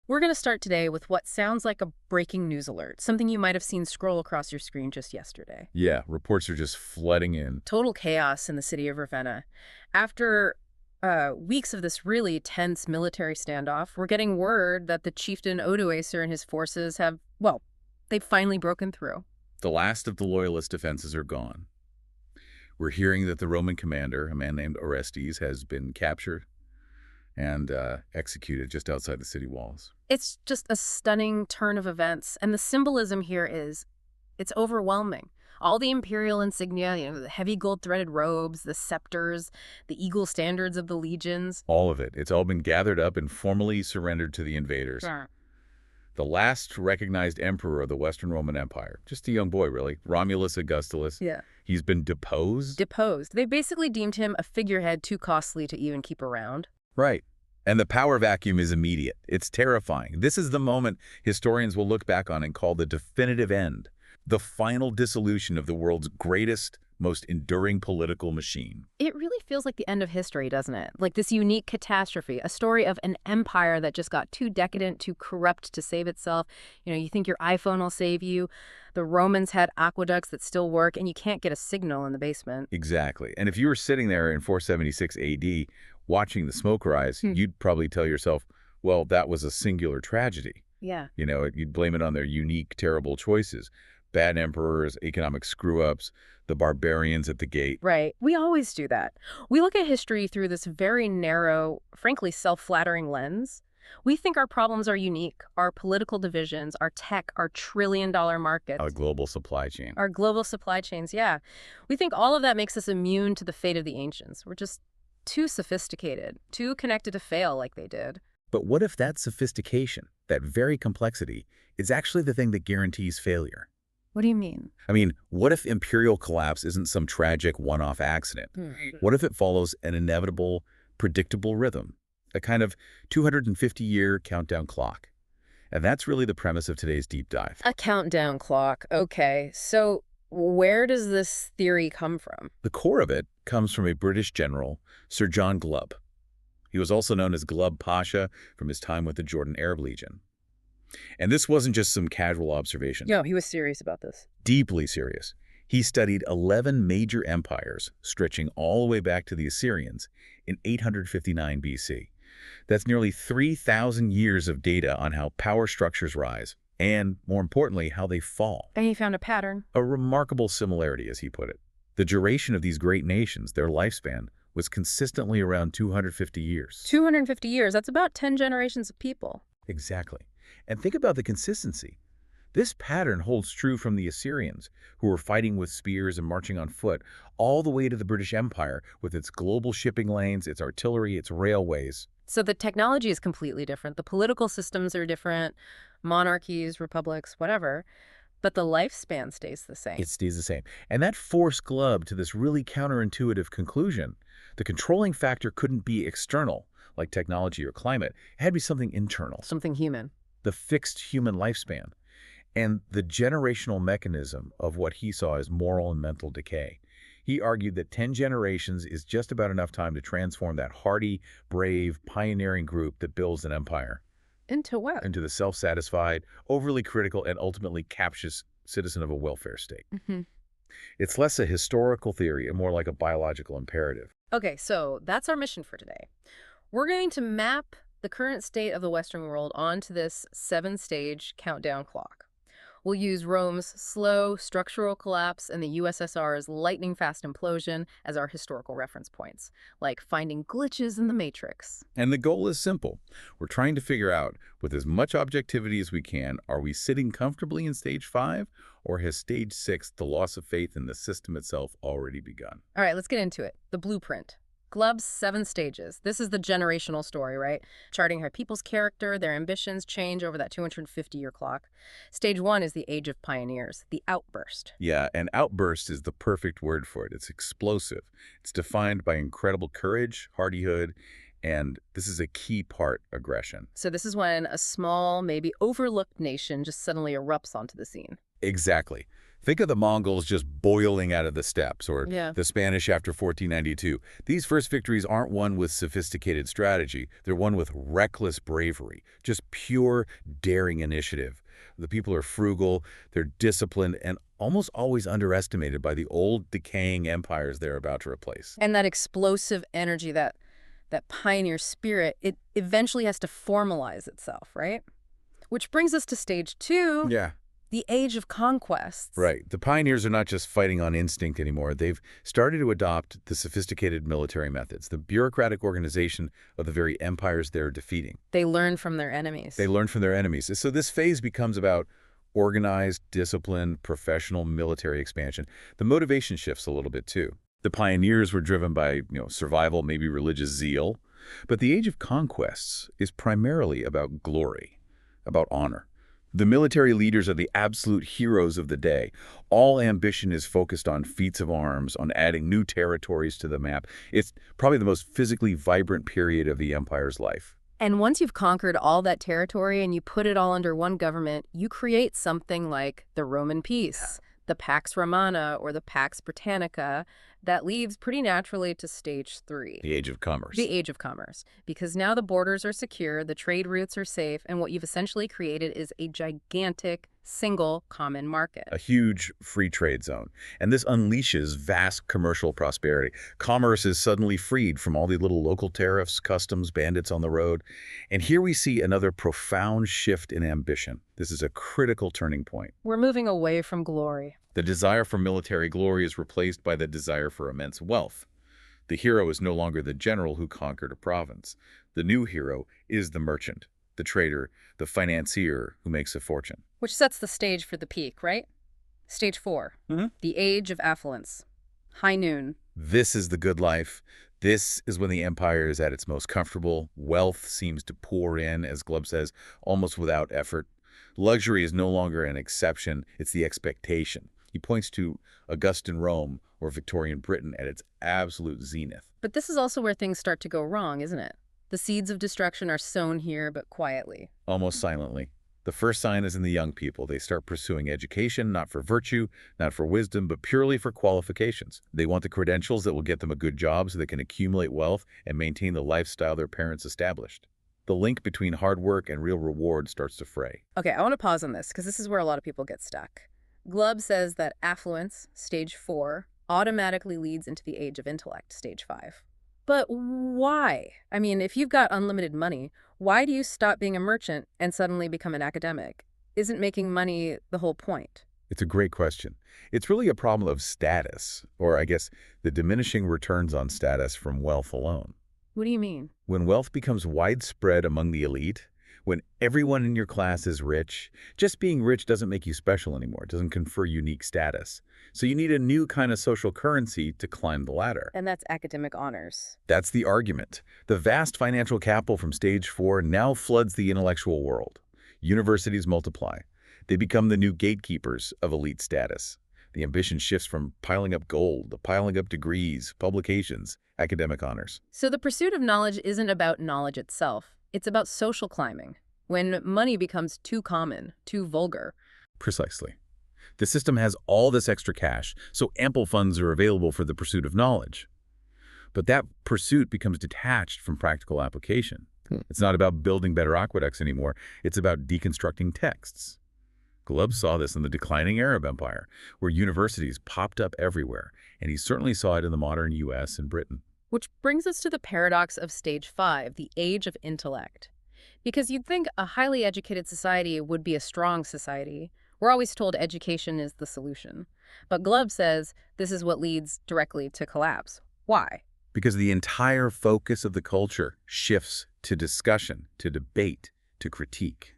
We're going to start today with what sounds like a breaking news alert, something you might have seen scroll across your screen just yesterday. Yeah, reports are just flooding in. Total chaos in the city of Ravenna. After weeks of this really tense military standoff, we're getting word that the chieftain Odoacer and his forces have, well, they've finally broken through. The last of the loyalist defenses are gone. We're hearing that the Roman commander, a man named Orestes, has been captured and executed just outside the city walls. It's just a stunning turn of events, and the symbolism here is, it's overwhelming. All the imperial insignia, the heavy gold-threaded robes, the scepters, the eagle standards of the legions. All of it. It's all been gathered up and formally surrendered to the invaders. Sure. The last recognized emperor of the Western Roman Empire. Just a young boy, really. Romulus Augustulus. Yeah. He's been deposed. Deposed. They basically deemed him a figurehead too costly to even keep around. Right. And the power vacuum is immediate. It's terrifying. This is the moment historians will look back on and call the definitive end. The final dissolution of the world's greatest, most enduring political machine. It really feels like the end of history, doesn't it? Like this unique catastrophe, a story of an empire that just got too decadent, too corrupt to save itself. You think your iPhone will save you. The Romans had aqueducts that still work, and you can't get a signal in the basement. Exactly. And if you were sitting there in 476 AD watching the smoke rise, you'd probably tell yourself, well, that was a singular tragedy. Yeah. You'd blame it on their unique, terrible choices. Bad emperors, economic screw-ups, the barbarians at the gate. Right. We always do that. We look at history through this very narrow, frankly, self-flattering lens. We think our problems are unique, our political divisions, our tech, our trillion-dollar markets. Our global supply chain. Our global supply chains, yeah. We think all of that makes us immune to the fate of the ancients. We're just too sophisticated, too connected to fail like they did. But what if that sophistication, that very complexity, is actually the thing that guarantees failure? What do you mean? I mean, what if imperial collapse isn't some tragic one-off accident? What if it follows an inevitable, predictable rhythm, a kind of 250-year countdown clock? And that's really the premise of today's deep dive. A countdown clock. Okay, so where does this theory come from? The core of it comes from a British general, Sir John Glubb. He was also known as Glubb Pasha from his time with the Jordan Arab Legion. And this wasn't just some casual observation. No, he was serious about this. Deeply serious. He studied 11 major empires, stretching all the way back to the Assyrians in 859 BC. That's nearly 3,000 years of data on how power structures rise, and, more importantly, how they fall. And he found a pattern. A remarkable similarity, as he put it. The duration of these great nations, their lifespan, was consistently around 250 years. 250 years, that's about 10 generations of people. Exactly. And think about the consistency. This pattern holds true from the Assyrians, who were fighting with spears and marching on foot, all the way to the British Empire with its global shipping lanes, its artillery, its railways. So the technology is completely different. The political systems are different, monarchies, republics, whatever, but the lifespan stays the same. It stays the same. And that forced Glubb to this really counterintuitive conclusion. The controlling factor couldn't be external, like technology or climate. It had to be something internal. Something human. The fixed human lifespan, and the generational mechanism of what he saw as moral and mental decay. He argued that 10 generations is just about enough time to transform that hardy, brave, pioneering group that builds an empire. Into what? Into the self-satisfied, overly critical, and ultimately captious citizen of a welfare state. It's less a historical theory and more like a biological imperative. Okay, so that's our mission for today. We're going to map the current state of the Western world onto this 7-stage countdown clock. We'll use Rome's slow structural collapse and the USSR's lightning-fast implosion as our historical reference points, like finding glitches in the matrix. And the goal is simple. We're trying to figure out, with as much objectivity as we can, are we sitting comfortably in stage 5, or has stage 6, the loss of faith in the system itself, already begun? All right, let's get into it. The blueprint. Glubb's 7 stages. This is the generational story, right? Charting how people's character, their ambitions change over that 250-year clock. Stage 1 is the age of pioneers, the outburst. Yeah, and outburst is the perfect word for it. It's explosive. It's defined by incredible courage, hardihood, and this is a key part, aggression. So this is when a small, maybe overlooked nation just suddenly erupts onto the scene. Exactly. Think of the Mongols just boiling out of the steppes, or Yeah. the Spanish after 1492. These first victories aren't won with sophisticated strategy. They're won with reckless bravery, just pure, daring initiative. The people are frugal, they're disciplined, and almost always underestimated by the old, decaying empires they're about to replace. And that explosive energy, that pioneer spirit, it eventually has to formalize itself, right? Which brings us to stage 2, Yeah. the age of conquests. Right. The pioneers are not just fighting on instinct anymore. They've started to adopt the sophisticated military methods, the bureaucratic organization of the very empires they're defeating. They learn from their enemies. They learn from their enemies. So this phase becomes about organized, disciplined, professional military expansion. The motivation shifts a little bit too. The pioneers were driven by, survival, maybe religious zeal. But the age of conquests is primarily about glory, about honor. The military leaders are the absolute heroes of the day. All ambition is focused on feats of arms, on adding new territories to the map. It's probably the most physically vibrant period of the empire's life. And once you've conquered all that territory and you put it all under one government, you create something like the Roman peace, the Pax Romana or the Pax Britannica, that leads pretty naturally to stage 3. The age of commerce. The age of commerce. Because now the borders are secure, the trade routes are safe, and what you've essentially created is a gigantic single common market. A huge free trade zone. And this unleashes vast commercial prosperity. Commerce is suddenly freed from all the little local tariffs, customs, bandits on the road. And here we see another profound shift in ambition. This is a critical turning point. We're moving away from glory. The desire for military glory is replaced by the desire for immense wealth. The hero is no longer the general who conquered a province. The new hero is the merchant, the trader, the financier who makes a fortune. Which sets the stage for the peak, right? Stage 4, the age of affluence. High noon. This is the good life. This is when the empire is at its most comfortable. Wealth seems to pour in, as Glubb says, almost without effort. Luxury is no longer an exception, it's the expectation. He points to Augustan Rome or Victorian Britain at its absolute zenith. But this is also where things start to go wrong, isn't it? The seeds of destruction are sown here, but quietly. Almost silently. The first sign is in the young people. They start pursuing education, not for virtue, not for wisdom, but purely for qualifications. They want the credentials that will get them a good job so they can accumulate wealth and maintain the lifestyle their parents established. The link between hard work and real reward starts to fray. Okay, I want to pause on this because this is where a lot of people get stuck. Glubb says that affluence, stage 4, automatically leads into the age of intellect, stage 5. But why? I mean, if you've got unlimited money, why do you stop being a merchant and suddenly become an academic? Isn't making money the whole point? It's a great question. It's really a problem of status, or I guess the diminishing returns on status from wealth alone. What do you mean? When wealth becomes widespread among the elite, when everyone in your class is rich, just being rich doesn't make you special anymore. It doesn't confer unique status. So you need a new kind of social currency to climb the ladder. And that's academic honors. That's the argument. The vast financial capital from stage 4 now floods the intellectual world. Universities multiply. They become the new gatekeepers of elite status. The ambition shifts from piling up gold to piling up degrees, publications, academic honors. So the pursuit of knowledge isn't about knowledge itself. It's about social climbing, when money becomes too common, too vulgar. Precisely. The system has all this extra cash, so ample funds are available for the pursuit of knowledge. But that pursuit becomes detached from practical application. It's not about building better aqueducts anymore. It's about deconstructing texts. Glubb saw this in the declining Arab Empire, where universities popped up everywhere, and he certainly saw it in the modern U.S. and Britain. Which brings us to the paradox of stage 5, the age of intellect. Because you'd think a highly educated society would be a strong society. We're always told education is the solution. But Glubb says this is what leads directly to collapse. Why? Because the entire focus of the culture shifts to discussion, to debate, to critique,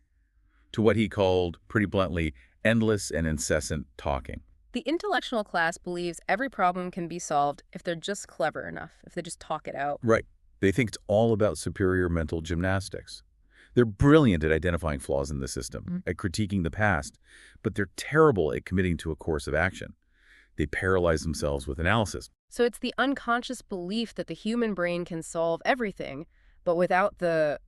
to what he called, pretty bluntly, endless and incessant talking. The intellectual class believes every problem can be solved if they're just clever enough, if they just talk it out. Right. They think it's all about superior mental gymnastics. They're brilliant at identifying flaws in the system, at critiquing the past, but they're terrible at committing to a course of action. They paralyze themselves with analysis. So it's the unconscious belief that the human brain can solve everything, but without the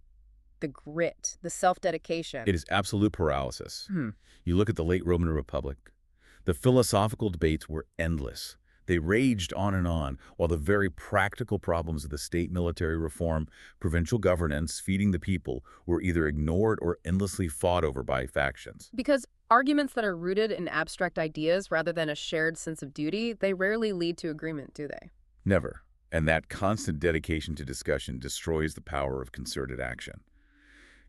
grit, the self-dedication. It is absolute paralysis. You look at the late Roman Republic. The philosophical debates were endless. They raged on, while the very practical problems of the state military reform, provincial governance, feeding the people, were either ignored or endlessly fought over by factions. Because arguments that are rooted in abstract ideas rather than a shared sense of duty, they rarely lead to agreement, do they? Never. And that constant dedication to discussion destroys the power of concerted action.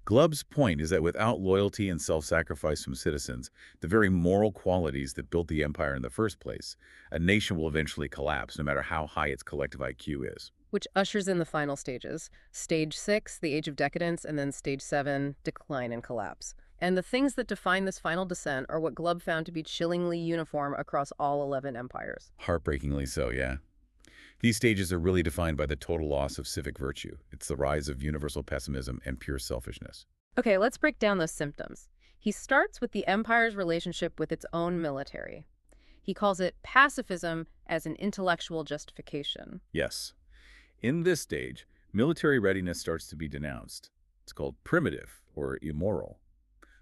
Glubb's point is that without loyalty and self-sacrifice from citizens, the very moral qualities that built the empire in the first place, a nation will eventually collapse, no matter how high its collective IQ is. Which ushers in the final stages. Stage 6, the age of decadence, and then stage 7, decline and collapse. And the things that define this final descent are what Glubb found to be chillingly uniform across all 11 empires. Heartbreakingly so, yeah. These stages are really defined by the total loss of civic virtue. It's the rise of universal pessimism and pure selfishness. Okay, let's break down those symptoms. He starts with the empire's relationship with its own military. He calls it pacifism as an intellectual justification. Yes. In this stage, military readiness starts to be denounced. It's called primitive or immoral.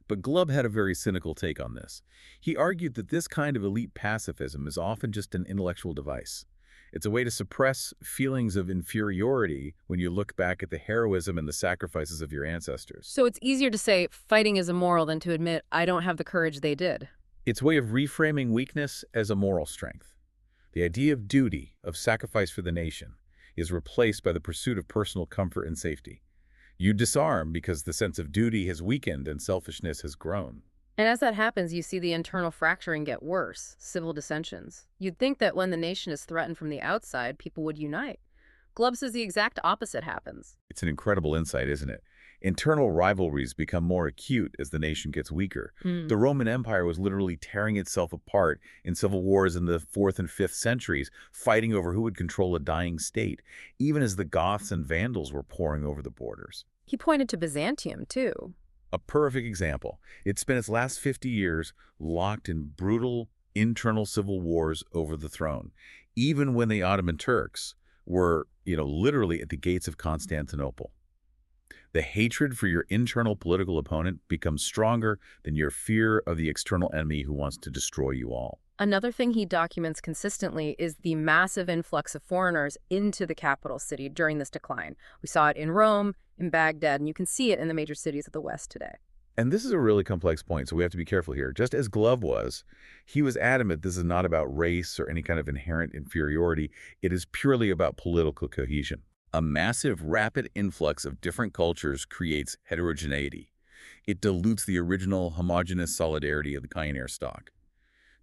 But Glubb had a very cynical take on this. He argued that this kind of elite pacifism is often just an intellectual device. It's a way to suppress feelings of inferiority when you look back at the heroism and the sacrifices of your ancestors. So it's easier to say fighting is immoral than to admit I don't have the courage they did. It's a way of reframing weakness as a moral strength. The idea of duty, of sacrifice for the nation, is replaced by the pursuit of personal comfort and safety. You disarm because the sense of duty has weakened and selfishness has grown. And as that happens, you see the internal fracturing get worse, civil dissensions. You'd think that when the nation is threatened from the outside, people would unite. Glubb says the exact opposite happens. It's an incredible insight, isn't it? Internal rivalries become more acute as the nation gets weaker. The Roman Empire was literally tearing itself apart in civil wars in the 4th and 5th centuries, fighting over who would control a dying state, even as the Goths and Vandals were pouring over the borders. He pointed to Byzantium, too. A perfect example. It spent its last 50 years locked in brutal internal civil wars over the throne, even when the Ottoman Turks were, literally at the gates of Constantinople. The hatred for your internal political opponent becomes stronger than your fear of the external enemy who wants to destroy you all. Another thing he documents consistently is the massive influx of foreigners into the capital city during this decline. We saw it in Rome, in Baghdad, and you can see it in the major cities of the West today. And this is a really complex point, so we have to be careful here. Just as Glubb was, he was adamant this is not about race or any kind of inherent inferiority. It is purely about political cohesion. A massive, rapid influx of different cultures creates heterogeneity. It dilutes the original homogeneous solidarity of the pioneer stock.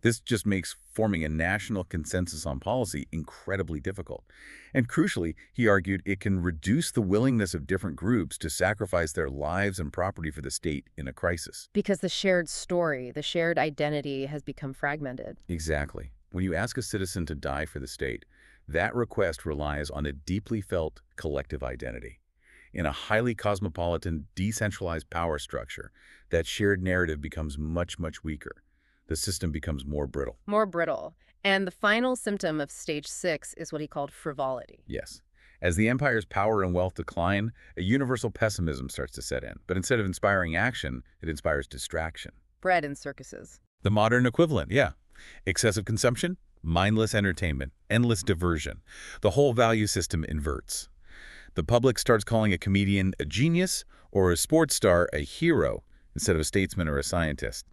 This just makes forming a national consensus on policy incredibly difficult. And crucially, he argued it can reduce the willingness of different groups to sacrifice their lives and property for the state in a crisis. Because the shared story, the shared identity has become fragmented. Exactly. When you ask a citizen to die for the state, that request relies on a deeply felt collective identity. In a highly cosmopolitan, decentralized power structure, that shared narrative becomes much, much weaker. The system becomes more brittle. More brittle. And the final symptom of stage 6 is what he called frivolity. Yes. As the empire's power and wealth decline, a universal pessimism starts to set in. But instead of inspiring action, it inspires distraction. Bread and circuses. The modern equivalent, yeah. Excessive consumption, mindless entertainment, endless diversion. The whole value system inverts. The public starts calling a comedian a genius or a sports star a hero instead of a statesman or a scientist.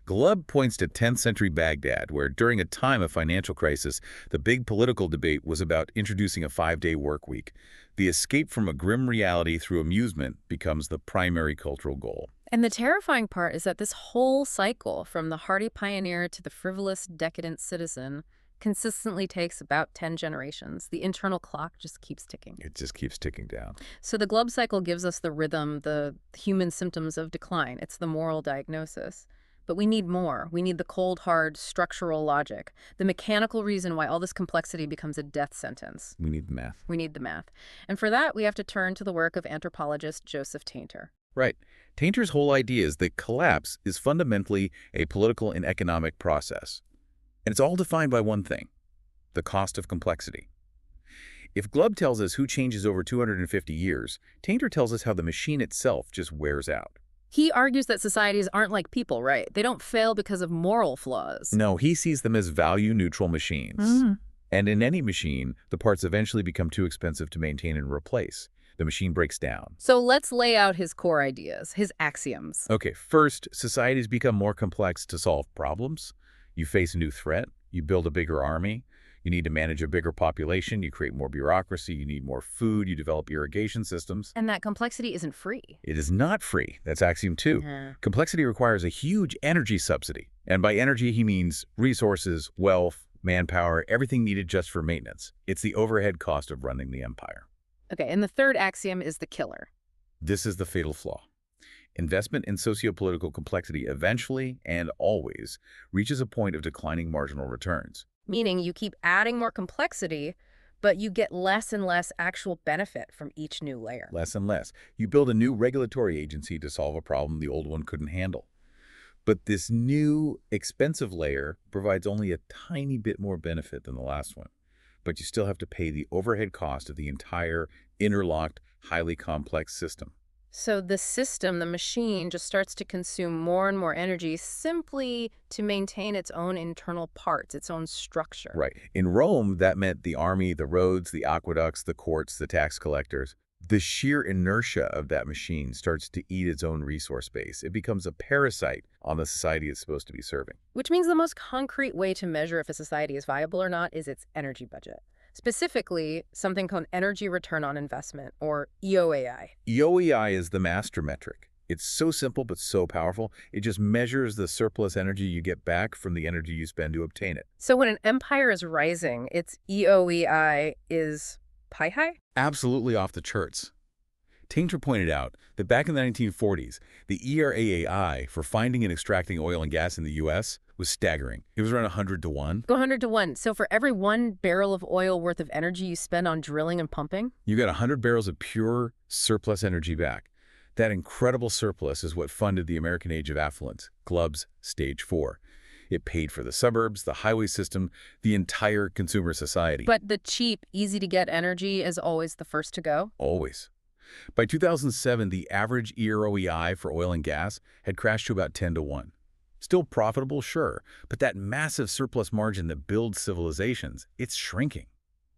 Glubb points to 10th century Baghdad, where during a time of financial crisis, the big political debate was about introducing a 5-day work week. The escape from a grim reality through amusement becomes the primary cultural goal. And the terrifying part is that this whole cycle, from the hardy pioneer to the frivolous, decadent citizen, consistently takes about 10 generations. The internal clock just keeps ticking. It just keeps ticking down. So the Glubb cycle gives us the rhythm, the human symptoms of decline. It's the moral diagnosis. But we need more. We need the cold, hard, structural logic, the mechanical reason why all this complexity becomes a death sentence. We need the math. We need the math. And for that, we have to turn to the work of anthropologist Joseph Tainter. Right. Tainter's whole idea is that collapse is fundamentally a political and economic process. And it's all defined by one thing, the cost of complexity. If Glubb tells us who changes over 250 years, Tainter tells us how the machine itself just wears out. He argues that societies aren't like people, right? They don't fail because of moral flaws. No, he sees them as value-neutral machines. Mm. And in any machine, the parts eventually become too expensive to maintain and replace. The machine breaks down. So let's lay out his core ideas, his axioms. Okay, first, societies become more complex to solve problems. You face a new threat. You build a bigger army. You need to manage a bigger population. You create more bureaucracy. You need more food. You develop irrigation systems. And that complexity isn't free. It is not free. That's axiom 2. Complexity requires a huge energy subsidy. And by energy, he means resources, wealth, manpower, everything needed just for maintenance. It's the overhead cost of running the empire. Okay, and the third axiom is the killer. This is the fatal flaw. Investment in sociopolitical complexity eventually and always reaches a point of declining marginal returns. Meaning you keep adding more complexity, but you get less and less actual benefit from each new layer. Less and less. You build a new regulatory agency to solve a problem the old one couldn't handle. But this new, expensive layer provides only a tiny bit more benefit than the last one. But you still have to pay the overhead cost of the entire, interlocked, highly complex system. So the system, the machine, just starts to consume more and more energy simply to maintain its own internal parts, its own structure. Right. In Rome, that meant the army, the roads, the aqueducts, the courts, the tax collectors. The sheer inertia of that machine starts to eat its own resource base. It becomes a parasite on the society it's supposed to be serving. Which means the most concrete way to measure if a society is viable or not is its energy budget. Specifically, something called energy return on investment, or EOAI. EOAI is the master metric. It's so simple but so powerful. It just measures the surplus energy you get back from the energy you spend to obtain it. So when an empire is rising, its EOAI is pie high? Absolutely off the charts. Tainter pointed out that back in the 1940s, the ERAAI for finding and extracting oil and gas in the U.S. was staggering. It was around 100 to 1. 100 to 1. So for every 1 barrel of oil worth of energy you spend on drilling and pumping? You got 100 barrels of pure surplus energy back. That incredible surplus is what funded the American Age of Affluence, Glubb's Stage 4. It paid for the suburbs, the highway system, the entire consumer society. But the cheap, easy-to-get energy is always the first to go? Always. By 2007, the average EROEI for oil and gas had crashed to about 10 to 1. Still profitable, sure, but that massive surplus margin that builds civilizations, it's shrinking.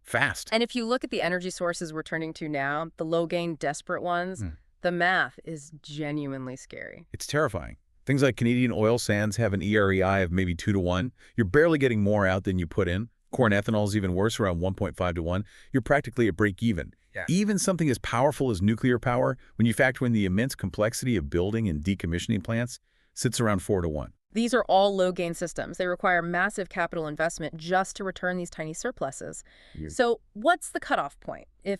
Fast. And if you look at the energy sources we're turning to now, the low-gain, desperate ones, the math is genuinely scary. It's terrifying. Things like Canadian oil sands have an EREI of maybe 2 to 1. You're barely getting more out than you put in. Corn ethanol is even worse, around 1.5 to 1. You're practically at break even. Yeah. Even something as powerful as nuclear power, when you factor in the immense complexity of building and decommissioning plants, sits around 4 to 1. These are all low-gain systems. They require massive capital investment just to return these tiny surpluses. So what's the cutoff point? If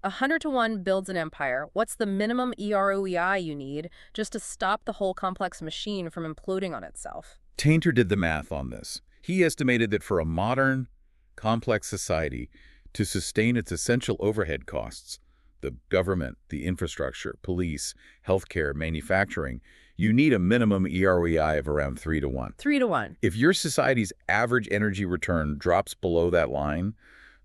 100 to 1 builds an empire, what's the minimum EROEI you need just to stop the whole complex machine from imploding on itself? Tainter did the math on this. He estimated that for a modern, complex society to sustain its essential overhead costs, the government, the infrastructure, police, healthcare, manufacturing, you need a minimum EROEI of around 3 to 1. 3 to 1. If your society's average energy return drops below that line,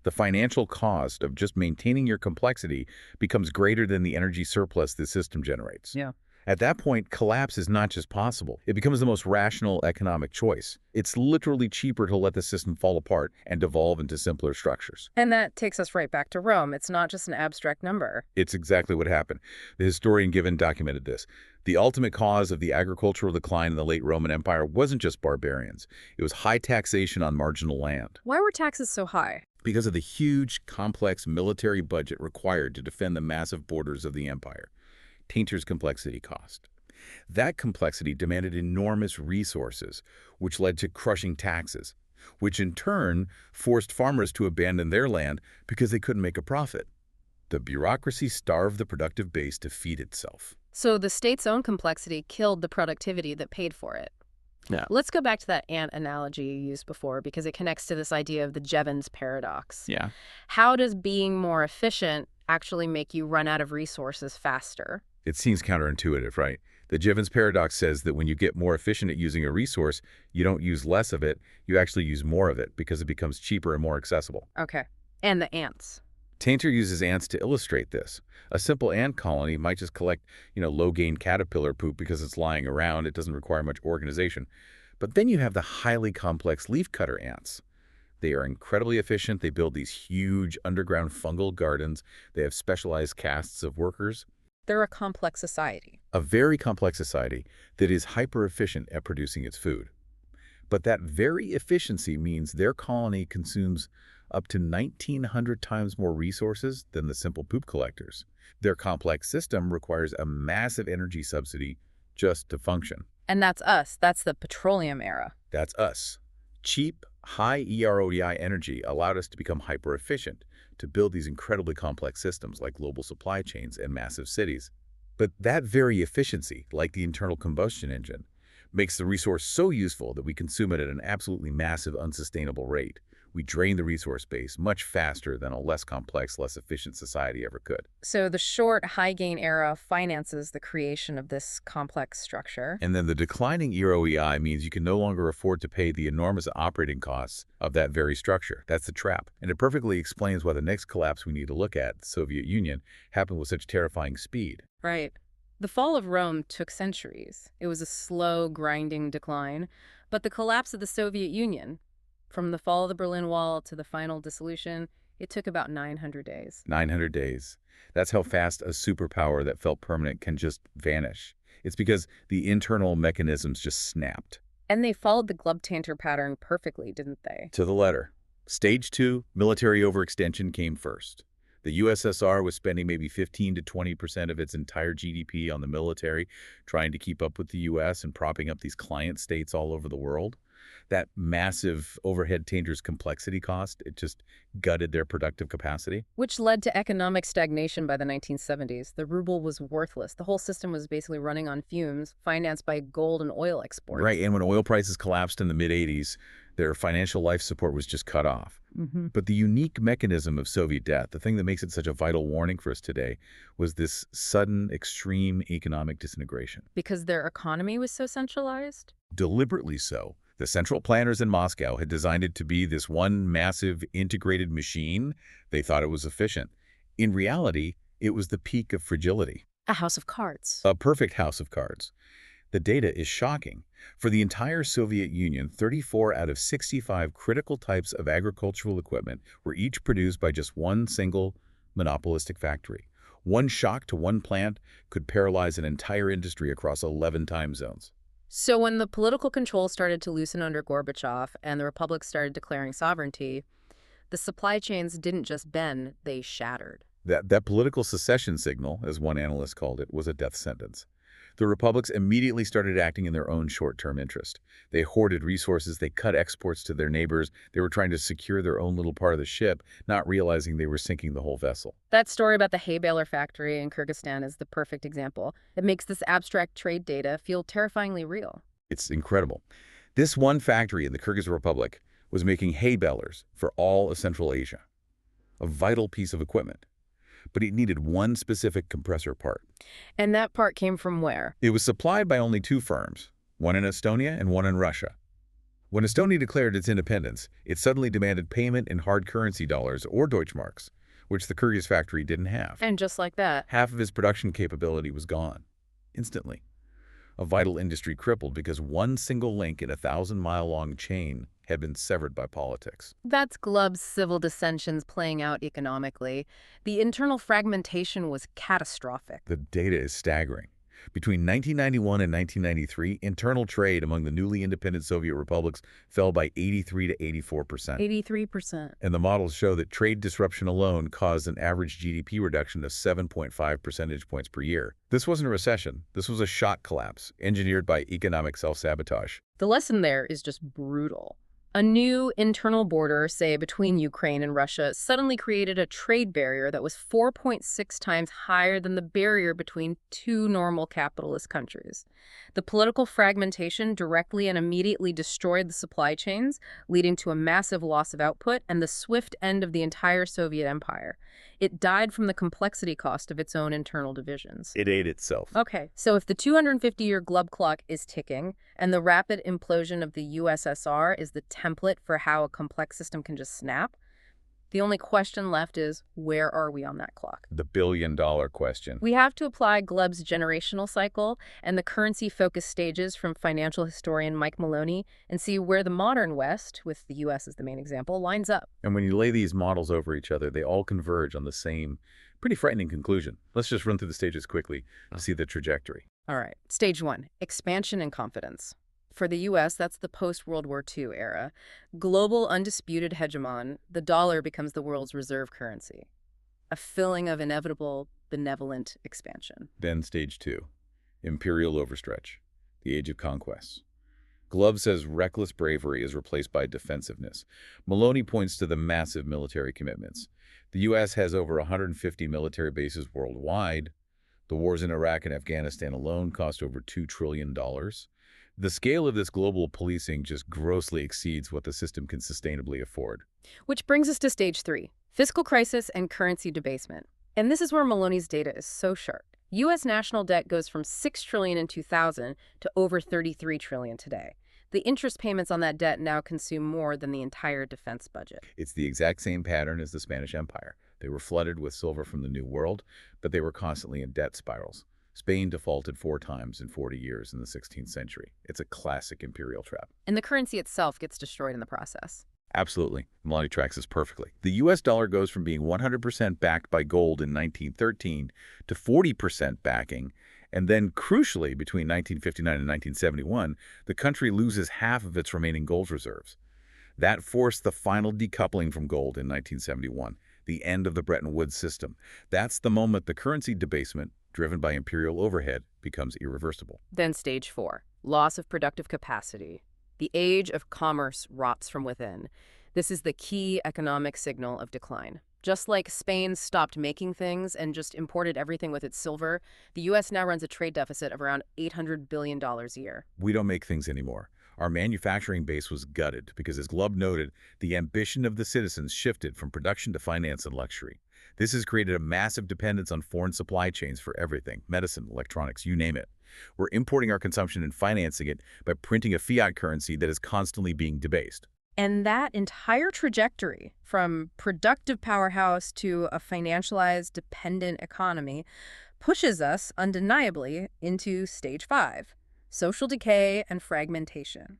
the financial cost of just maintaining your complexity becomes greater than the energy surplus the system generates. Yeah. At that point, collapse is not just possible. It becomes the most rational economic choice. It's literally cheaper to let the system fall apart and devolve into simpler structures. And that takes us right back to Rome. It's not just an abstract number. It's exactly what happened. The historian Given documented this. The ultimate cause of the agricultural decline in the late Roman Empire wasn't just barbarians. It was high taxation on marginal land. Why were taxes so high? Because of the huge, complex military budget required to defend the massive borders of the empire. Tainter's complexity cost. That complexity demanded enormous resources, which led to crushing taxes, which in turn forced farmers to abandon their land because they couldn't make a profit. The bureaucracy starved the productive base to feed itself. So the state's own complexity killed the productivity that paid for it. Yeah. Let's go back to that ant analogy you used before because it connects to this idea of the Jevons paradox. Yeah. How does being more efficient actually make you run out of resources faster? It seems counterintuitive, right? The Jevons paradox says that when you get more efficient at using a resource, you don't use less of it, you actually use more of it because it becomes cheaper and more accessible. Okay. And the ants. Tainter uses ants to illustrate this. A simple ant colony might just collect, low-gain caterpillar poop because it's lying around. It doesn't require much organization. But then you have the highly complex leafcutter ants. They are incredibly efficient. They build these huge underground fungal gardens. They have specialized castes of workers. They're a complex society. A very complex society that is hyper-efficient at producing its food. But that very efficiency means their colony consumes up to 1,900 times more resources than the simple poop collectors. Their complex system requires a massive energy subsidy just to function. And that's us. That's the petroleum era. That's us. Cheap, high ERODI energy allowed us to become hyper-efficient, to build these incredibly complex systems like global supply chains and massive cities. But that very efficiency, like the internal combustion engine, makes the resource so useful that we consume it at an absolutely massive, unsustainable rate. We drain the resource base much faster than a less complex, less efficient society ever could. So the short, high-gain era finances the creation of this complex structure. And then the declining EROEI means you can no longer afford to pay the enormous operating costs of that very structure. That's the trap. And it perfectly explains why the next collapse we need to look at, the Soviet Union, happened with such terrifying speed. Right. The fall of Rome took centuries. It was a slow, grinding decline. But the collapse of the Soviet Union, from the fall of the Berlin Wall to the final dissolution, it took about 900 days. 900 days. That's how fast a superpower that felt permanent can just vanish. It's because the internal mechanisms just snapped. And they followed the Glubb-Tainter pattern perfectly, didn't they? To the letter. Stage 2, military overextension, came first. The USSR was spending maybe 15 to 20% of its entire GDP on the military, trying to keep up with the US and propping up these client states all over the world. That massive overhead Tainter's complexity cost, it just gutted their productive capacity. Which led to economic stagnation by the 1970s. The ruble was worthless. The whole system was basically running on fumes, financed by gold and oil exports. Right, and when oil prices collapsed in the mid-'80s, their financial life support was just cut off. But the unique mechanism of Soviet death, the thing that makes it such a vital warning for us today, was this sudden, extreme economic disintegration. Because their economy was so centralized? Deliberately so. The central planners in Moscow had designed it to be this one massive integrated machine. They thought it was efficient. In reality, it was the peak of fragility. A house of cards. A perfect house of cards. The data is shocking. For the entire Soviet Union, 34 out of 65 critical types of agricultural equipment were each produced by just one single monopolistic factory. One shock to one plant could paralyze an entire industry across 11 time zones. So when the political control started to loosen under Gorbachev and the republic started declaring sovereignty, the supply chains didn't just bend, they shattered. That political secession signal, as one analyst called it, was a death sentence. The republics immediately started acting in their own short-term interest. They hoarded resources, they cut exports to their neighbors, they were trying to secure their own little part of the ship, not realizing they were sinking the whole vessel. That story about the hay baler factory in Kyrgyzstan is the perfect example. It makes this abstract trade data feel terrifyingly real. It's incredible. This one factory in the Kyrgyz Republic was making hay balers for all of Central Asia, a vital piece of equipment. But it needed one specific compressor part. And that part came from where? It was supplied by only two firms, one in Estonia and one in Russia. When Estonia declared its independence, it suddenly demanded payment in hard currency dollars or Deutschmarks, which the Kyrgyz factory didn't have. And just like that, half of its production capability was gone, instantly. A vital industry crippled because one single link in a 1,000-mile-long chain had been severed by politics. That's Glubb's civil dissensions playing out economically. The internal fragmentation was catastrophic. The data is staggering. Between 1991 and 1993, internal trade among the newly independent Soviet republics fell by 83 to 84%. 83%. And the models show that trade disruption alone caused an average GDP reduction of 7.5 percentage points per year. This wasn't a recession. This was a shock collapse, engineered by economic self-sabotage. The lesson there is just brutal. A new internal border, say between Ukraine and Russia, suddenly created a trade barrier that was 4.6 times higher than the barrier between two normal capitalist countries. The political fragmentation directly and immediately destroyed the supply chains, leading to a massive loss of output and the swift end of the entire Soviet empire. It died from the complexity cost of its own internal divisions. It ate itself. Okay, so if the 250-year Glubb clock is ticking and the rapid implosion of the USSR is the template for how a complex system can just snap, The only question left is, where are we on that clock? The billion-dollar question. We have to apply Glubb's generational cycle and the currency-focused stages from financial historian Mike Maloney and see where the modern West, with the U.S. as the main example, lines up. And when you lay these models over each other, they all converge on the same pretty frightening conclusion. Let's just run through the stages quickly to see the trajectory. All right. Stage 1, expansion and confidence. For the U.S., that's the post-World War II era. Global undisputed hegemon, the dollar becomes the world's reserve currency. A feeling of inevitable, benevolent expansion. Then stage 2, imperial overstretch, the age of conquests. Glubb says reckless bravery is replaced by defensiveness. Maloney points to the massive military commitments. The U.S. has over 150 military bases worldwide. The wars in Iraq and Afghanistan alone cost over $2 trillion. The scale of this global policing just grossly exceeds what the system can sustainably afford. Which brings us to stage 3, fiscal crisis and currency debasement. And this is where Maloney's data is so sharp. U.S. national debt goes from $6 trillion in 2000 to over $33 trillion today. The interest payments on that debt now consume more than the entire defense budget. It's the exact same pattern as the Spanish Empire. They were flooded with silver from the New World, but they were constantly in debt spirals. Spain defaulted 4 times in 40 years in the 16th century. It's a classic imperial trap. And the currency itself gets destroyed in the process. Absolutely. Maloney tracks this perfectly. The U.S. dollar goes from being 100% backed by gold in 1913 to 40% backing, and then, crucially, between 1959 and 1971, the country loses half of its remaining gold reserves. That forced the final decoupling from gold in 1971, the end of the Bretton Woods system. That's the moment the currency debasement, driven by imperial overhead, becomes irreversible. Then stage 4, loss of productive capacity. The age of commerce rots from within. This is the key economic signal of decline. Just like Spain stopped making things and just imported everything with its silver, the U.S. now runs a trade deficit of around $800 billion a year. We don't make things anymore. Our manufacturing base was gutted because, as Glubb noted, the ambition of the citizens shifted from production to finance and luxury. This has created a massive dependence on foreign supply chains for everything, medicine, electronics, you name it. We're importing our consumption and financing it by printing a fiat currency that is constantly being debased. And that entire trajectory, from productive powerhouse to a financialized, dependent economy, pushes us undeniably into stage 5, social decay and fragmentation.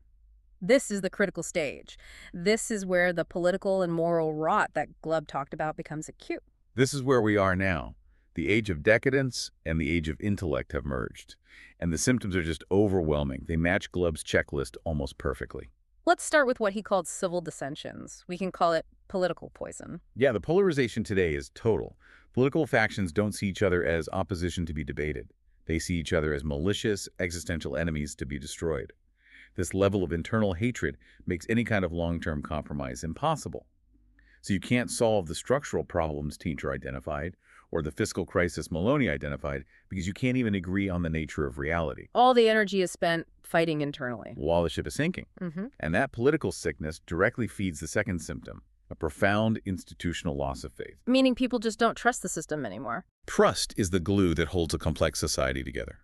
This is the critical stage. This is where the political and moral rot that Glubb talked about becomes acute. This is where we are now. The age of decadence and the age of intellect have merged. And the symptoms are just overwhelming. They match Glubb's checklist almost perfectly. Let's start with what he called civil dissensions. We can call it political poison. Yeah, the polarization today is total. Political factions don't see each other as opposition to be debated. They see each other as malicious, existential enemies to be destroyed. This level of internal hatred makes any kind of long-term compromise impossible. So you can't solve the structural problems Tainter identified or the fiscal crisis Maloney identified because you can't even agree on the nature of reality. All the energy is spent fighting internally. While the ship is sinking. And that political sickness directly feeds the second symptom, a profound institutional loss of faith. Meaning people just don't trust the system anymore. Trust is the glue that holds a complex society together.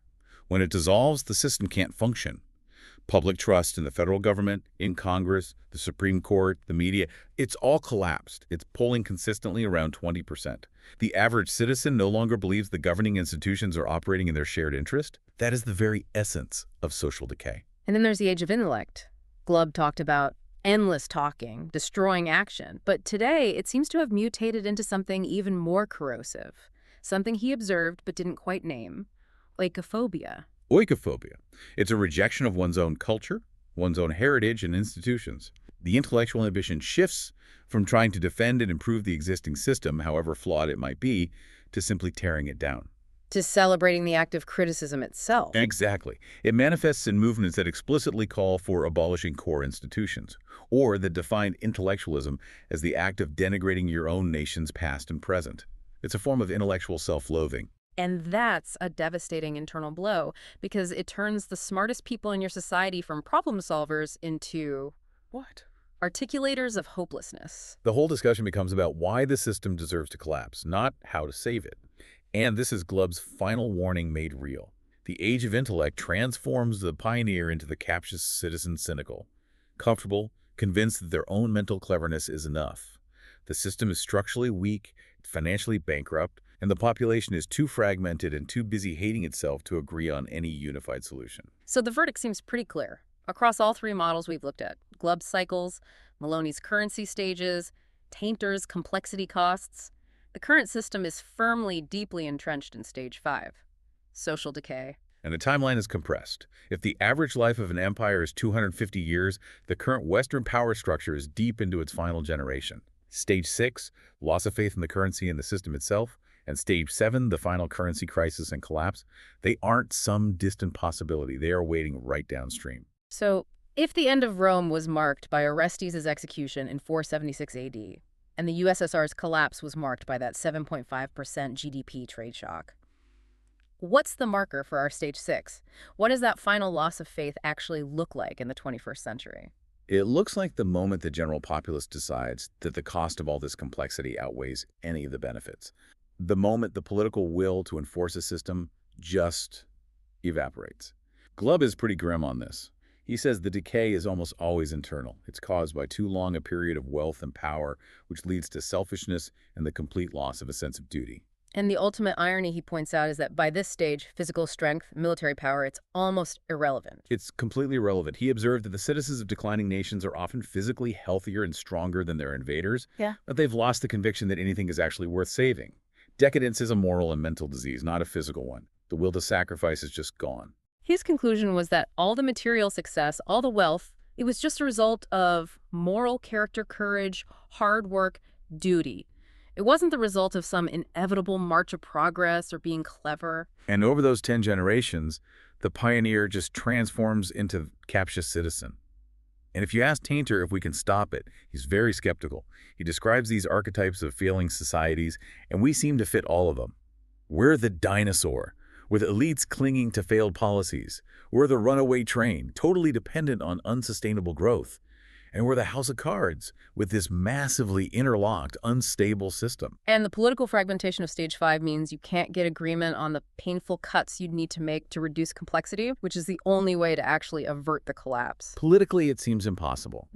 When it dissolves, the system can't function. Public trust in the federal government, in Congress, the Supreme Court, the media, it's all collapsed. It's polling consistently around 20%. The average citizen no longer believes the governing institutions are operating in their shared interest. That is the very essence of social decay. And then there's the age of intellect. Glubb talked about endless talking, destroying action. But today, it seems to have mutated into something even more corrosive. Something he observed but didn't quite name. Oikophobia. Oikophobia. It's a rejection of one's own culture, one's own heritage and institutions. The intellectual ambition shifts from trying to defend and improve the existing system, however flawed it might be, to simply tearing it down. To celebrating the act of criticism itself. Exactly. It manifests in movements that explicitly call for abolishing core institutions, or that define intellectualism as the act of denigrating your own nation's past and present. It's a form of intellectual self-loathing. And that's a devastating internal blow because it turns the smartest people in your society from problem solvers into What? articulators of hopelessness. The whole discussion becomes about why the system deserves to collapse, not how to save it. And this is Glubb's final warning made real. The age of intellect transforms the pioneer into the captious citizen cynical, comfortable, convinced that their own mental cleverness is enough. The system is structurally weak, financially bankrupt, and the population is too fragmented and too busy hating itself to agree on any unified solution. So the verdict seems pretty clear. Across all three models we've looked at, Glubb's cycles, Maloney's currency stages, Tainter's complexity costs, the current system is firmly, deeply entrenched in stage 5, social decay. And the timeline is compressed. If the average life of an empire is 250 years, the current Western power structure is deep into its final generation. Stage 6, loss of faith in the currency and the system itself, and Stage 7, the final currency crisis and collapse, they aren't some distant possibility. They are waiting right downstream. So, if the end of Rome was marked by Orestes' execution in 476 AD, and the USSR's collapse was marked by that 7.5% GDP trade shock, what's the marker for our stage 6? What does that final loss of faith actually look like in the 21st century? It looks like the moment the general populace decides that the cost of all this complexity outweighs any of the benefits. The moment the political will to enforce a system just evaporates. Glubb is pretty grim on this. He says the decay is almost always internal. It's caused by too long a period of wealth and power, which leads to selfishness and the complete loss of a sense of duty. And the ultimate irony, he points out, is that by this stage, physical strength, military power, it's almost irrelevant. It's completely irrelevant. He observed that the citizens of declining nations are often physically healthier and stronger than their invaders, but they've lost the conviction that anything is actually worth saving. Decadence is a moral and mental disease, not a physical one. The will to sacrifice is just gone. His conclusion was that all the material success, all the wealth, it was just a result of moral character, courage, hard work, duty. It wasn't the result of some inevitable march of progress or being clever. And over those 10 generations, the pioneer just transforms into captious citizen. And if you ask Tainter if we can stop it, he's very skeptical. He describes these archetypes of failing societies, and we seem to fit all of them. We're the dinosaur, with elites clinging to failed policies. We're the runaway train, totally dependent on unsustainable growth. And we're the house of cards, with this massively interlocked, unstable system. And the political fragmentation of stage 5 means you can't get agreement on the painful cuts you'd need to make to reduce complexity, which is the only way to actually avert the collapse. Politically, it seems impossible.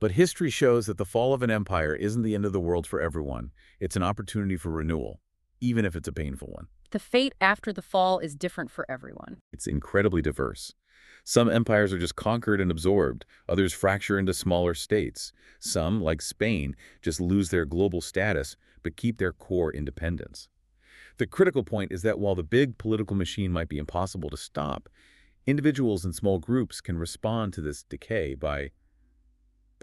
But history shows that the fall of an empire isn't the end of the world for everyone. It's an opportunity for renewal, even if it's a painful one. The fate after the fall is different for everyone. It's incredibly diverse. Some empires are just conquered and absorbed. Others fracture into smaller states. Some, like Spain, just lose their global status but keep their core independence. The critical point is that while the big political machine might be impossible to stop, individuals and small groups can respond to this decay by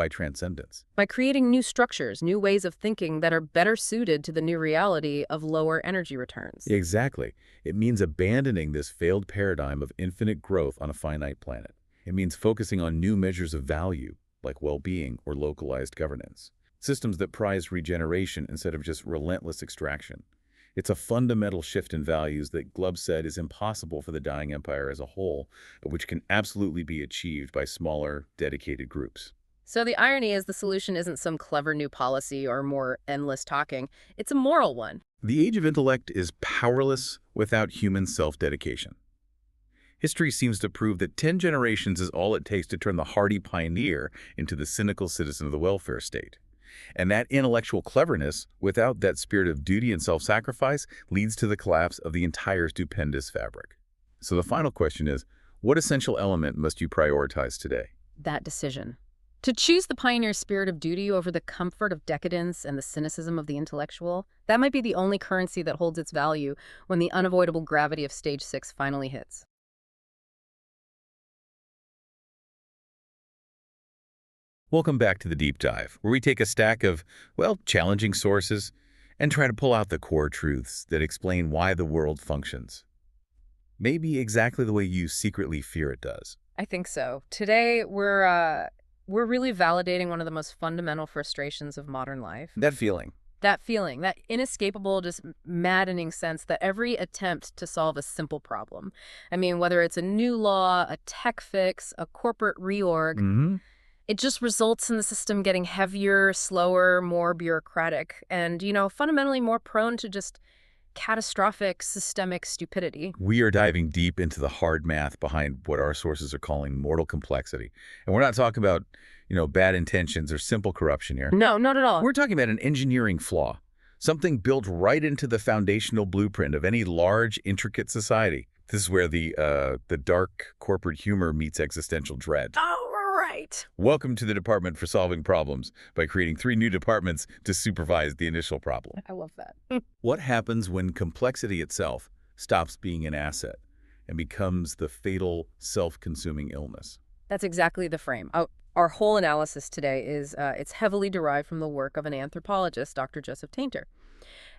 transcendence. By creating new structures, new ways of thinking that are better suited to the new reality of lower energy returns. Exactly. It means abandoning this failed paradigm of infinite growth on a finite planet. It means focusing on new measures of value, like well-being or localized governance. Systems that prize regeneration instead of just relentless extraction. It's a fundamental shift in values that Glubb said is impossible for the dying empire as a whole, but which can absolutely be achieved by smaller, dedicated groups. So the irony is the solution isn't some clever new policy or more endless talking. It's a moral one. The age of intellect is powerless without human self-dedication. History seems to prove that 10 generations is all it takes to turn the hardy pioneer into the cynical citizen of the welfare state. And that intellectual cleverness, without that spirit of duty and self-sacrifice, leads to the collapse of the entire stupendous fabric. So the final question is, what essential element must you prioritize today? That decision. To choose the pioneer spirit of duty over the comfort of decadence and the cynicism of the intellectual, that might be the only currency that holds its value when the unavoidable gravity of stage 6 finally hits. Welcome back to the Deep Dive, where we take a stack of, well, challenging sources and try to pull out the core truths that explain why the world functions. Maybe exactly the way you secretly fear it does. I think so. Today, we're really validating one of the most fundamental frustrations of modern life. That feeling, that inescapable, just maddening sense that every attempt to solve a simple problem, I mean, whether it's a new law, a tech fix, a corporate reorg, it just results in the system getting heavier, slower, more bureaucratic, and, fundamentally more prone to just catastrophic systemic stupidity. We are diving deep into the hard math behind what our sources are calling mortal complexity. And we're not talking about, bad intentions or simple corruption here. No, not at all. We're talking about an engineering flaw, something built right into the foundational blueprint of any large, intricate society. This is where the dark corporate humor meets existential dread. Oh, right. Welcome to the Department for Solving Problems by creating 3 new departments to supervise the initial problem. I love that. What happens when complexity itself stops being an asset and becomes the fatal, self-consuming illness? That's exactly the frame. Our whole analysis today is it's heavily derived from the work of an anthropologist, Dr. Joseph Tainter.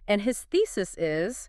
And his thesis is,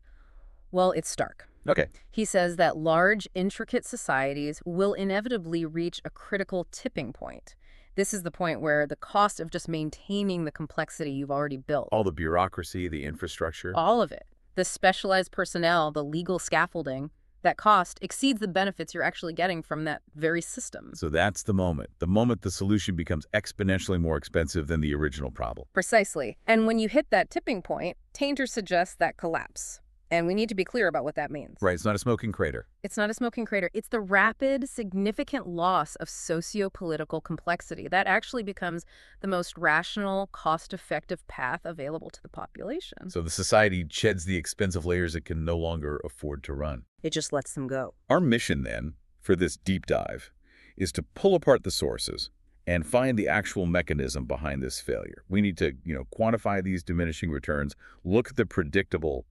well, it's stark. Okay. He says that large, intricate societies will inevitably reach a critical tipping point. This is the point where the cost of just maintaining the complexity you've already built, All the bureaucracy, the infrastructure. all of it, the specialized personnel, the legal scaffolding, that cost exceeds the benefits you're actually getting from that very system. So that's the moment the solution becomes exponentially more expensive than the original problem. Precisely. And when you hit that tipping point, Tainter suggests that collapse. And we need to be clear about what that means. Right, it's not a smoking crater. It's not a smoking crater. It's the rapid, significant loss of socio-political complexity. That actually becomes the most rational, cost-effective path available to the population. So the society sheds the expensive layers it can no longer afford to run. It just lets them go. Our mission, then, for this deep dive, is to pull apart the sources and find the actual mechanism behind this failure. We need to, quantify these diminishing returns, look at the predictable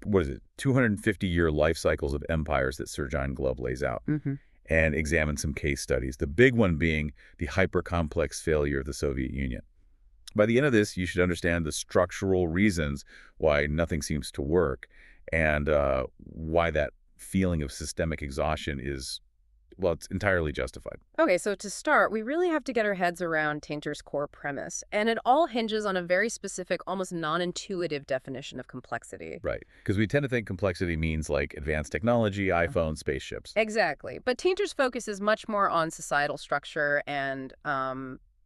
250-year life cycles of empires that Sir John Glubb lays out, and examine some case studies, the big one being the hyper-complex failure of the Soviet Union. By the end of this, you should understand the structural reasons why nothing seems to work and why that feeling of systemic exhaustion is, well, it's entirely justified. Okay, so to start, we really have to get our heads around Tainter's core premise. And it all hinges on a very specific, almost non-intuitive definition of complexity. Right, because we tend to think complexity means like advanced technology, iPhones, spaceships. Exactly. But Tainter's focus is much more on societal structure and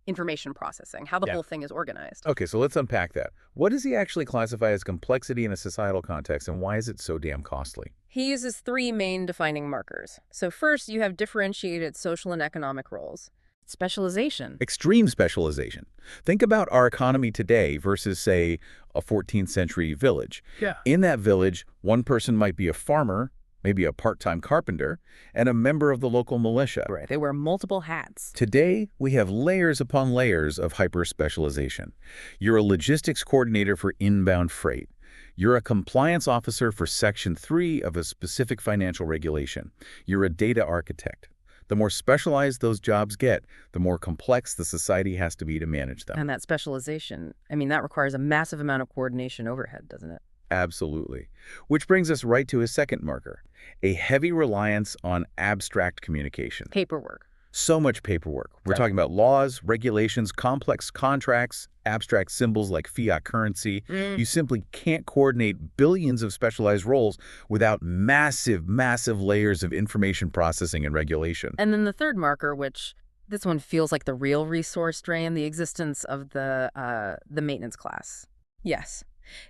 information processing, how the whole thing is organized. Okay, so let's unpack that. What does he actually classify as complexity in a societal context, and why is it so damn costly? He uses 3 main defining markers. So first, you have differentiated social and economic roles. Specialization. Extreme specialization. Think about our economy today versus, say, a 14th century village. Yeah. In that village, one person might be a farmer, maybe a part-time carpenter, and a member of the local militia. Right. They wear multiple hats. Today, we have layers upon layers of hyper-specialization. You're a logistics coordinator for inbound freight. You're a compliance officer for Section 3 of a specific financial regulation. You're a data architect. The more specialized those jobs get, the more complex the society has to be to manage them. And that specialization, that requires a massive amount of coordination overhead, doesn't it? Absolutely. Which brings us right to his second marker, a heavy reliance on abstract communication. Paperwork. So much paperwork. We're talking about laws, regulations, complex contracts, abstract symbols like fiat currency. You simply can't coordinate billions of specialized roles without massive, massive layers of information processing and regulation. And then the third marker, which this one feels like the real resource drain, the existence of the maintenance class. Yes.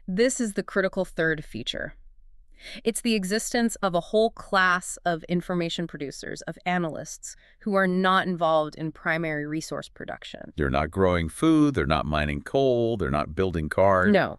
This is the critical third feature. It's the existence of a whole class of information producers, of analysts, who are not involved in primary resource production. They're not growing food, they're not mining coal, they're not building cars. No.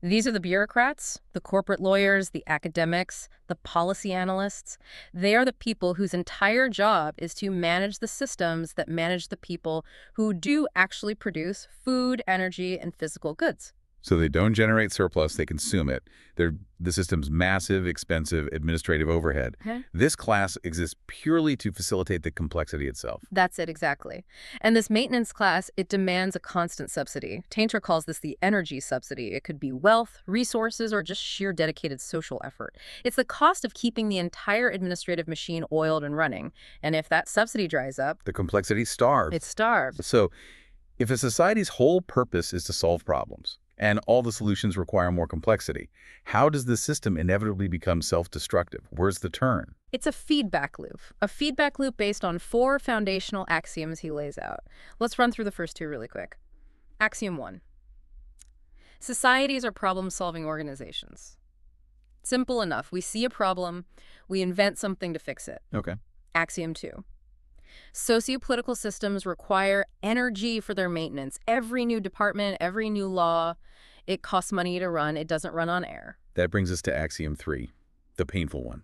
These are the bureaucrats, the corporate lawyers, the academics, the policy analysts. They are the people whose entire job is to manage the systems that manage the people who do actually produce food, energy, and physical goods. So they don't generate surplus, they consume it. They're the system's massive, expensive administrative overhead. This class exists purely to facilitate the complexity itself. That's it, exactly. And this maintenance class, it demands a constant subsidy. Tainter calls this the energy subsidy. It could be wealth, resources, or just sheer dedicated social effort. It's the cost of keeping the entire administrative machine oiled and running. And if that subsidy dries up, the complexity starves. It starves. So if a society's whole purpose is to solve problems, and all the solutions require more complexity, how does the system inevitably become self-destructive? Where's the turn? It's a feedback loop based on 4 foundational axioms he lays out. Let's run through the first 2 really quick. Axiom 1. Societies are problem-solving organizations. Simple enough. We see a problem, we invent something to fix it. Okay. Axiom 2. Sociopolitical systems require energy for their maintenance. Every new department, every new law, it costs money to run. It doesn't run on air. That brings us to Axiom 3, the painful one.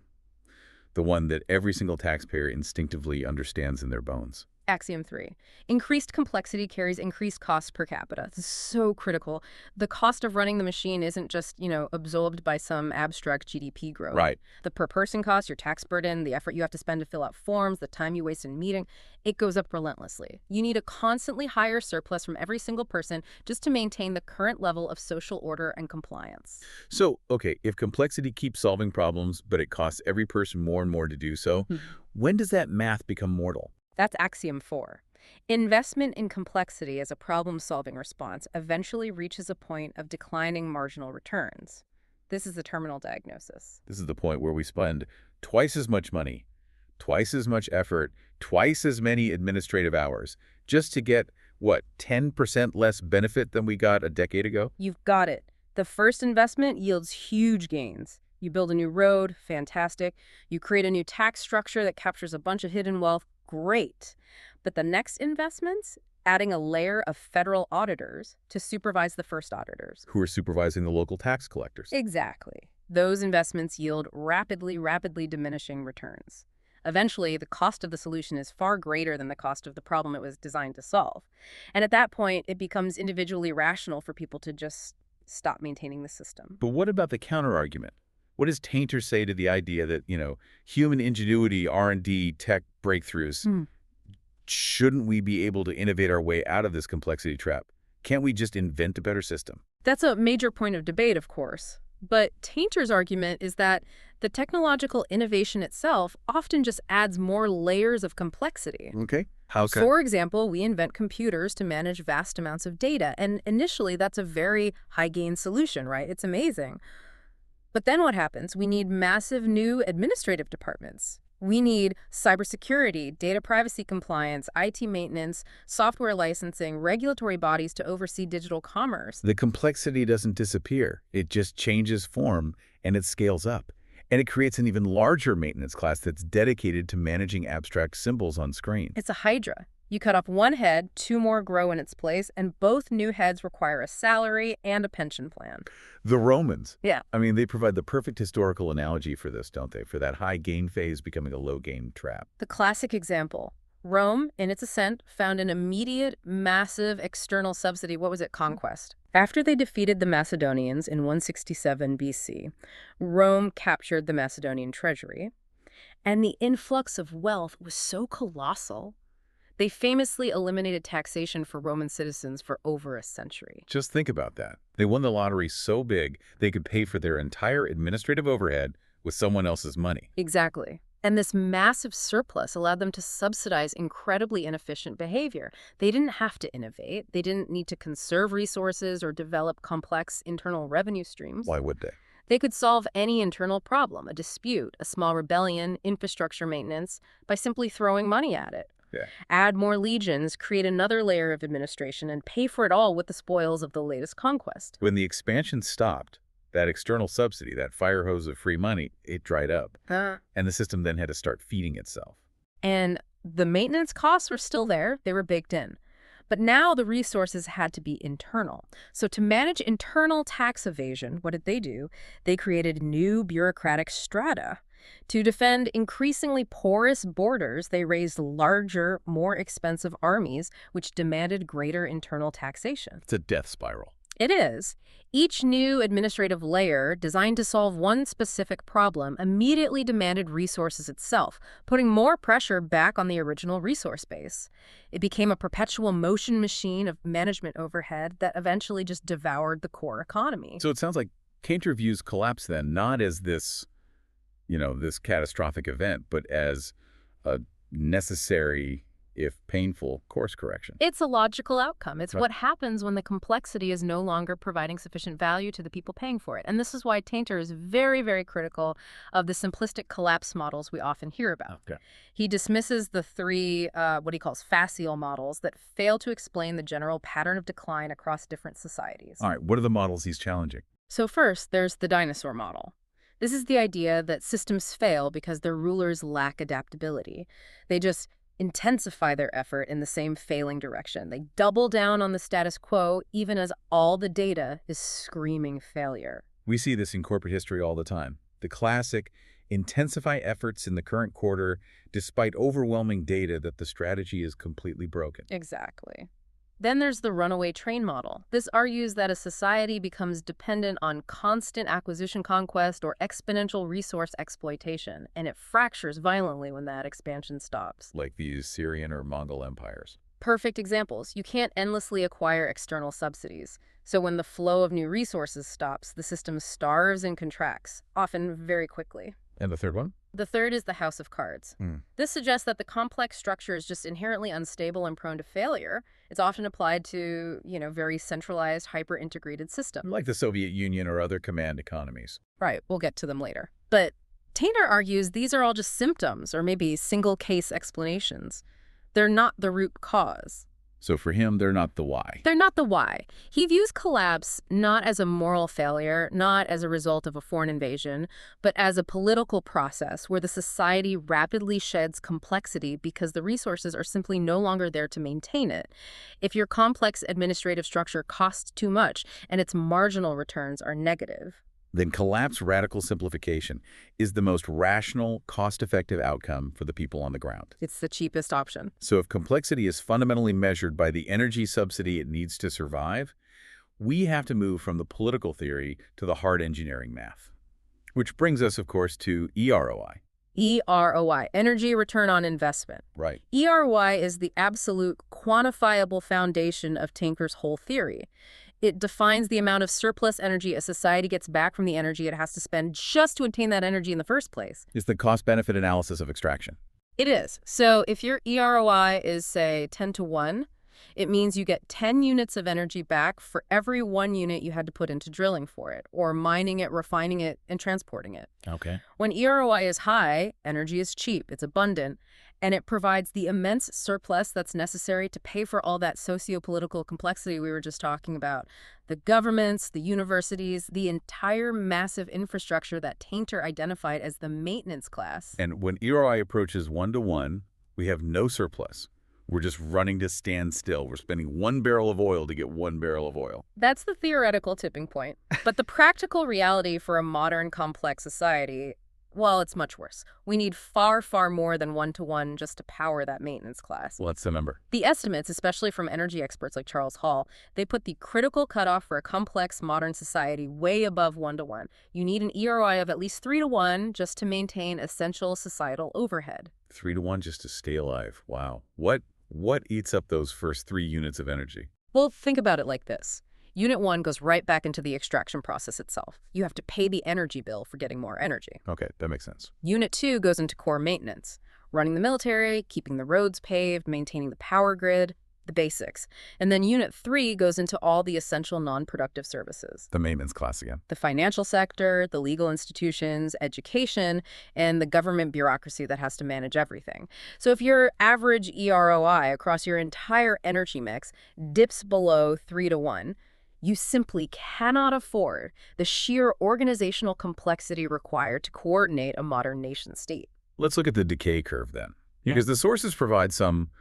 The one that every single taxpayer instinctively understands in their bones. Axiom 3. Increased complexity carries increased cost per capita. This is so critical. The cost of running the machine isn't just, absorbed by some abstract GDP growth. Right. The per-person cost, your tax burden, the effort you have to spend to fill out forms, the time you waste in meeting, it goes up relentlessly. You need a constantly higher surplus from every single person just to maintain the current level of social order and compliance. So, okay, if complexity keeps solving problems, but it costs every person more and more to do so, when does that math become mortal? That's Axiom 4. Investment in complexity as a problem-solving response eventually reaches a point of declining marginal returns. This is the terminal diagnosis. This is the point where we spend twice as much money, twice as much effort, twice as many administrative hours, just to get, 10% less benefit than we got a decade ago? You've got it. The first investment yields huge gains. You build a new road, fantastic. You create a new tax structure that captures a bunch of hidden wealth, great. But the next investments, adding a layer of federal auditors to supervise the first auditors. Who are supervising the local tax collectors. Exactly. Those investments yield rapidly diminishing returns. Eventually, the cost of the solution is far greater than the cost of the problem it was designed to solve. And at that point, it becomes individually rational for people to just stop maintaining the system. But what about the counter-argument? What does Tainter say to the idea that, human ingenuity, R&D, tech breakthroughs, shouldn't we be able to innovate our way out of this complexity trap? Can't we just invent a better system? That's a major point of debate, of course. But Tainter's argument is that the technological innovation itself often just adds more layers of complexity. Okay. How so? For example, we invent computers to manage vast amounts of data, and initially that's a very high-gain solution, right? It's amazing. But then what happens? We need massive new administrative departments. We need cybersecurity, data privacy compliance, IT maintenance, software licensing, regulatory bodies to oversee digital commerce. The complexity doesn't disappear. It just changes form and it scales up. And it creates an even larger maintenance class that's dedicated to managing abstract symbols on screen. It's a hydra. You cut off one head, two more grow in its place, and both new heads require a salary and a pension plan. The Romans. Yeah. I mean, they provide the perfect historical analogy for this, don't they? For that high gain phase becoming a low gain trap. The classic example. Rome, in its ascent, found an immediate, massive external subsidy. What was it? Conquest. After they defeated the Macedonians in 167 BC, Rome captured the Macedonian treasury, and the influx of wealth was so colossal. They famously eliminated taxation for Roman citizens for over a century. Just think about that. They won the lottery so big they could pay for their entire administrative overhead with someone else's money. Exactly. And this massive surplus allowed them to subsidize incredibly inefficient behavior. They didn't have to innovate. They didn't need to conserve resources or develop complex internal revenue streams. Why would they? They could solve any internal problem, a dispute, a small rebellion, infrastructure maintenance, by simply throwing money at it. Yeah. Add more legions, create another layer of administration, and pay for it all with the spoils of the latest conquest. When the expansion stopped, that external subsidy, that fire hose of free money, it dried up. And the system then had to start feeding itself. And the maintenance costs were still there. They were baked in. But now the resources had to be internal. So to manage internal tax evasion, what did they do? They created new bureaucratic strata. To defend increasingly porous borders, they raised larger, more expensive armies, which demanded greater internal taxation. It's a death spiral. It is. Each new administrative layer, designed to solve one specific problem, immediately demanded resources itself, putting more pressure back on the original resource base. It became a perpetual motion machine of management overhead that eventually just devoured the core economy. So it sounds like Tainter views collapse then not as this catastrophic event, but as a necessary if painful, course correction. It's a logical outcome. It's Right. what happens when the complexity is no longer providing sufficient value to the people paying for it. And this is why Tainter is very, very critical of the simplistic collapse models we often hear about. Okay. He dismisses the three, what he calls facile models that fail to explain the general pattern of decline across different societies. All right, what are the models he's challenging? So first, there's the dinosaur model. This is the idea that systems fail because their rulers lack adaptability. They just intensify their effort in the same failing direction. They double down on the status quo even as all the data is screaming failure. We see this in corporate history all the time. The classic, intensify efforts in the current quarter despite overwhelming data that the strategy is completely broken. Exactly. Then there's the runaway train model. This argues that a society becomes dependent on constant acquisition conquest or exponential resource exploitation, and it fractures violently when that expansion stops. Like these Syrian or Mongol empires. Perfect examples. You can't endlessly acquire external subsidies. So when the flow of new resources stops, the system starves and contracts, often very quickly. And the third one? The third is the house of cards. This suggests that the complex structure is just inherently unstable and prone to failure. It's often applied to, very centralized, hyper-integrated systems. Like the Soviet Union or other command economies. Right, we'll get to them later. But Tainter argues these are all just symptoms or maybe single-case explanations. They're not the root cause. So for him, they're not the why. They're not the why. He views collapse not as a moral failure, not as a result of a foreign invasion, but as a political process where the society rapidly sheds complexity because the resources are simply no longer there to maintain it. If your complex administrative structure costs too much and its marginal returns are negative, then collapse radical simplification is the most rational, cost-effective outcome for the people on the ground. it's the cheapest option. So if complexity is fundamentally measured by the energy subsidy it needs to survive, we have to move from the political theory to the hard engineering math. Which brings us, of course, to EROI. EROI, energy return on investment. Right. EROI is the absolute quantifiable foundation of Tainter's whole theory. It defines the amount of surplus energy a society gets back from the energy it has to spend just to obtain that energy in the first place. It's the cost-benefit analysis of extraction. It is. So if your EROI is, say, 10 to 1, it means you get 10 units of energy back for every 1 unit you had to put into drilling for it, or mining it, refining it, and transporting it. Okay. When EROI is high, energy is cheap, it's abundant, and it provides the immense surplus that's necessary to pay for all that socio-political complexity we were just talking about. The governments, the universities, the entire massive infrastructure that Tainter identified as the maintenance class. And when EROI approaches 1-to-1, we have no surplus. We're just running to stand still. We're spending 1 barrel of oil to get 1 barrel of oil. That's the theoretical tipping point. But the practical reality for a modern, complex society, well, it's much worse. We need far, far more than 1-to-1 just to power that maintenance class. What's the number? The estimates, especially from energy experts like Charles Hall, they put the critical cutoff for a complex modern society way above 1-to-1. You need an EROI of at least 3-to-1 just to maintain essential societal overhead. 3-to-1 just to stay alive. Wow. What eats up those first 3 units of energy? Well, think about it like this. Unit 1 goes right back into the extraction process itself. You have to pay the energy bill for getting more energy. Okay, that makes sense. Unit 2 goes into core maintenance, running the military, keeping the roads paved, maintaining the power grid, the basics. And then Unit 3 goes into all the essential non-productive services. The maintenance class again. The financial sector, the legal institutions, education, and the government bureaucracy that has to manage everything. So if your average EROI across your entire energy mix dips below 3-to-1, you simply cannot afford the sheer organizational complexity required to coordinate a modern nation state. Let's look at the decay curve then. Because the sources provide some,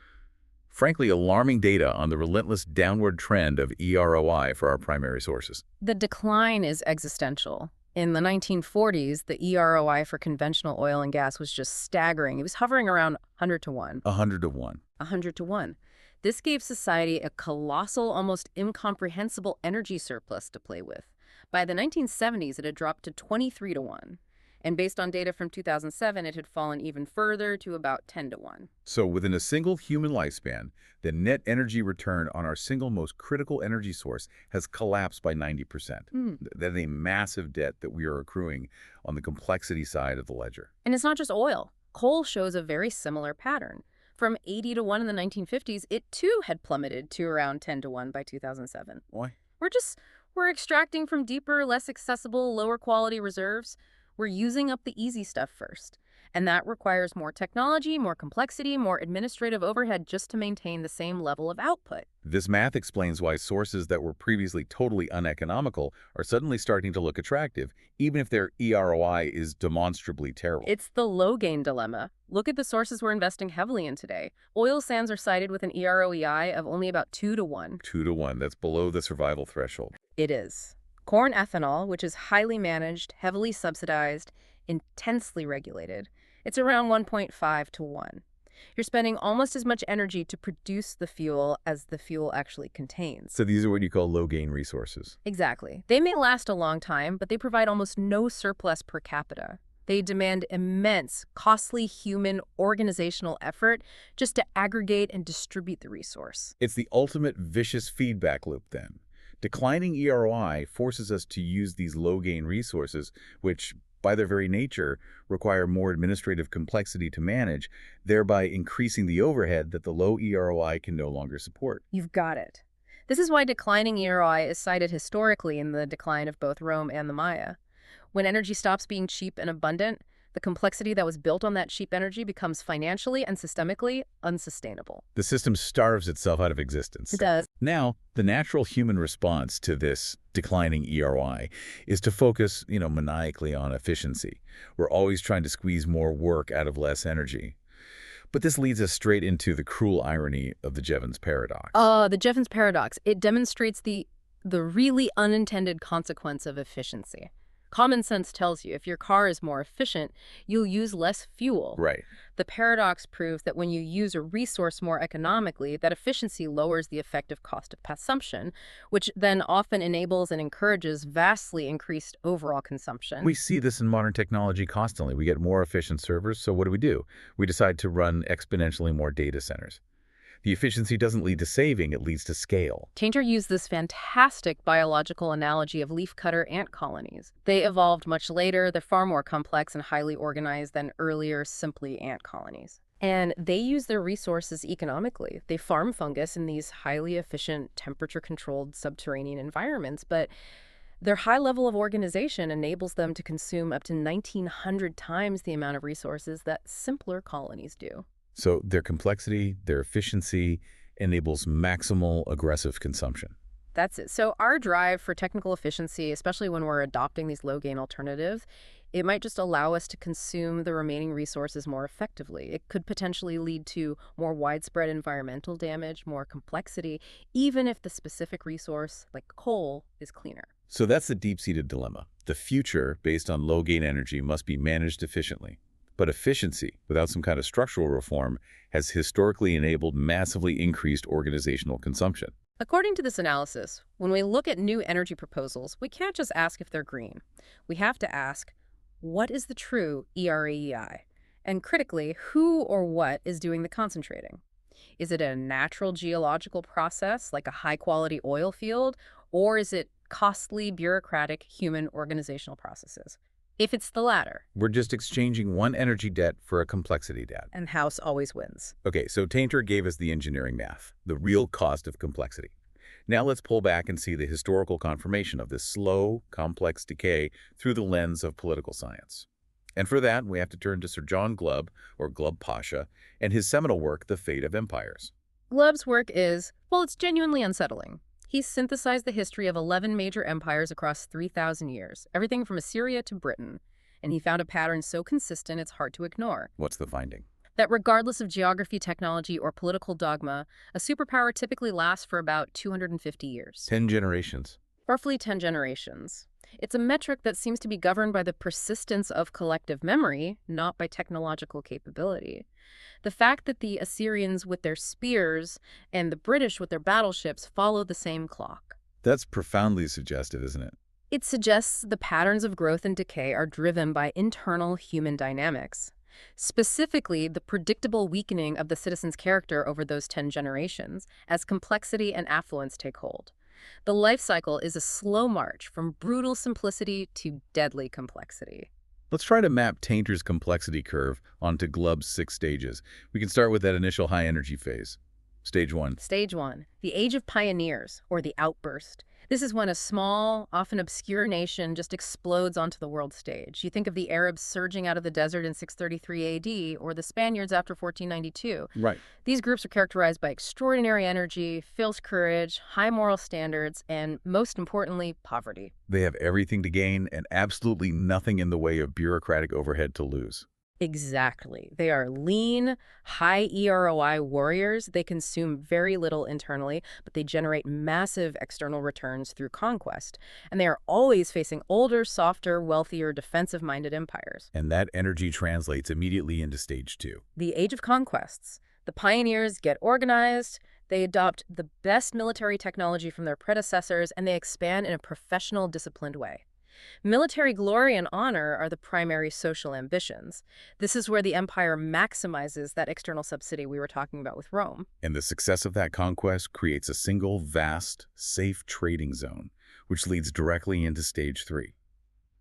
frankly, alarming data on the relentless downward trend of EROI for our primary sources. The decline is existential. In the 1940s, the EROI for conventional oil and gas was just staggering. It was hovering around 100-to-1. 100-to-1. 100-to-1. This gave society a colossal, almost incomprehensible energy surplus to play with. By the 1970s, it had dropped to 23-to-1. And based on data from 2007, it had fallen even further to about 10-to-1. So within a single human lifespan, the net energy return on our single most critical energy source has collapsed by 90%. That is a massive debt that we are accruing on the complexity side of the ledger. And it's not just oil. Coal shows a very similar pattern. From 80 to 1 in the 1950s, it too had plummeted to around 10 to 1 by 2007. Why? We're just, we're extracting from deeper, less accessible, lower quality reserves. We're using up the easy stuff first. And that requires more technology, more complexity, more administrative overhead just to maintain the same level of output. This math explains why sources that were previously totally uneconomical are suddenly starting to look attractive, even if their EROI is demonstrably terrible. It's the low-gain dilemma. Look at the sources we're investing heavily in today. Oil sands are cited with an EROEI of only about 2 to 1. 2 to 1, that's below the survival threshold. It is. Corn ethanol, which is highly managed, heavily subsidized, intensely regulated, it's around 1.5 to 1. You're spending almost as much energy to produce the fuel as the fuel actually contains. So these are what you call low-gain resources. Exactly. They may last a long time, but they provide almost no surplus per capita. They demand immense, costly human organizational effort just to aggregate and distribute the resource. It's the ultimate vicious feedback loop then. Declining EROI forces us to use these low-gain resources, which, by their very nature, require more administrative complexity to manage, thereby increasing the overhead that the low EROI can no longer support. You've got it. This is why declining EROI is cited historically in the decline of both Rome and the Maya. When energy stops being cheap and abundant, the complexity that was built on that cheap energy becomes financially and systemically unsustainable. The system starves itself out of existence. It does. Now, the natural human response to this declining EROI is to focus, maniacally on efficiency. We're always trying to squeeze more work out of less energy. But this leads us straight into the cruel irony of the Jevons paradox. The Jevons paradox. It demonstrates the really unintended consequence of efficiency. Common sense tells you if your car is more efficient, you'll use less fuel. Right. The paradox proves that when you use a resource more economically, that efficiency lowers the effective cost of consumption, which then often enables and encourages vastly increased overall consumption. We see this in modern technology constantly. We get more efficient servers, so what do? We decide to run exponentially more data centers. The efficiency doesn't lead to saving, it leads to scale. Tainter used this fantastic biological analogy of leafcutter ant colonies. They evolved much later, they're far more complex and highly organized than earlier simply ant colonies. And they use their resources economically. They farm fungus in these highly efficient, temperature-controlled subterranean environments, but their high level of organization enables them to consume up to 1,900 times the amount of resources that simpler colonies do. So their complexity, their efficiency enables maximal aggressive consumption. That's it. So our drive for technical efficiency, especially when we're adopting these low-gain alternatives, it might just allow us to consume the remaining resources more effectively. It could potentially lead to more widespread environmental damage, more complexity, even if the specific resource, like coal, is cleaner. So that's the deep-seated dilemma. The future, based on low-gain energy, must be managed efficiently. But efficiency, without some kind of structural reform, has historically enabled massively increased organizational consumption. According to this analysis, when we look at new energy proposals, we can't just ask if they're green. We have to ask, what is the true EREI? And critically, who or what is doing the concentrating? Is it a natural geological process, like a high-quality oil field, or is it costly, bureaucratic, human organizational processes? If it's the latter. We're just exchanging one energy debt for a complexity debt. And house always wins. Okay, so Tainter gave us the engineering math, the real cost of complexity. Now let's pull back and see the historical confirmation of this slow, complex decay through the lens of political science. And for that, we have to turn to Sir John Glubb, or Glubb Pasha, and his seminal work, The Fate of Empires. Glubb's work is, well, it's genuinely unsettling. He's synthesized the history of 11 major empires across 3,000 years, everything from Assyria to Britain. And he found a pattern so consistent it's hard to ignore. What's the finding? That regardless of geography, technology, or political dogma, a superpower typically lasts for about 250 years. 10 generations. Roughly 10 generations. It's a metric that seems to be governed by the persistence of collective memory, not by technological capability. The fact that the Assyrians with their spears and the British with their battleships follow the same clock. That's profoundly suggestive, isn't it? It suggests the patterns of growth and decay are driven by internal human dynamics. Specifically, the predictable weakening of the citizen's character over those 10 generations as complexity and affluence take hold. The life cycle is a slow march from brutal simplicity to deadly complexity. Let's try to map Tainter's complexity curve onto Glubb's 6 stages. We can start with that initial high-energy phase. Stage 1. Stage 1, the Age of Pioneers, or the Outburst. This is when a small, often obscure nation just explodes onto the world stage. You think of the Arabs surging out of the desert in 633 AD, or the Spaniards after 1492. Right. These groups are characterized by extraordinary energy, fierce courage, high moral standards, and, most importantly, poverty. They have everything to gain and absolutely nothing in the way of bureaucratic overhead to lose. Exactly. They are lean, high EROI warriors. They consume very little internally, but they generate massive external returns through conquest. And they are always facing older, softer, wealthier, defensive-minded empires. And that energy translates immediately into stage 2. The Age of Conquests. The pioneers get organized, they adopt the best military technology from their predecessors, and they expand in a professional, disciplined way. Military glory and honor are the primary social ambitions. This is where the empire maximizes that external subsidy we were talking about with Rome. And the success of that conquest creates a single, vast, safe trading zone, which leads directly into stage 3,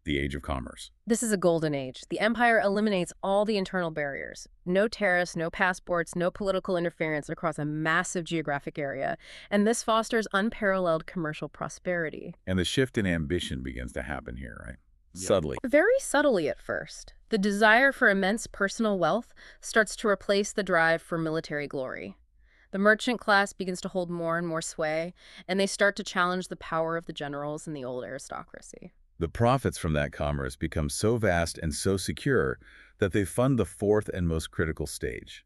the Age of Commerce. This is a golden age. The empire eliminates all the internal barriers. No tariffs, no passports, no political interference across a massive geographic area. And this fosters unparalleled commercial prosperity. And the shift in ambition begins to happen here, right? Yeah. Subtly. Very subtly at first. The desire for immense personal wealth starts to replace the drive for military glory. The merchant class begins to hold more and more sway, and they start to challenge the power of the generals and the old aristocracy. The profits from that commerce become so vast and so secure that they fund the fourth and most critical stage,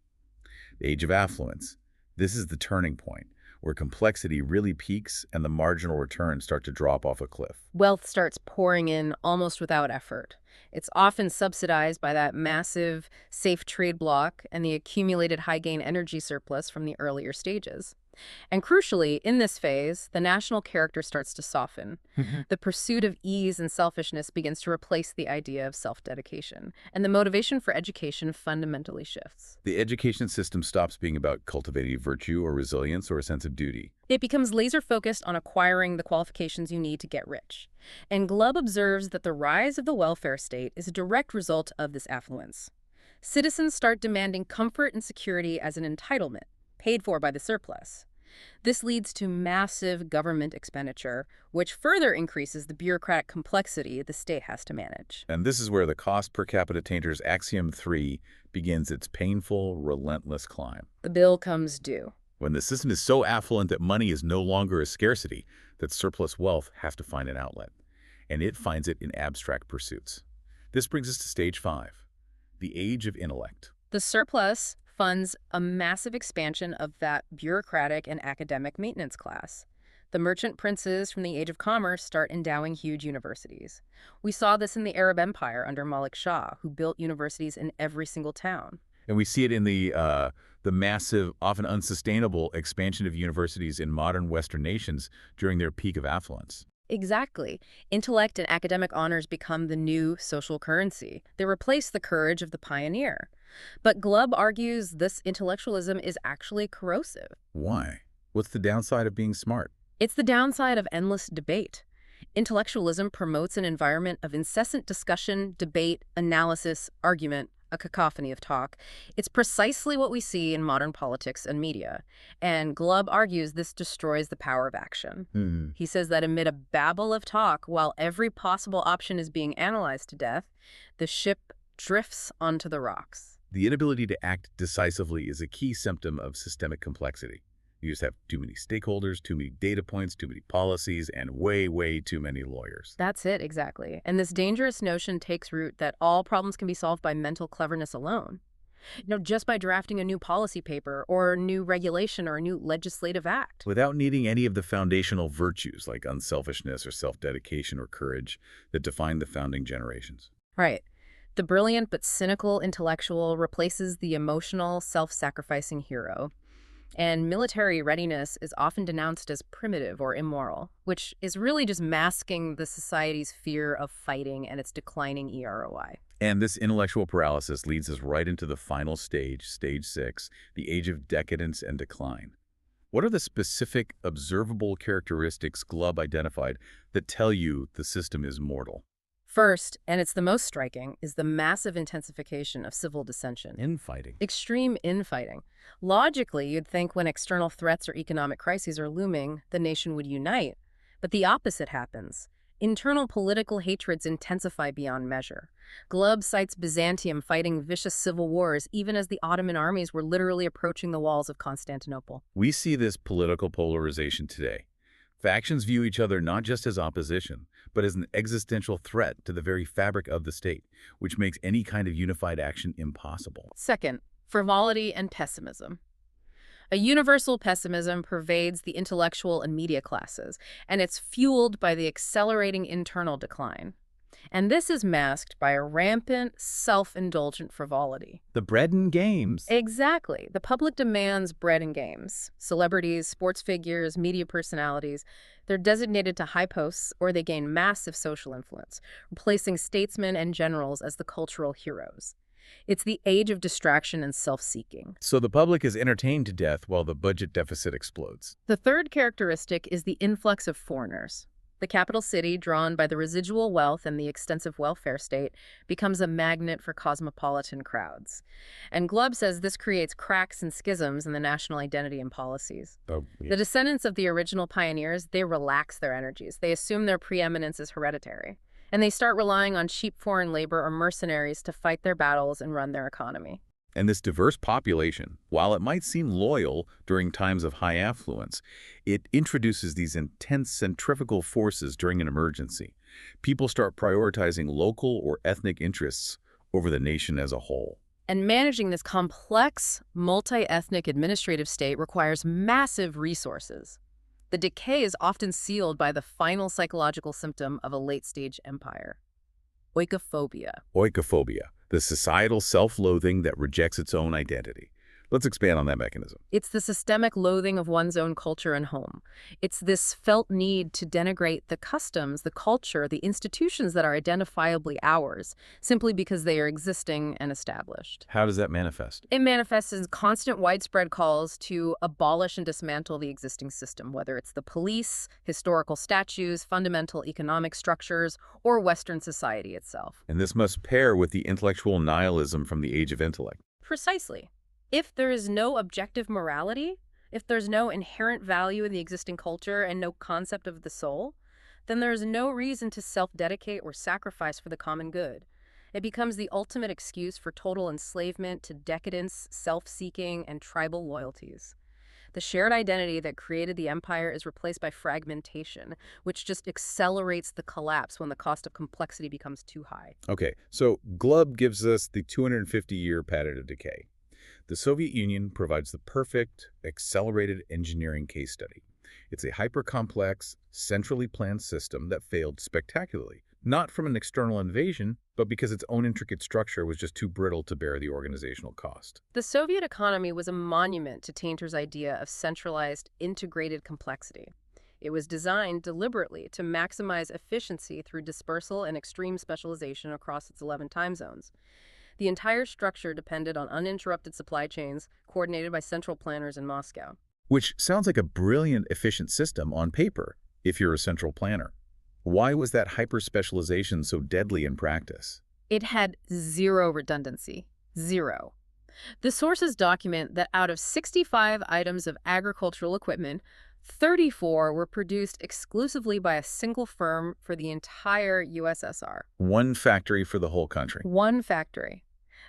the Age of Affluence. This is the turning point, where complexity really peaks and the marginal returns start to drop off a cliff. Wealth starts pouring in almost without effort. It's often subsidized by that massive, safe trade bloc and the accumulated high-gain energy surplus from the earlier stages. And crucially, in this phase, the national character starts to soften. The pursuit of ease and selfishness begins to replace the idea of self-dedication, and the motivation for education fundamentally shifts. The education system stops being about cultivating virtue or resilience or a sense of duty. It becomes laser-focused on acquiring the qualifications you need to get rich. And Glubb observes that the rise of the welfare state is a direct result of this affluence. Citizens start demanding comfort and security as an entitlement, paid for by the surplus. This leads to massive government expenditure, which further increases the bureaucratic complexity the state has to manage. And this is where the cost per capita Tainter's Axiom 3 begins its painful, relentless climb. The bill comes due. When the system is so affluent that money is no longer a scarcity, that surplus wealth has to find an outlet. And it finds it in abstract pursuits. This brings us to stage 5, the Age of Intellect. The surplus funds a massive expansion of that bureaucratic and academic maintenance class. The merchant princes from the Age of Commerce start endowing huge universities. We saw this in the Arab Empire under Malik Shah, who built universities in every single town. And we see it in the massive, often unsustainable expansion of universities in modern Western nations during their peak of affluence. Exactly. Intellect and academic honors become the new social currency. They replace the courage of the pioneer. But Glubb argues this intellectualism is actually corrosive. Why? What's the downside of being smart? It's the downside of endless debate. Intellectualism promotes an environment of incessant discussion, debate, analysis, argument, a cacophony of talk. It's precisely what we see in modern politics and media. And Glubb argues this destroys the power of action. He says that amid a babble of talk, while every possible option is being analyzed to death, the ship drifts onto the rocks. The inability to act decisively is a key symptom of systemic complexity. You just have too many stakeholders, too many data points, too many policies, and way, way too many lawyers. That's it, exactly. And this dangerous notion takes root that all problems can be solved by mental cleverness alone. Just by drafting a new policy paper or a new regulation or a new legislative act. Without needing any of the foundational virtues like unselfishness or self-dedication or courage that defined the founding generations. Right. The brilliant but cynical intellectual replaces the emotional, self-sacrificing hero. And military readiness is often denounced as primitive or immoral, which is really just masking the society's fear of fighting and its declining EROI. And this intellectual paralysis leads us right into the final stage, stage 6, the Age of Decadence and Decline. What are the specific, observable characteristics Glubb identified that tell you the system is mortal? First, and it's the most striking, is the massive intensification of civil dissension. Infighting. Extreme infighting. Logically, you'd think when external threats or economic crises are looming, the nation would unite. But the opposite happens. Internal political hatreds intensify beyond measure. Glubb cites Byzantium fighting vicious civil wars even as the Ottoman armies were literally approaching the walls of Constantinople. We see this political polarization today. Factions view each other not just as opposition, but as an existential threat to the very fabric of the state, which makes any kind of unified action impossible. Second, frivolity and pessimism. A universal pessimism pervades the intellectual and media classes, and it's fueled by the accelerating internal decline. And this is masked by a rampant, self-indulgent frivolity. The bread and games. Exactly. The public demands bread and games. Celebrities, sports figures, media personalities, they're designated to high posts or they gain massive social influence, replacing statesmen and generals as the cultural heroes. It's the age of distraction and self-seeking. So the public is entertained to death while the budget deficit explodes. The third characteristic is the influx of foreigners. The capital city, drawn by the residual wealth and the extensive welfare state, becomes a magnet for cosmopolitan crowds. And Glubb says this creates cracks and schisms in the national identity and policies. Oh, yeah. The descendants of the original pioneers, they relax their energies. They assume their preeminence is hereditary. And they start relying on cheap foreign labor or mercenaries to fight their battles and run their economy. And this diverse population, while it might seem loyal during times of high affluence, it introduces these intense centrifugal forces during an emergency. People start prioritizing local or ethnic interests over the nation as a whole. And managing this complex, multi-ethnic administrative state requires massive resources. The decay is often sealed by the final psychological symptom of a late-stage empire: oikophobia. Oikophobia, the societal self-loathing that rejects its own identity. Let's expand on that mechanism. It's the systemic loathing of one's own culture and home. It's this felt need to denigrate the customs, the culture, the institutions that are identifiably ours, simply because they are existing and established. How does that manifest? It manifests as constant widespread calls to abolish and dismantle the existing system, whether it's the police, historical statues, fundamental economic structures, or Western society itself. And this must pair with the intellectual nihilism from the age of intellect. Precisely. If there is no objective morality, if there's no inherent value in the existing culture and no concept of the soul, then there is no reason to self-dedicate or sacrifice for the common good. It becomes the ultimate excuse for total enslavement to decadence, self-seeking, and tribal loyalties. The shared identity that created the empire is replaced by fragmentation, which just accelerates the collapse when the cost of complexity becomes too high. Okay, so Glubb gives us the 250-year pattern of decay. The Soviet Union provides the perfect, accelerated engineering case study. It's a hyper-complex, centrally planned system that failed spectacularly, not from an external invasion, but because its own intricate structure was just too brittle to bear the organizational cost. The Soviet economy was a monument to Tainter's idea of centralized, integrated complexity. It was designed deliberately to maximize efficiency through dispersal and extreme specialization across its 11 time zones. The entire structure depended on uninterrupted supply chains coordinated by central planners in Moscow. Which sounds like a brilliant, efficient system on paper, if you're a central planner. Why was that hyper-specialization so deadly in practice? It had zero redundancy. Zero. The sources document that out of 65 items of agricultural equipment, 34 were produced exclusively by a single firm for the entire USSR. One factory for the whole country. One factory.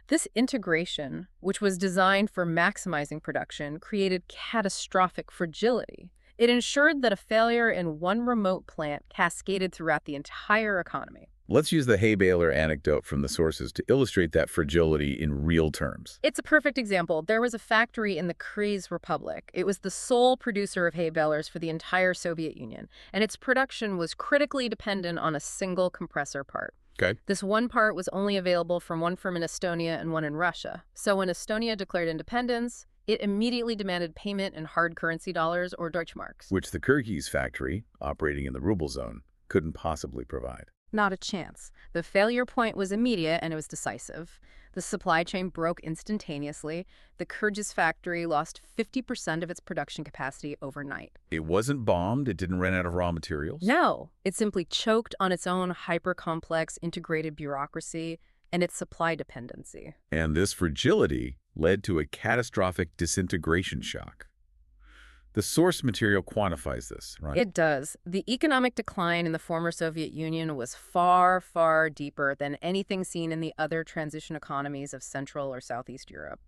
This integration, which was designed for maximizing production, created catastrophic fragility. It ensured that a failure in one remote plant cascaded throughout the entire economy. Let's use the hay baler anecdote from the sources to illustrate that fragility in real terms. It's a perfect example. There was a factory in the Kyrgyz Republic. It was the sole producer of hay balers for the entire Soviet Union, and its production was critically dependent on a single compressor part. Okay. This one part was only available from one firm in Estonia and one in Russia. So when Estonia declared independence, it immediately demanded payment in hard currency dollars or Deutschmarks. Which the Kyrgyz factory, operating in the ruble zone, couldn't possibly provide. Not a chance. The failure point was immediate and it was decisive. The supply chain broke instantaneously. The Kyrgyz factory lost 50% of its production capacity overnight. It wasn't bombed, it didn't run out of raw materials. No, it simply choked on its own hyper-complex integrated bureaucracy and its supply dependency. And this fragility led to a catastrophic disintegration shock. The source material quantifies this, right? It does. The economic decline in the former Soviet Union was far, far deeper than anything seen in the other transition economies of Central or Southeast Europe.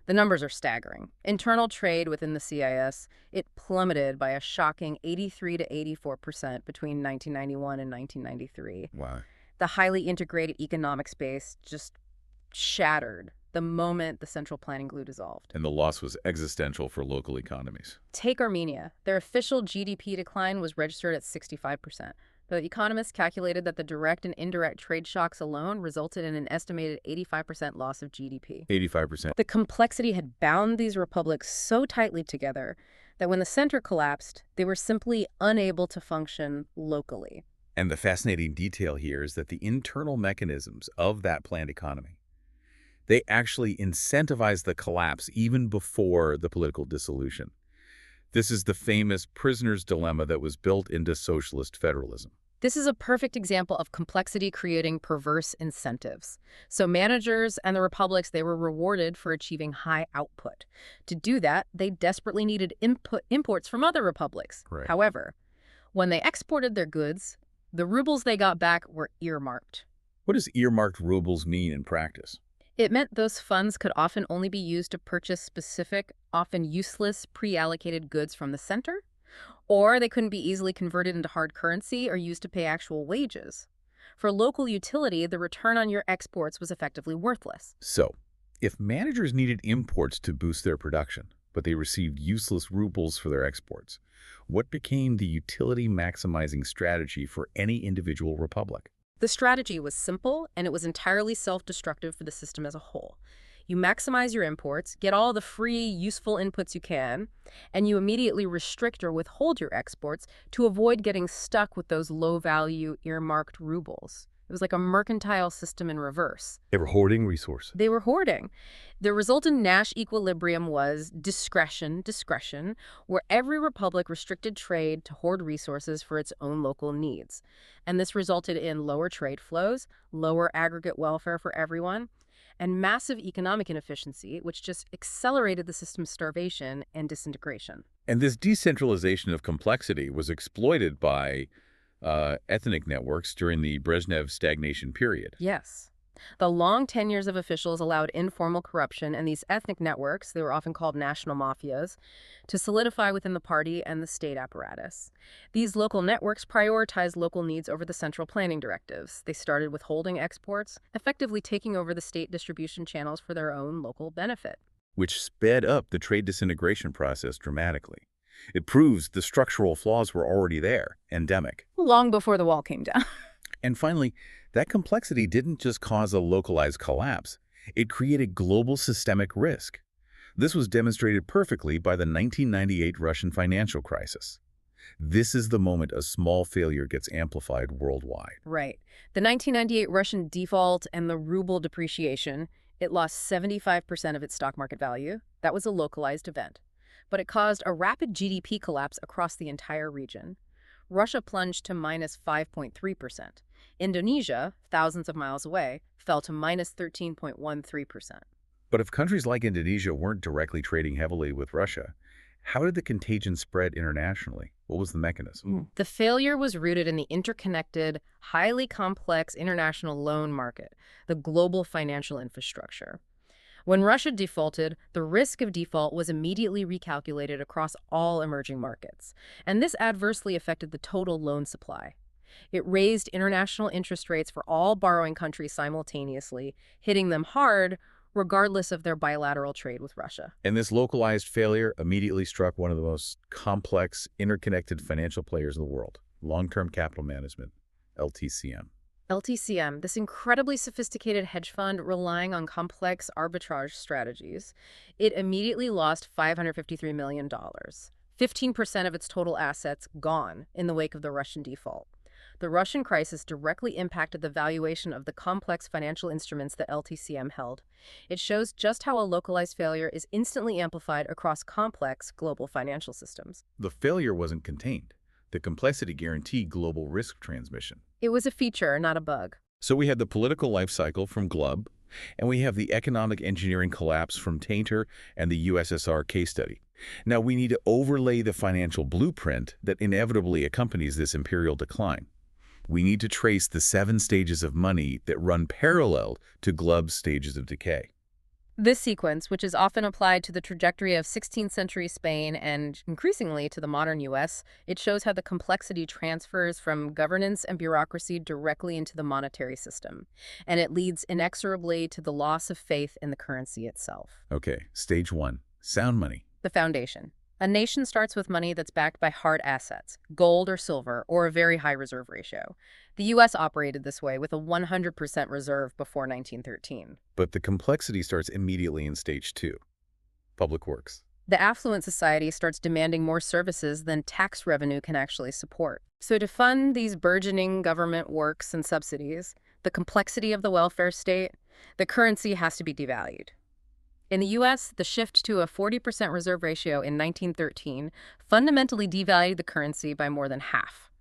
The numbers are staggering. Internal trade within the CIS, it plummeted by a shocking 83 to 84% between 1991 and 1993. Wow. The highly integrated economic space just shattered the moment the central planning glue dissolved. And the loss was existential for local economies. Take Armenia. Their official GDP decline was registered at 65%. The economists calculated that the direct and indirect trade shocks alone resulted in an estimated 85% loss of GDP. 85%. The complexity had bound these republics so tightly together that when the center collapsed, they were simply unable to function locally. And the fascinating detail here is that the internal mechanisms of that planned economy, they actually incentivized the collapse even before the political dissolution. This is the famous prisoner's dilemma that was built into socialist federalism. This is a perfect example of complexity creating perverse incentives. So managers and the republics, they were rewarded for achieving high output. To do that, they desperately needed imports from other republics. Right. However, when they exported their goods, the rubles they got back were earmarked. What does earmarked rubles mean in practice? It meant those funds could often only be used to purchase specific, often useless, pre-allocated goods from the center, or they couldn't be easily converted into hard currency or used to pay actual wages. For local utility, the return on your exports was effectively worthless. So, if managers needed imports to boost their production, but they received useless rubles for their exports, what became the utility-maximizing strategy for any individual republic? The strategy was simple, and it was entirely self-destructive for the system as a whole. You maximize your imports, get all the free, useful inputs you can, and you immediately restrict or withhold your exports to avoid getting stuck with those low-value, earmarked rubles. It was like a mercantile system in reverse. They were hoarding resources. They were hoarding. The resultant Nash equilibrium was discretion, where every republic restricted trade to hoard resources for its own local needs. And this resulted in lower trade flows, lower aggregate welfare for everyone, and massive economic inefficiency, which just accelerated the system's starvation and disintegration. And this decentralization of complexity was exploited by ethnic networks during the Brezhnev stagnation period. Yes. The long tenures of officials allowed informal corruption, and these ethnic networks, they were often called national mafias, to solidify within the party and the state apparatus. These local networks prioritized local needs over the central planning directives. They started withholding exports, effectively taking over the state distribution channels for their own local benefit. Which sped up the trade disintegration process dramatically. It proves the structural flaws were already there, endemic. Long before the wall came down. And finally, that complexity didn't just cause a localized collapse. It created global systemic risk. This was demonstrated perfectly by the 1998 Russian financial crisis. This is the moment a small failure gets amplified worldwide. Right. The 1998 Russian default and the ruble depreciation, it lost 75% of its stock market value. That was a localized event. But it caused a rapid GDP collapse across the entire region. Russia plunged to minus 5.3%. Indonesia, thousands of miles away, fell to minus 13.13%. But if countries like Indonesia weren't directly trading heavily with Russia, how did the contagion spread internationally? What was the mechanism? The failure was rooted in the interconnected, highly complex international loan market, the global financial infrastructure. When Russia defaulted, the risk of default was immediately recalculated across all emerging markets, and this adversely affected the total loan supply. It raised international interest rates for all borrowing countries simultaneously, hitting them hard regardless of their bilateral trade with Russia. And this localized failure immediately struck one of the most complex, interconnected financial players in the world, long-term capital management, LTCM. LTCM, this incredibly sophisticated hedge fund relying on complex arbitrage strategies, it immediately lost $553 million, 15% of its total assets gone in the wake of the Russian default. the Russian crisis directly impacted the valuation of the complex financial instruments that LTCM held. It shows just how a localized failure is instantly amplified across complex global financial systems. The failure wasn't contained. The complexity guaranteed global risk transmission. It was a feature, not a bug. So we had the political life cycle from Glubb, and we have the economic engineering collapse from Tainter and the USSR case study. Now we need to overlay the financial blueprint that inevitably accompanies this imperial decline. We need to trace the 7 stages of money that run parallel to Glubb's stages of decay. This sequence, which is often applied to the trajectory of 16th century Spain and increasingly to the modern US, it shows how the complexity transfers from governance and bureaucracy directly into the monetary system. And it leads inexorably to the loss of faith in the currency itself. Okay, stage 1, sound money. The foundation. A nation starts with money that's backed by hard assets, gold or silver, or a very high reserve ratio. The U.S. operated this way with a 100% reserve before 1913. But the complexity starts immediately in stage 2, public works. The affluent society starts demanding more services than tax revenue can actually support. So to fund these burgeoning government works and subsidies, the complexity of the welfare state, the currency has to be devalued. In the U.S., the shift to a 40% reserve ratio in 1913 fundamentally devalued the currency by more than half.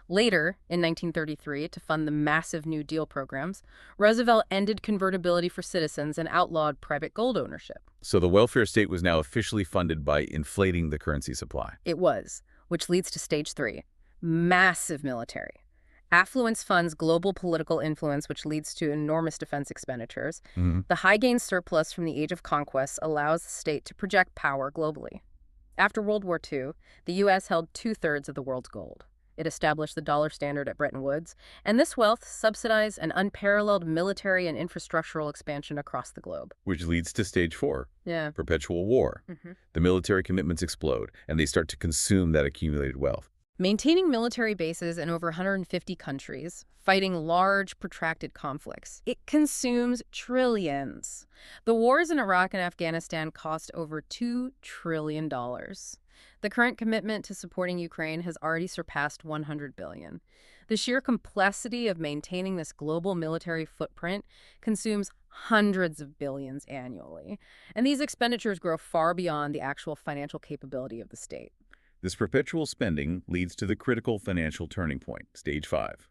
Later, in 1933, to fund the massive New Deal programs, Roosevelt ended convertibility for citizens and outlawed private gold ownership. So the welfare state was now officially funded by inflating the currency supply. It was, which leads to stage 3, massive military. Affluence funds global political influence, which leads to enormous defense expenditures. The high-gain surplus from the Age of Conquest allows the state to project power globally. After World War II, the U.S. held 2/3 of the world's gold. It established the dollar standard at Bretton Woods, and this wealth subsidized an unparalleled military and infrastructural expansion across the globe. Which leads to stage 4, Yeah. perpetual war. The military commitments explode, and they start to consume that accumulated wealth. Maintaining military bases in over 150 countries, fighting large, protracted conflicts. It consumes trillions. The wars in Iraq and Afghanistan cost over $2 trillion. The current commitment to supporting Ukraine has already surpassed $100 billion. The sheer complexity of maintaining this global military footprint consumes hundreds of billions annually. And these expenditures grow far beyond the actual financial capability of the state. This perpetual spending leads to the critical financial turning point, stage 5,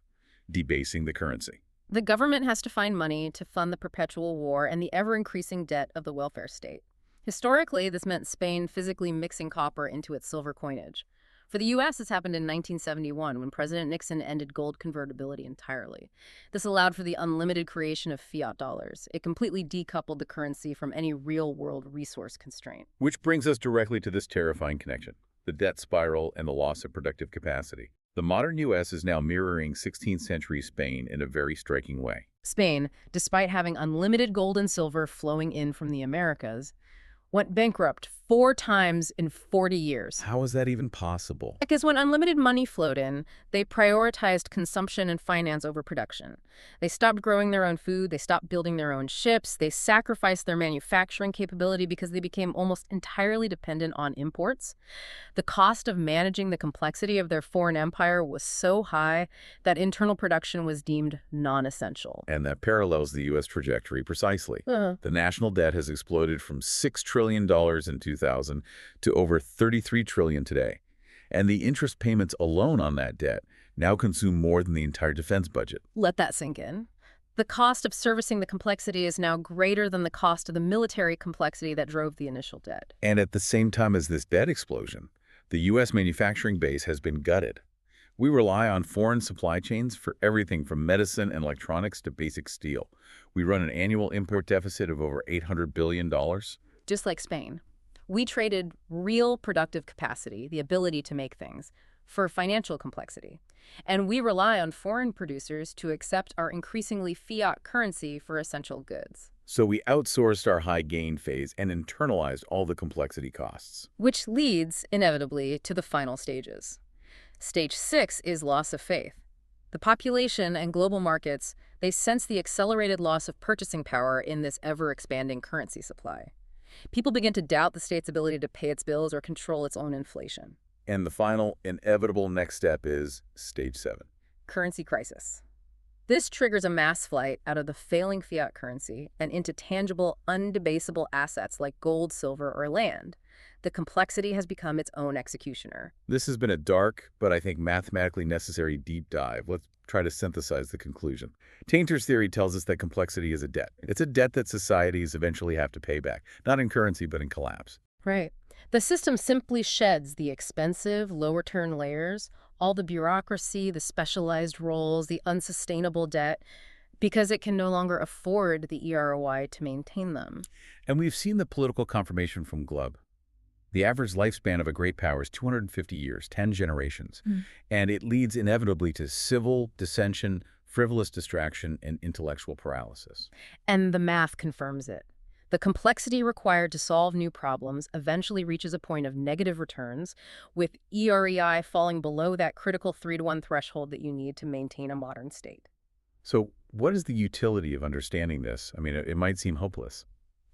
debasing the currency. The government has to find money to fund the perpetual war and the ever-increasing debt of the welfare state. Historically, this meant Spain physically mixing copper into its silver coinage. For the U.S., this happened in 1971 when President Nixon ended gold convertibility entirely. This allowed for the unlimited creation of fiat dollars. It completely decoupled the currency from any real-world resource constraint. Which brings us directly to this terrifying connection, the debt spiral and the loss of productive capacity. The modern U.S. is now mirroring 16th century Spain in a very striking way. Spain, despite having unlimited gold and silver flowing in from the Americas, went bankrupt 4 times in 40 years. How is that even possible? Because when unlimited money flowed in, they prioritized consumption and finance over production. They stopped growing their own food, they stopped building their own ships, they sacrificed their manufacturing capability because they became almost entirely dependent on imports. The cost of managing the complexity of their foreign empire was so high that internal production was deemed non-essential. And that parallels the U.S. trajectory precisely. The national debt has exploded from $6 trillion in 2000 to over $33 trillion today. And the interest payments alone on that debt now consume more than the entire defense budget. Let that sink in. The cost of servicing the complexity is now greater than the cost of the military complexity that drove the initial debt. And at the same time as this debt explosion, the U.S. manufacturing base has been gutted. We rely on foreign supply chains for everything from medicine and electronics to basic steel. We run an annual import deficit of over $800 billion. Just like Spain, we traded real productive capacity, the ability to make things, for financial complexity. And we rely on foreign producers to accept our increasingly fiat currency for essential goods. So we outsourced our high gain phase and internalized all the complexity costs. Which leads, inevitably, to the final stages. Stage 6 is loss of faith. The population and global markets, they sense the accelerated loss of purchasing power in this ever-expanding currency supply. People begin to doubt the state's ability to pay its bills or control its own inflation. And the final, inevitable next step is stage 7, Currency crisis. This triggers a mass flight out of the failing fiat currency and into tangible, undebasable assets like gold, silver, or land. The complexity has become its own executioner. This has been a dark, but I think mathematically necessary deep dive. Let's try to synthesize the conclusion. Tainter's theory tells us that complexity is a debt. It's a debt that societies eventually have to pay back, not in currency, but in collapse. Right. The system simply sheds the expensive, low-return layers, all the bureaucracy, the specialized roles, the unsustainable debt, because it can no longer afford the EROI to maintain them. And we've seen the political confirmation from Glubb. The average lifespan of a great power is 250 years, 10 generations, and it leads inevitably to civil dissension, frivolous distraction, and intellectual paralysis. And the math confirms it. The complexity required to solve new problems eventually reaches a point of negative returns, with EREI falling below that critical 3-to-1 threshold that you need to maintain a modern state. So what is the utility of understanding this? I mean, it might seem hopeless.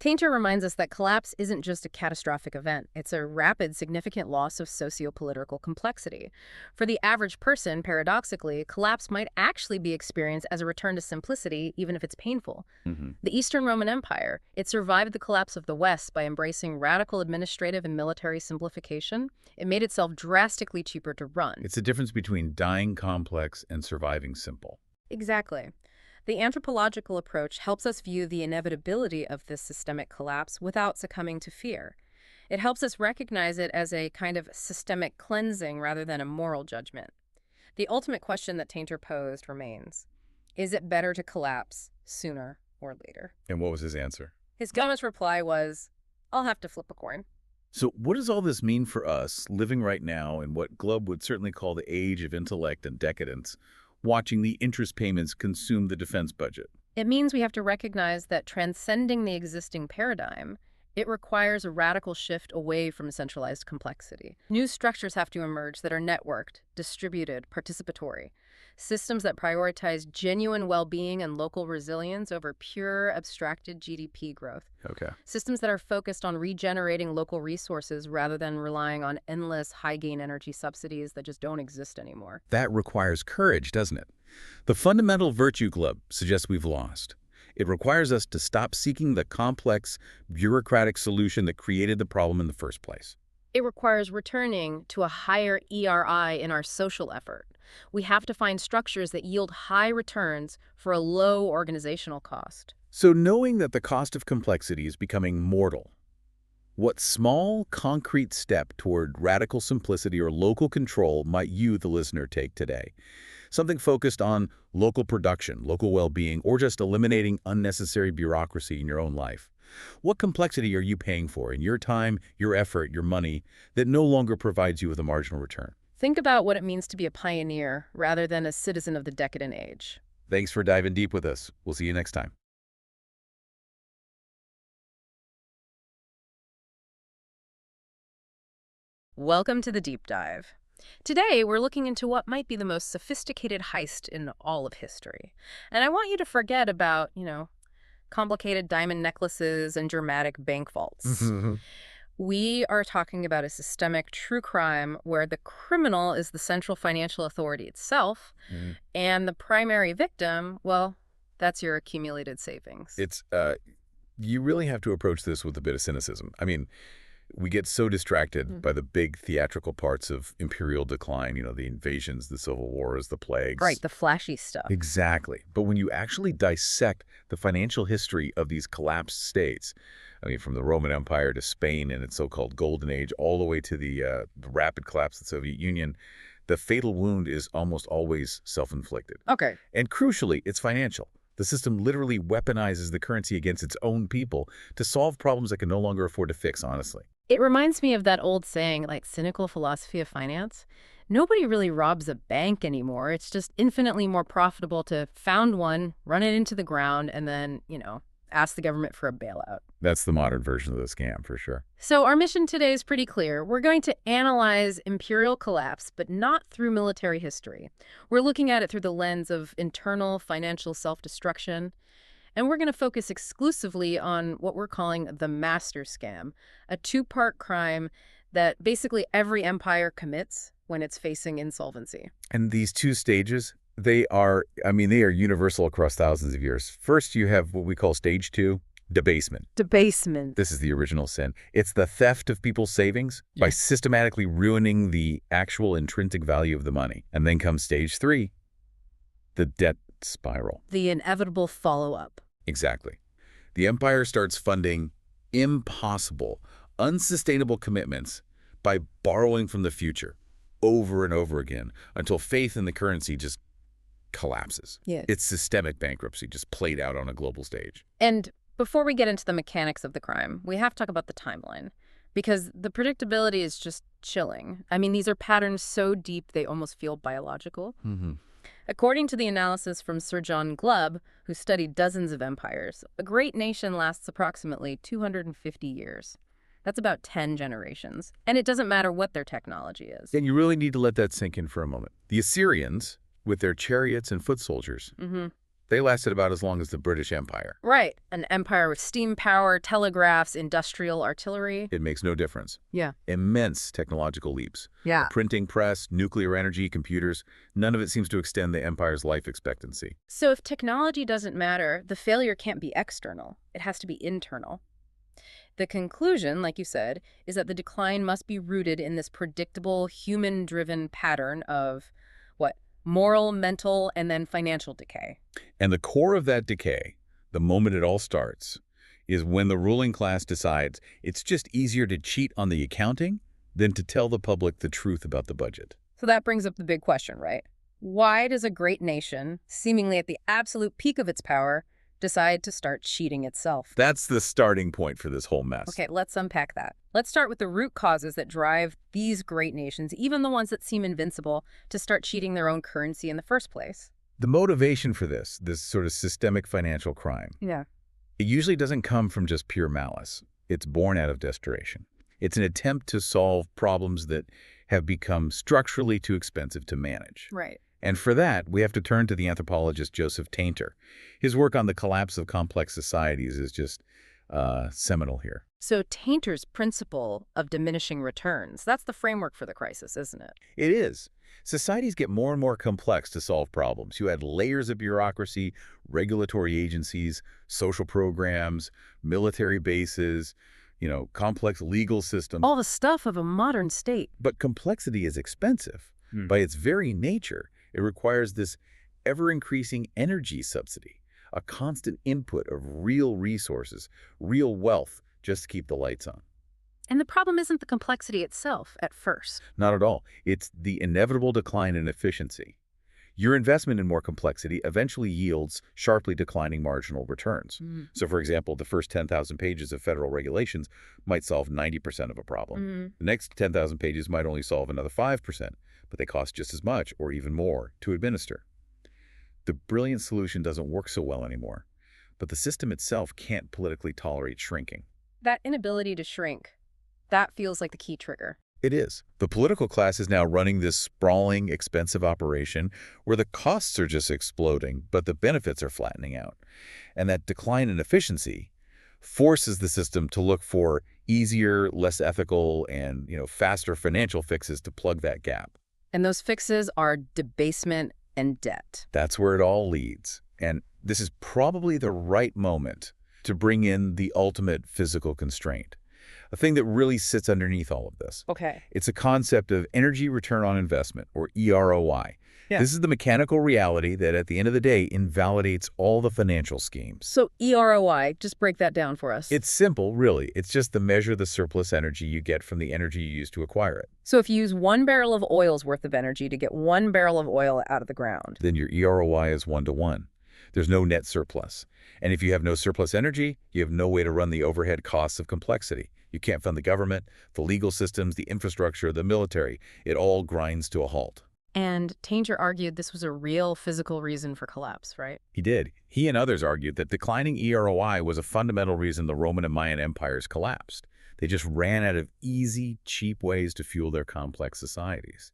Tainter reminds us that collapse isn't just a catastrophic event. It's a rapid, significant loss of socio-political complexity. For the average person, paradoxically, collapse might actually be experienced as a return to simplicity, even if it's painful. The Eastern Roman Empire, it survived the collapse of the West by embracing radical administrative and military simplification. It made itself drastically cheaper to run. It's the difference between dying complex and surviving simple. Exactly. The anthropological approach helps us view the inevitability of this systemic collapse without succumbing to fear. It helps us recognize it as a kind of systemic cleansing rather than a moral judgment. The ultimate question that Tainter posed remains: is it better to collapse sooner or later? And what was his answer? His honest reply was, I'll have to flip a coin. So what does all this mean for us living right now in what Glubb would certainly call the age of intellect and decadence, watching the interest payments consume the defense budget? It means we have to recognize that transcending the existing paradigm, it requires a radical shift away from centralized complexity. New structures have to emerge that are networked, distributed, participatory. Systems that prioritize genuine well-being and local resilience over pure, abstracted GDP growth. Okay. Systems that are focused on regenerating local resources rather than relying on endless high-gain energy subsidies that just don't exist anymore. That requires courage, doesn't it? The fundamental virtue Glubb suggests we've lost. It requires us to stop seeking the complex, bureaucratic solution that created the problem in the first place. It requires returning to a higher ERI in our social effort. We have to find structures that yield high returns for a low organizational cost. So knowing that the cost of complexity is becoming mortal, what small, concrete step toward radical simplicity or local control might you, the listener, take today? Something focused on local production, local well-being, or just eliminating unnecessary bureaucracy in your own life. What complexity are you paying for in your time, your effort, your money that no longer provides you with a marginal return? Think about what it means to be a pioneer rather than a citizen of the decadent age. Thanks for diving deep with us. We'll see you next time. Welcome to the Deep Dive. Today, we're looking into what might be the most sophisticated heist in all of history. And I want you to forget about, complicated diamond necklaces and dramatic bank vaults. We are talking about a systemic true crime where the criminal is the central financial authority itself, and the primary victim, well, that's your accumulated savings. You really have to approach this with a bit of cynicism. I mean, we get so distracted by the big theatrical parts of imperial decline, the invasions, the civil wars, the plagues. Right, the flashy stuff. Exactly. But when you actually dissect the financial history of these collapsed states, I mean, from the Roman Empire to Spain and its so-called Golden Age, all the way to the rapid collapse of the Soviet Union, the fatal wound is almost always self-inflicted. Okay. And crucially, it's financial. The system literally weaponizes the currency against its own people to solve problems it can no longer afford to fix, honestly. It reminds me of that old saying, like cynical philosophy of finance. Nobody really robs a bank anymore. It's just infinitely more profitable to found one, run it into the ground, and then, ask the government for a bailout. That's the modern version of the scam, for sure. So our mission today is pretty clear. We're going to analyze imperial collapse, but not through military history. We're looking at it through the lens of internal financial self-destruction. And we're going to focus exclusively on what we're calling the master scam, a two-part crime that basically every empire commits when it's facing insolvency. And these two stages, they are universal across thousands of years. First, you have what we call stage 2, debasement. Debasement. This is the original sin. It's the theft of people's savings by Yeah. systematically ruining the actual intrinsic value of the money. And then comes stage 3, the debt spiral. The inevitable follow-up. Exactly. The empire starts funding impossible, unsustainable commitments by borrowing from the future over and over again until faith in the currency just collapses. Yeah. It's systemic bankruptcy just played out on a global stage. And before we get into the mechanics of the crime, we have to talk about the timeline, because the predictability is just chilling. I mean, these are patterns so deep they almost feel biological. Mm-hmm. According to the analysis from Sir John Glubb, who studied dozens of empires, a great nation lasts approximately 250 years. That's about 10 generations. And it doesn't matter what their technology is. And you really need to let that sink in for a moment. The Assyrians, with their chariots and foot soldiers, they lasted about as long as the British Empire. Right. An empire with steam power, telegraphs, industrial artillery. It makes no difference. Yeah. Immense technological leaps. Yeah. Printing press, nuclear energy, computers, none of it seems to extend the empire's life expectancy. So if technology doesn't matter, the failure can't be external. It has to be internal. The conclusion, like you said, is that the decline must be rooted in this predictable, human-driven pattern of, moral, mental, and then financial decay. And the core of that decay, the moment it all starts, is when the ruling class decides it's just easier to cheat on the accounting than to tell the public the truth about the budget. So that brings up the big question, right? Why does a great nation, seemingly at the absolute peak of its power, decide to start cheating itself? That's the starting point for this whole mess. Okay, let's unpack that. Let's start with the root causes that drive these great nations, even the ones that seem invincible, to start cheating their own currency in the first place. The motivation for this sort of systemic financial crime, Yeah. it usually doesn't come from just pure malice. It's born out of desperation. It's an attempt to solve problems that have become structurally too expensive to manage. Right. And for that, we have to turn to the anthropologist Joseph Tainter. His work on the collapse of complex societies is just seminal here. So Tainter's principle of diminishing returns, that's the framework for the crisis, isn't it? It is. Societies get more and more complex to solve problems. You add layers of bureaucracy, regulatory agencies, social programs, military bases, complex legal systems. All the stuff of a modern state. But complexity is expensive. By its very nature, it requires this ever-increasing energy subsidy, a constant input of real resources, real wealth, just to keep the lights on. And the problem isn't the complexity itself at first. Not at all. It's the inevitable decline in efficiency. Your investment in more complexity eventually yields sharply declining marginal returns. So, for example, the first 10,000 pages of federal regulations might solve 90% of a problem. The next 10,000 pages might only solve another 5%, but they cost just as much or even more to administer. The brilliant solution doesn't work so well anymore, but the system itself can't politically tolerate shrinking. That inability to shrink, that feels like the key trigger. It is. The political class is now running this sprawling, expensive operation where the costs are just exploding, but the benefits are flattening out. And that decline in efficiency forces the system to look for easier, less ethical, and faster financial fixes to plug that gap. And those fixes are debasement and debt. That's where it all leads. And this is probably the right moment to bring in the ultimate physical constraint, a thing that really sits underneath all of this. Okay. It's a concept of energy return on investment, or EROI. Yeah. This is the mechanical reality that at the end of the day invalidates all the financial schemes. So EROI, just break that down for us. It's simple, really. It's just the measure of the surplus energy you get from the energy you use to acquire it. So if you use 1 barrel of oil's worth of energy to get 1 barrel of oil out of the ground. Then your EROI is 1-to-1. There's no net surplus. And if you have no surplus energy, you have no way to run the overhead costs of complexity. You can't fund the government, the legal systems, the infrastructure, the military. It all grinds to a halt. And Tainter argued this was a real physical reason for collapse, right? He did. He and others argued that declining EROI was a fundamental reason the Roman and Mayan empires collapsed. They just ran out of easy, cheap ways to fuel their complex societies.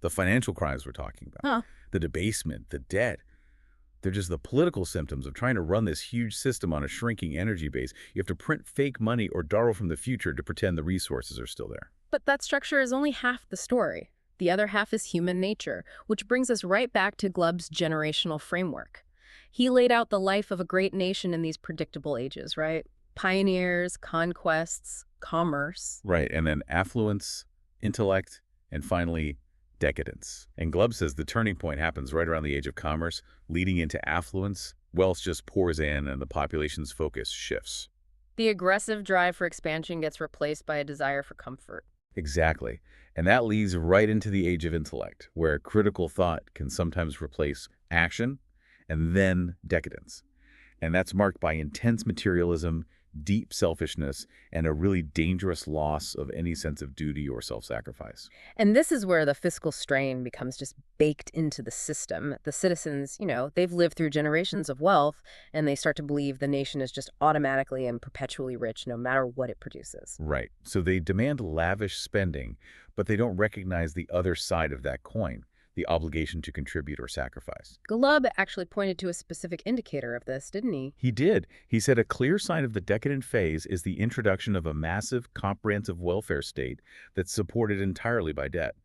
The financial crimes we're talking about, the debasement, the debt, they're just the political symptoms of trying to run this huge system on a shrinking energy base. You have to print fake money or borrow from the future to pretend the resources are still there. But that structure is only half the story. The other half is human nature, which brings us right back to Glubb's generational framework. He laid out the life of a great nation in these predictable ages, right? Pioneers, conquests, commerce. Right, and then affluence, intellect, and finally, decadence. And Glubb says the turning point happens right around the age of commerce, leading into affluence. Wealth just pours in and the population's focus shifts. The aggressive drive for expansion gets replaced by a desire for comfort. Exactly. And that leads right into the age of intellect, where critical thought can sometimes replace action and then decadence. And that's marked by intense materialism, deep selfishness, and a really dangerous loss of any sense of duty or self-sacrifice. And this is where the fiscal strain becomes just baked into the system. The citizens, they've lived through generations of wealth, and they start to believe the nation is just automatically and perpetually rich no matter what it produces. Right. So they demand lavish spending, but they don't recognize the other side of that coin, the obligation to contribute or sacrifice. Glubb actually pointed to a specific indicator of this, didn't he? He did. He said a clear sign of the decadent phase is the introduction of a massive, comprehensive welfare state that's supported entirely by debt.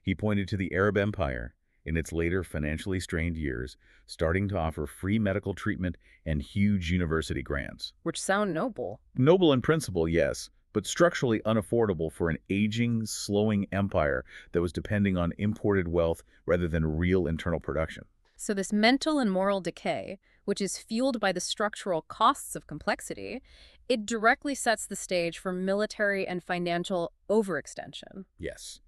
He pointed to the Arab Empire, in its later financially strained years, starting to offer free medical treatment and huge university grants. Which sound noble. Noble in principle, yes, but structurally unaffordable for an aging, slowing empire that was depending on imported wealth rather than real internal production. So this mental and moral decay, which is fueled by the structural costs of complexity, it directly sets the stage for military and financial overextension. Yes.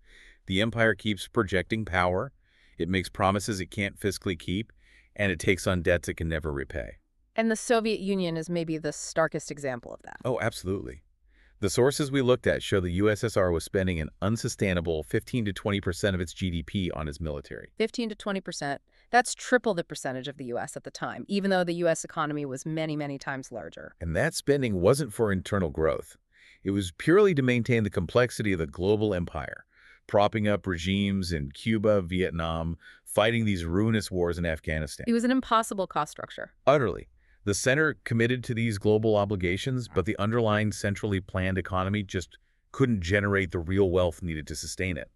The empire keeps projecting power, it makes promises it can't fiscally keep, and it takes on debts it can never repay. And the Soviet Union is maybe the starkest example of that. Oh, absolutely. The sources we looked at show the USSR was spending an unsustainable 15 to 20% of its GDP on its military. 15 to 20%. That's triple the percentage of the U.S. at the time, even though the U.S. economy was many, many times larger. And that spending wasn't for internal growth. It was purely to maintain the complexity of the global empire, propping up regimes in Cuba, Vietnam, fighting these ruinous wars in Afghanistan. It was an impossible cost structure. Utterly. The center committed to these global obligations, but the underlying centrally planned economy just couldn't generate the real wealth needed to sustain it.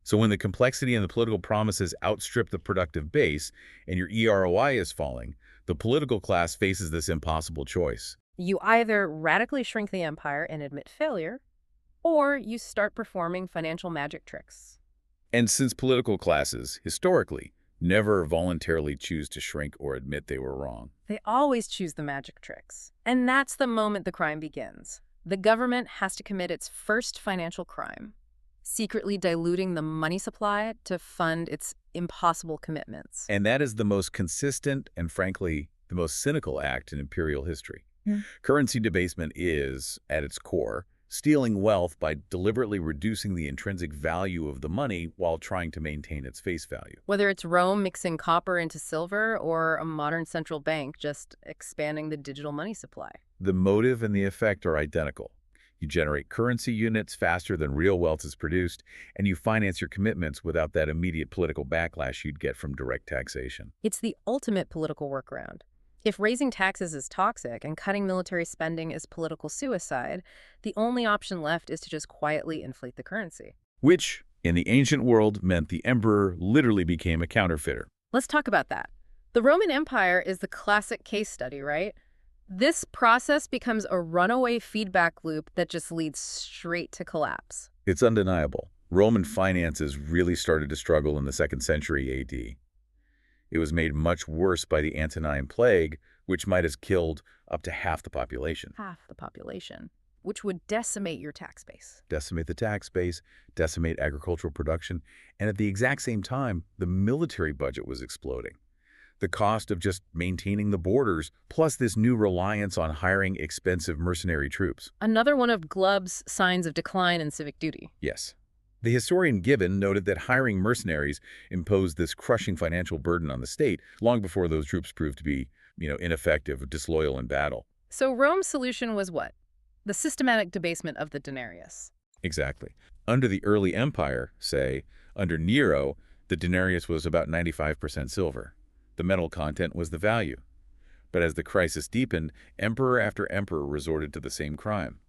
So when the complexity and the political promises outstrip the productive base and your eROI is falling, the political class faces this impossible choice. You either radically shrink the empire and admit failure, or you start performing financial magic tricks. And since political classes, historically, never voluntarily choose to shrink or admit they were wrong, they always choose the magic tricks. And that's the moment the crime begins. The government has to commit its first financial crime, secretly diluting the money supply to fund its impossible commitments. And that is the most consistent and, frankly, the most cynical act in imperial history. Currency debasement is, at its core, stealing wealth by deliberately reducing the intrinsic value of the money while trying to maintain its face value. Whether it's Rome mixing copper into silver or a modern central bank just expanding the digital money supply. The motive and the effect are identical. You generate currency units faster than real wealth is produced, and you finance your commitments without that immediate political backlash you'd get from direct taxation. It's the ultimate political workaround. If raising taxes is toxic and cutting military spending is political suicide, the only option left is to just quietly inflate the currency. Which, in the ancient world, meant the emperor literally became a counterfeiter. Let's talk about that. The Roman Empire is the classic case study, right? This process becomes a runaway feedback loop that just leads straight to collapse. It's undeniable. Roman finances really started to struggle in the 2nd century AD. It was made much worse by the Antonine Plague, which might have killed up to half the population. Half the population, which would decimate your tax base. Decimate the tax base, decimate agricultural production, and at the exact same time, the military budget was exploding. The cost of just maintaining the borders, plus this new reliance on hiring expensive mercenary troops. Another one of Glubb's signs of decline in civic duty. Yes. The historian Gibbon noted that hiring mercenaries imposed this crushing financial burden on the state long before those troops proved to be, ineffective or disloyal in battle. So Rome's solution was what? The systematic debasement of the denarius. Exactly. Under the early empire, say, under Nero, the denarius was about 95% silver. The metal content was the value. But as the crisis deepened, emperor after emperor resorted to the same crime.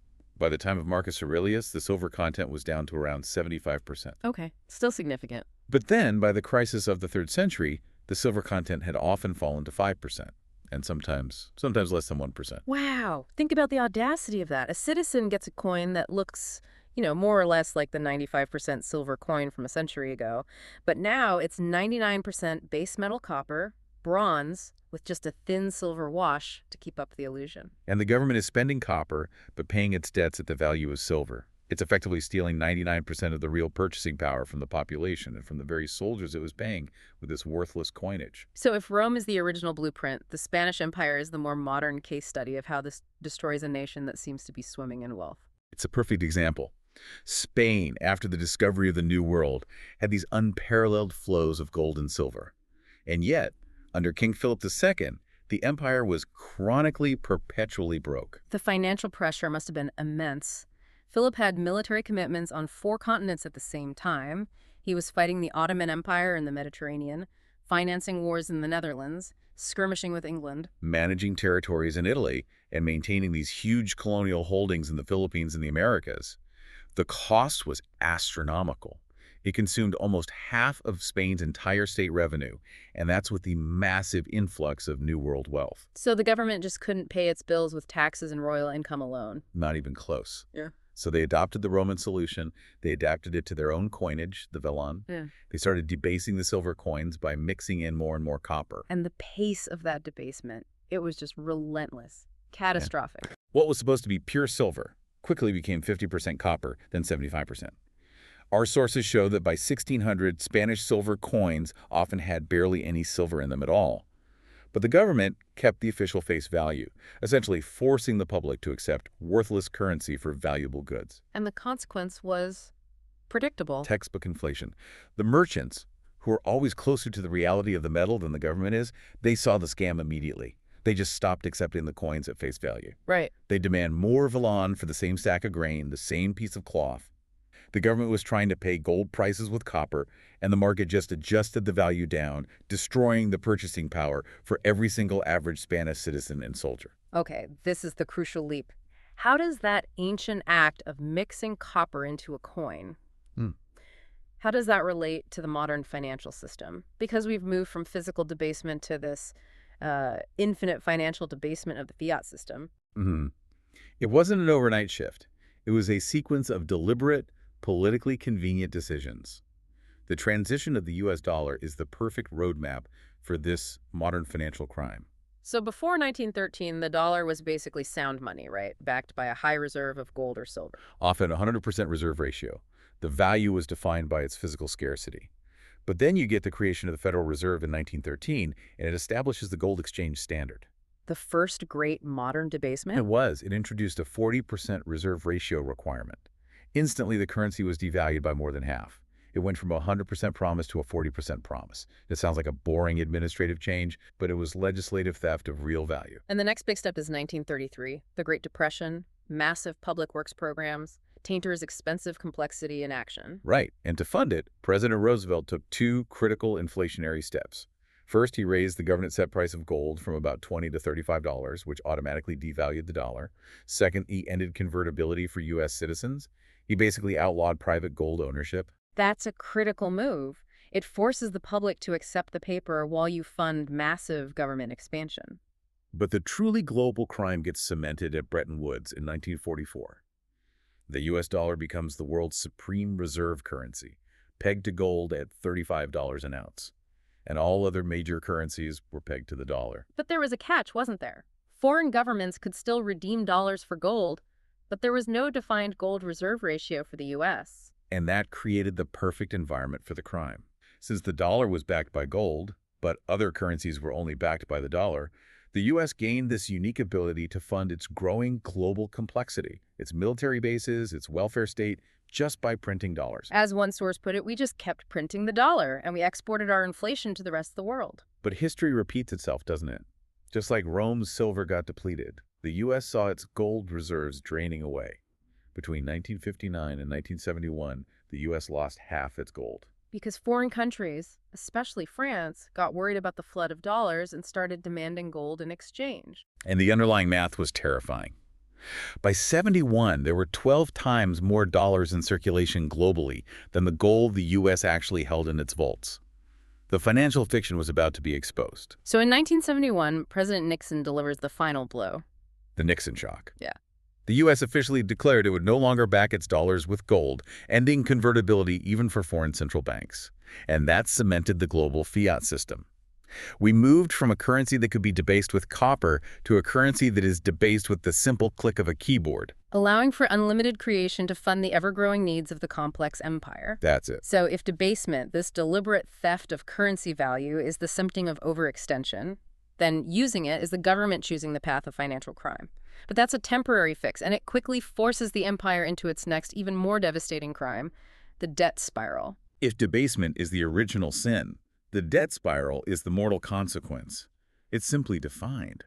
By the time of Marcus Aurelius, the silver content was down to around 75%. Okay, still significant. But then, by the crisis of the 3rd century, the silver content had often fallen to 5%, and sometimes less than 1%. Wow, think about the audacity of that. A citizen gets a coin that looks, more or less like the 95% silver coin from a century ago. But now it's 99% base metal copper, bronze, with just a thin silver wash to keep up the illusion. And the government is spending copper, but paying its debts at the value of silver. It's effectively stealing 99% of the real purchasing power from the population and from the very soldiers it was paying with this worthless coinage. So if Rome is the original blueprint, the Spanish Empire is the more modern case study of how this destroys a nation that seems to be swimming in wealth. It's a perfect example. Spain, after the discovery of the New World, had these unparalleled flows of gold and silver. And yet, under King Philip II, the empire was chronically, perpetually broke. The financial pressure must have been immense. Philip had military commitments on 4 continents at the same time. He was fighting the Ottoman Empire in the Mediterranean, financing wars in the Netherlands, skirmishing with England, Managing territories in Italy and maintaining these huge colonial holdings in the Philippines and the Americas. The cost was astronomical. It consumed almost half of Spain's entire state revenue, and that's with the massive influx of New World wealth. So the government just couldn't pay its bills with taxes and royal income alone. Not even close. Yeah. So they adopted the Roman solution. They adapted it to their own coinage, the vellon. Yeah. They started debasing the silver coins by mixing in more and more copper. And the pace of that debasement, it was just relentless, catastrophic. What was supposed to be pure silver quickly became 50% copper, then 75%. Our sources show that by 1600, Spanish silver coins often had barely any silver in them at all. But the government kept the official face value, essentially forcing the public to accept worthless currency for valuable goods. And the consequence was predictable. Textbook inflation. The merchants, who are always closer to the reality of the metal than the government is, they saw the scam immediately. They just stopped accepting the coins at face value. Right. They demand more vellon for the same sack of grain, the same piece of cloth. The government was trying to pay gold prices with copper, and the market just adjusted the value down, destroying the purchasing power for every single average Spanish citizen and soldier. Okay, this is the crucial leap. How does that ancient act of mixing copper into a coin, how does that relate to the modern financial system? Because we've moved from physical debasement to this infinite financial debasement of the fiat system. It wasn't an overnight shift. It was a sequence of deliberate, politically convenient decisions. The transition of the U.S. dollar is the perfect roadmap for this modern financial crime. So before 1913, the dollar was basically sound money, right? Backed by a high reserve of gold or silver. Often a 100% reserve ratio. The value was defined by its physical scarcity. But then you get the creation of the Federal Reserve in 1913, and it establishes the gold exchange standard. The first great modern debasement? It introduced a 40% reserve ratio requirement. Instantly, the currency was devalued by more than half. It went from a 100% promise to a 40% promise. It sounds like a boring administrative change, but it was legislative theft of real value. And the next big step is 1933, the Great Depression, massive public works programs, Tainter's expensive complexity in action. Right, and to fund it, President Roosevelt took 2 critical inflationary steps. First, he raised the government set price of gold from about $20 to $35, which automatically devalued the dollar. Second, he ended convertibility for U.S. citizens. He basically outlawed private gold ownership. That's a critical move. It forces the public to accept the paper while you fund massive government expansion. But the truly global crime gets cemented at Bretton Woods in 1944. The U.S. dollar becomes the world's supreme reserve currency, pegged to gold at $35 an ounce. And all other major currencies were pegged to the dollar. But there was a catch, wasn't there? Foreign governments could still redeem dollars for gold, but there was no defined gold reserve ratio for the U.S. And that created the perfect environment for the crime. Since the dollar was backed by gold, but other currencies were only backed by the dollar, the U.S. gained this unique ability to fund its growing global complexity, its military bases, its welfare state, just by printing dollars. As one source put it, we just kept printing the dollar, and we exported our inflation to the rest of the world. But history repeats itself, doesn't it? Just like Rome's silver got depleted, the U.S. saw its gold reserves draining away. Between 1959 and 1971, the U.S. lost half its gold. Because foreign countries, especially France, got worried about the flood of dollars and started demanding gold in exchange. And the underlying math was terrifying. By 71, there were 12 times more dollars in circulation globally than the gold the U.S. actually held in its vaults. The financial fiction was about to be exposed. So in 1971, President Nixon delivers the final blow. The Nixon shock. Yeah. The U.S. officially declared it would no longer back its dollars with gold, ending convertibility even for foreign central banks. And that cemented the global fiat system. We moved from a currency that could be debased with copper to a currency that is debased with the simple click of a keyboard. Allowing for unlimited creation to fund the ever-growing needs of the complex empire. That's it. So if debasement, this deliberate theft of currency value, is the symptom of overextension, then using it is the government choosing the path of financial crime. But that's a temporary fix, and it quickly forces the empire into its next, even more devastating crime, the debt spiral. If debasement is the original sin, the debt spiral is the mortal consequence. It's simply defined.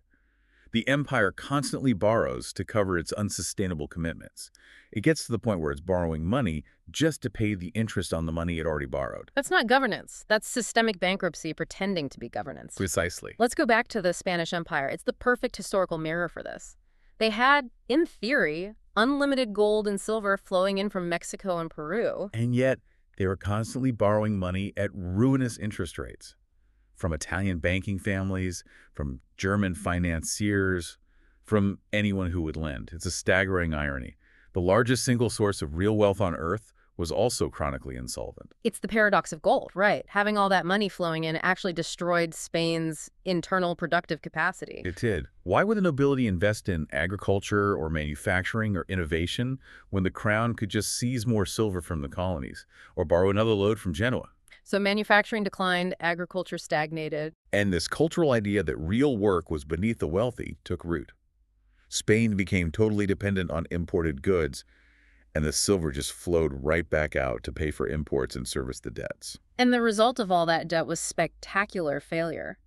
The empire constantly borrows to cover its unsustainable commitments. It gets to the point where it's borrowing money just to pay the interest on the money it already borrowed. That's not governance. That's systemic bankruptcy pretending to be governance. Precisely. Let's go back to the Spanish Empire. It's the perfect historical mirror for this. They had, in theory, unlimited gold and silver flowing in from Mexico and Peru. And yet, they were constantly borrowing money at ruinous interest rates. From Italian banking families, from German financiers, from anyone who would lend. It's a staggering irony. The largest single source of real wealth on Earth was also chronically insolvent. It's the paradox of gold, right? Having all that money flowing in actually destroyed Spain's internal productive capacity. It did. Why would the nobility invest in agriculture or manufacturing or innovation when the crown could just seize more silver from the colonies or borrow another load from Genoa? So manufacturing declined, agriculture stagnated. And this cultural idea that real work was beneath the wealthy took root. Spain became totally dependent on imported goods, and the silver just flowed right back out to pay for imports and service the debts. And the result of all that debt was spectacular failure.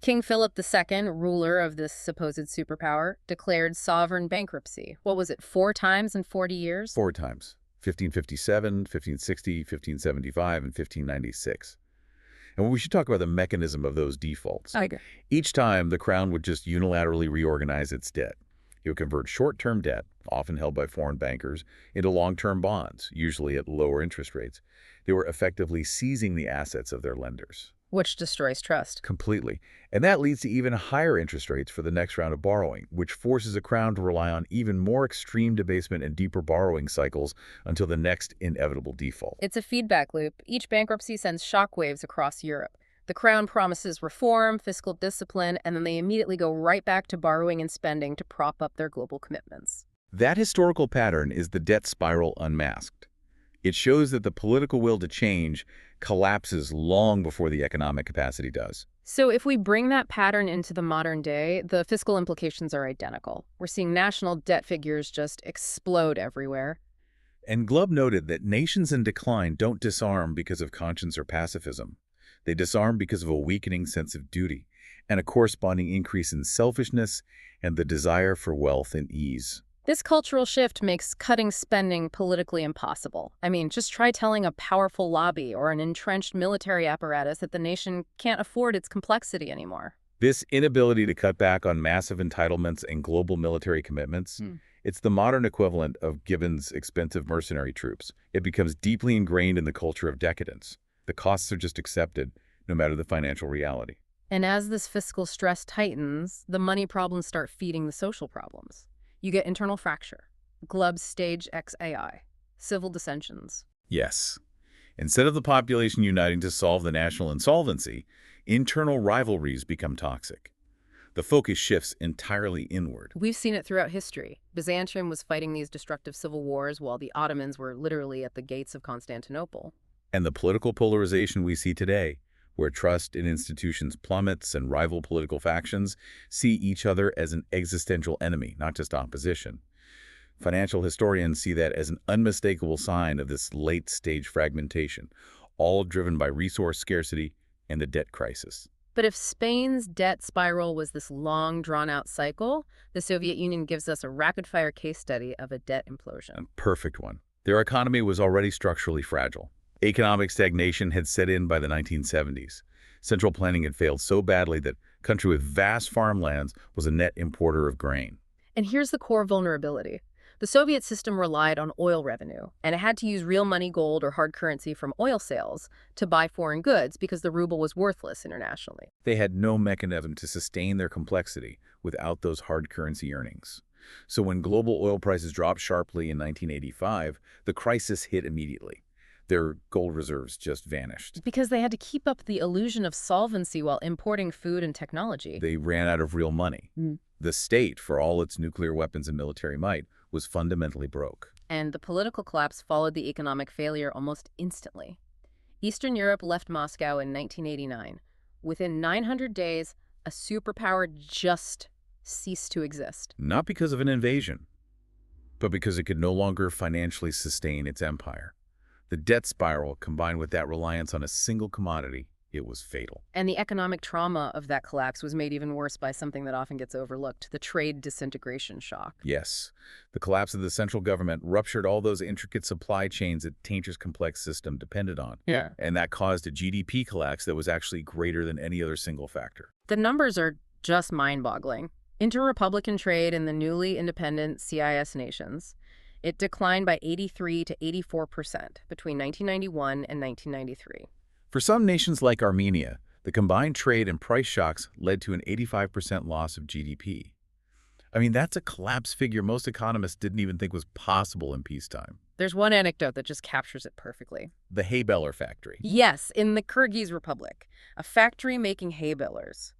King Philip II, ruler of this supposed superpower, declared sovereign bankruptcy. What was it, 4 times in 40 years? 4 times. 1557, 1560, 1575, and 1596. And we should talk about the mechanism of those defaults. I agree. Each time, the crown would just unilaterally reorganize its debt. It would convert short-term debt, often held by foreign bankers, into long-term bonds, usually at lower interest rates. They were effectively seizing the assets of their lenders. Which destroys trust. Completely. And that leads to even higher interest rates for the next round of borrowing, which forces a crown to rely on even more extreme debasement and deeper borrowing cycles until the next inevitable default. It's a feedback loop. Each bankruptcy sends shockwaves across Europe. The crown promises reform, fiscal discipline, and then they immediately go right back to borrowing and spending to prop up their global commitments. That historical pattern is the debt spiral unmasked. It shows that the political will to change collapses long before the economic capacity does. So if we bring that pattern into the modern day, the fiscal implications are identical. We're seeing national debt figures just explode everywhere. And Glubb noted that nations in decline don't disarm because of conscience or pacifism. They disarm because of a weakening sense of duty and a corresponding increase in selfishness and the desire for wealth and ease. This cultural shift makes cutting spending politically impossible. I mean, just try telling a powerful lobby or an entrenched military apparatus that the nation can't afford its complexity anymore. This inability to cut back on massive entitlements and global military commitments, it's the modern equivalent of Gibbon's expensive mercenary troops. It becomes deeply ingrained in the culture of decadence. The costs are just accepted, no matter the financial reality. And as this fiscal stress tightens, the money problems start feeding the social problems. You get internal fracture, Glubb's stage XAI, civil dissensions. Yes. Instead of the population uniting to solve the national insolvency, internal rivalries become toxic. The focus shifts entirely inward. We've seen it throughout history. Byzantium was fighting these destructive civil wars while the Ottomans were literally at the gates of Constantinople. And the political polarization we see today, where trust in institutions plummets and rival political factions see each other as an existential enemy, not just opposition. Financial historians see that as an unmistakable sign of this late-stage fragmentation, all driven by resource scarcity and the debt crisis. But if Spain's debt spiral was this long, drawn-out cycle, the Soviet Union gives us a rapid-fire case study of a debt implosion. A perfect one. Their economy was already structurally fragile. Economic stagnation had set in by the 1970s. Central planning had failed so badly that a country with vast farmlands was a net importer of grain. And here's the core vulnerability. The Soviet system relied on oil revenue, and it had to use real money, gold, or hard currency from oil sales to buy foreign goods because the ruble was worthless internationally. They had no mechanism to sustain their complexity without those hard currency earnings. So when global oil prices dropped sharply in 1985, the crisis hit immediately. Their gold reserves just vanished. Because they had to keep up the illusion of solvency while importing food and technology. They ran out of real money. The state, for all its nuclear weapons and military might, was fundamentally broke. And the political collapse followed the economic failure almost instantly. Eastern Europe left Moscow in 1989. Within 900 days, a superpower just ceased to exist. Not because of an invasion, but because it could no longer financially sustain its empire. The debt spiral, combined with that reliance on a single commodity, it was fatal. And the economic trauma of that collapse was made even worse by something that often gets overlooked, the trade disintegration shock. Yes, the collapse of the central government ruptured all those intricate supply chains that Tainter's complex system depended on. Yeah. And that caused a GDP collapse that was actually greater than any other single factor. The numbers are just mind-boggling. Inter-Republican trade in the newly independent CIS nations, it declined by 83 to 84% between 1991 and 1993. For some nations like Armenia, the combined trade and price shocks led to an 85% loss of GDP. I mean, that's a collapse figure most economists didn't even think was possible in peacetime. There's one anecdote that just captures it perfectly. The hay baler factory. Yes, in the Kyrgyz Republic, a factory making hay balers.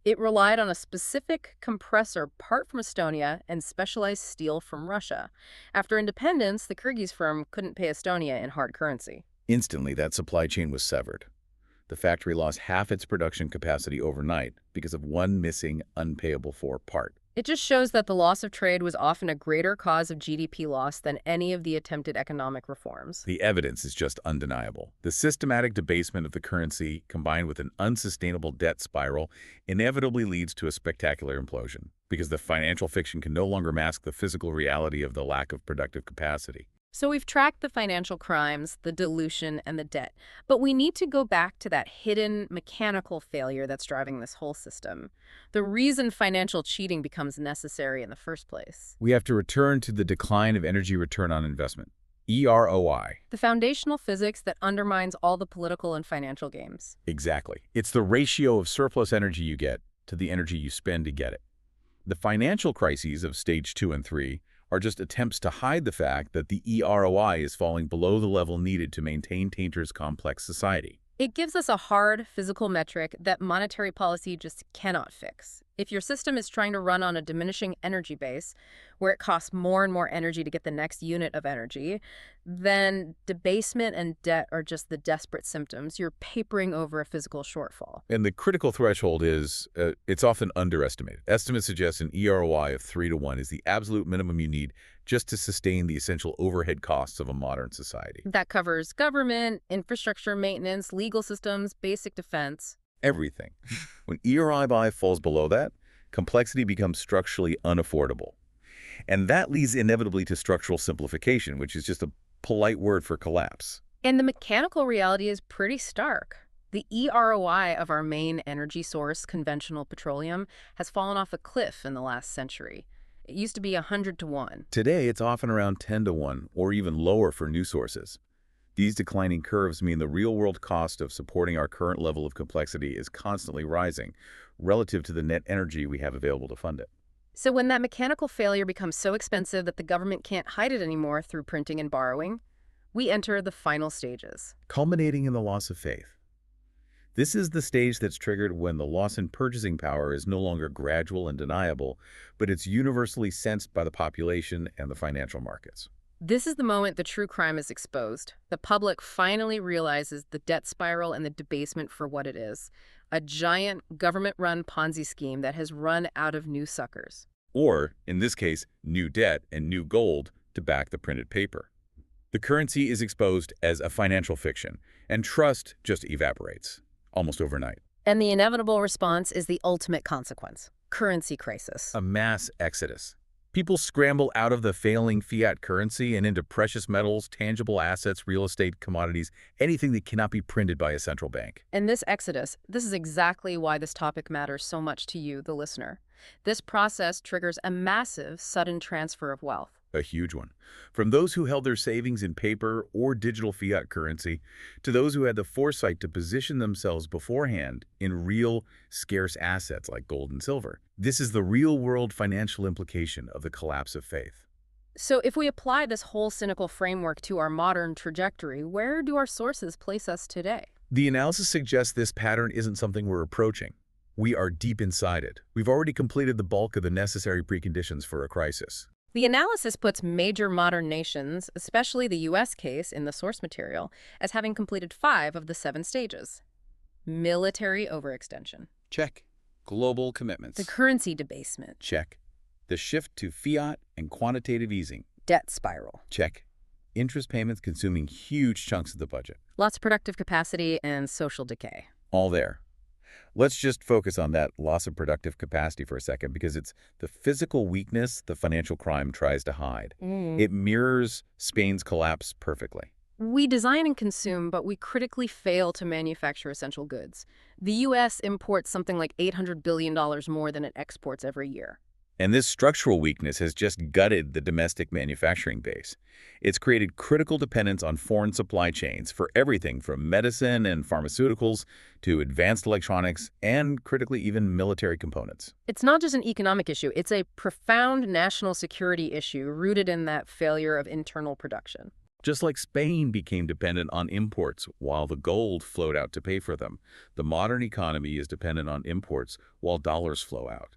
It relied on a specific compressor part from Estonia and specialized steel from Russia. After independence, the Kyrgyz firm couldn't pay Estonia in hard currency. Instantly, that supply chain was severed. The factory lost half its production capacity overnight because of one missing, unpayable-for part. It just shows that the loss of trade was often a greater cause of GDP loss than any of the attempted economic reforms. The evidence is just undeniable. The systematic debasement of the currency, combined with an unsustainable debt spiral, inevitably leads to a spectacular implosion, because the financial fiction can no longer mask the physical reality of the lack of productive capacity. So we've tracked the financial crimes, the dilution, and the debt. But we need to go back to that hidden mechanical failure that's driving this whole system. The reason financial cheating becomes necessary in the first place. We have to return to the decline of energy return on investment, EROI. The foundational physics that undermines all the political and financial games. Exactly. It's the ratio of surplus energy you get to the energy you spend to get it. The financial crises of stage 2 and 3 are just attempts to hide the fact that the EROI is falling below the level needed to maintain Tainter's complex society. It gives us a hard physical metric that monetary policy just cannot fix. If your system is trying to run on a diminishing energy base, where it costs more and more energy to get the next unit of energy, then debasement and debt are just the desperate symptoms. You're papering over a physical shortfall. And the critical threshold is, it's often underestimated. Estimates suggest an EROI of 3 to 1 is the absolute minimum you need just to sustain the essential overhead costs of a modern society. That covers government, infrastructure maintenance, legal systems, basic defense. Everything. When EROI falls below that, complexity becomes structurally unaffordable. And that leads inevitably to structural simplification, which is just a polite word for collapse. And the mechanical reality is pretty stark. The EROI of our main energy source, conventional petroleum, has fallen off a cliff in the last century. It used to be 100 to 1. Today, it's often around 10 to 1, or even lower for new sources. These declining curves mean the real-world cost of supporting our current level of complexity is constantly rising relative to the net energy we have available to fund it. So when that mechanical failure becomes so expensive that the government can't hide it anymore through printing and borrowing, we enter the final stages. Culminating in the loss of faith. This is the stage that's triggered when the loss in purchasing power is no longer gradual and deniable, but it's universally sensed by the population and the financial markets. This is the moment the true crime is exposed. The public finally realizes the debt spiral and the debasement for what it is. A giant government-run Ponzi scheme that has run out of new suckers. Or, in this case, new debt and new gold to back the printed paper. The currency is exposed as a financial fiction, and trust just evaporates, almost overnight. And the inevitable response is the ultimate consequence: currency crisis. A mass exodus. People scramble out of the failing fiat currency and into precious metals, tangible assets, real estate, commodities, anything that cannot be printed by a central bank. And this exodus, this is exactly why this topic matters so much to you, the listener. This process triggers a massive, sudden transfer of wealth. A huge one. From those who held their savings in paper or digital fiat currency to those who had the foresight to position themselves beforehand in real, scarce assets like gold and silver. This is the real-world financial implication of the collapse of faith. So if we apply this whole cynical framework to our modern trajectory, where do our sources place us today? The analysis suggests this pattern isn't something we're approaching. We are deep inside it. We've already completed the bulk of the necessary preconditions for a crisis. The analysis puts major modern nations, especially the U.S. case in the source material, as having completed 5 of the 7 stages. Military overextension. Check. Global commitments. The currency debasement. Check. The shift to fiat and quantitative easing. Debt spiral. Check. Interest payments consuming huge chunks of the budget. Lots of productive capacity and social decay. All there. Let's just focus on that loss of productive capacity for a second because it's the physical weakness the financial crime tries to hide. It mirrors Spain's collapse perfectly. We design and consume, but we critically fail to manufacture essential goods. The U.S. imports something like $800 billion more than it exports every year. And this structural weakness has just gutted the domestic manufacturing base. It's created critical dependence on foreign supply chains for everything from medicine and pharmaceuticals to advanced electronics and, critically, even military components. It's not just an economic issue, it's a profound national security issue rooted in that failure of internal production. Just like Spain became dependent on imports while the gold flowed out to pay for them, the modern economy is dependent on imports while dollars flow out.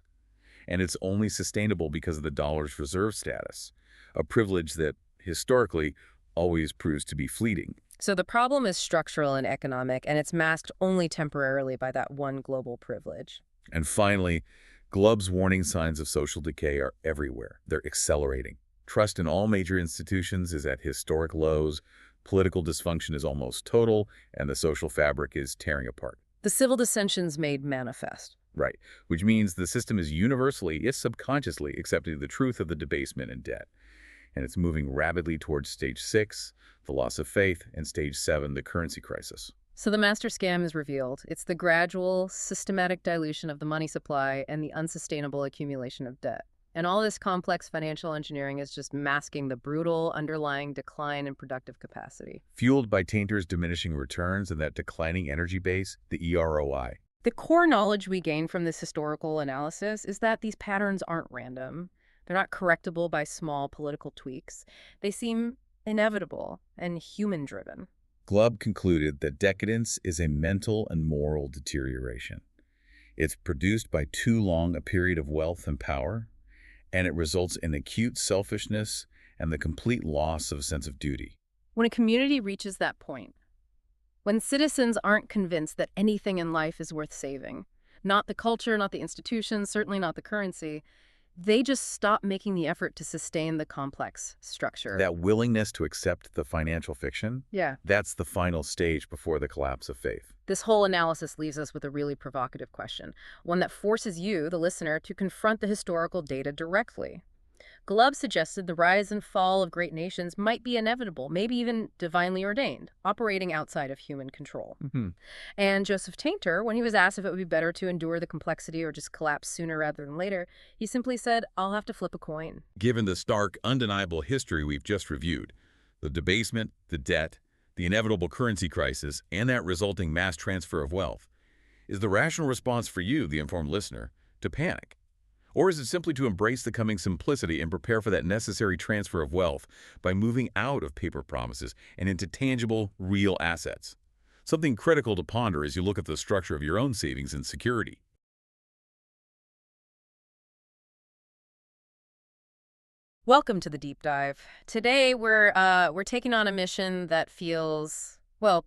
And it's only sustainable because of the dollar's reserve status, a privilege that, historically, always proves to be fleeting. So the problem is structural and economic, and it's masked only temporarily by that one global privilege. And finally, Glubb's warning signs of social decay are everywhere. They're accelerating. Trust in all major institutions is at historic lows, political dysfunction is almost total, and the social fabric is tearing apart. The civil dissensions made manifest. Right, which means the system is universally, if subconsciously, accepting the truth of the debasement and debt. And it's moving rapidly towards stage 6, the loss of faith, and stage 7, the currency crisis. So the master scam is revealed. It's the gradual, systematic dilution of the money supply and the unsustainable accumulation of debt. And all this complex financial engineering is just masking the brutal underlying decline in productive capacity. Fueled by Tainter's diminishing returns and that declining energy base, the EROI. The core knowledge we gain from this historical analysis is that these patterns aren't random. They're not correctable by small political tweaks. They seem inevitable and human-driven. Glubb concluded that decadence is a mental and moral deterioration. It's produced by too long a period of wealth and power, and it results in acute selfishness and the complete loss of a sense of duty. When a community reaches that point, when citizens aren't convinced that anything in life is worth saving, not the culture, not the institutions, certainly not the currency, they just stop making the effort to sustain the complex structure. That willingness to accept the financial fiction, that's the final stage before the collapse of faith. This whole analysis leaves us with a really provocative question, one that forces you, the listener, to confront the historical data directly. Glubb suggested the rise and fall of great nations might be inevitable, maybe even divinely ordained, operating outside of human control. And Joseph Tainter, when he was asked if it would be better to endure the complexity or just collapse sooner rather than later, he simply said, "I'll have to flip a coin." Given the stark, undeniable history we've just reviewed, the debasement, the debt, the inevitable currency crisis, and that resulting mass transfer of wealth, is the rational response for you, the informed listener, to panic? Or is it simply to embrace the coming simplicity and prepare for that necessary transfer of wealth by moving out of paper promises and into tangible, real assets? Something critical to ponder as you look at the structure of your own savings and security. Welcome to the deep dive. Today we're taking on a mission that feels, well,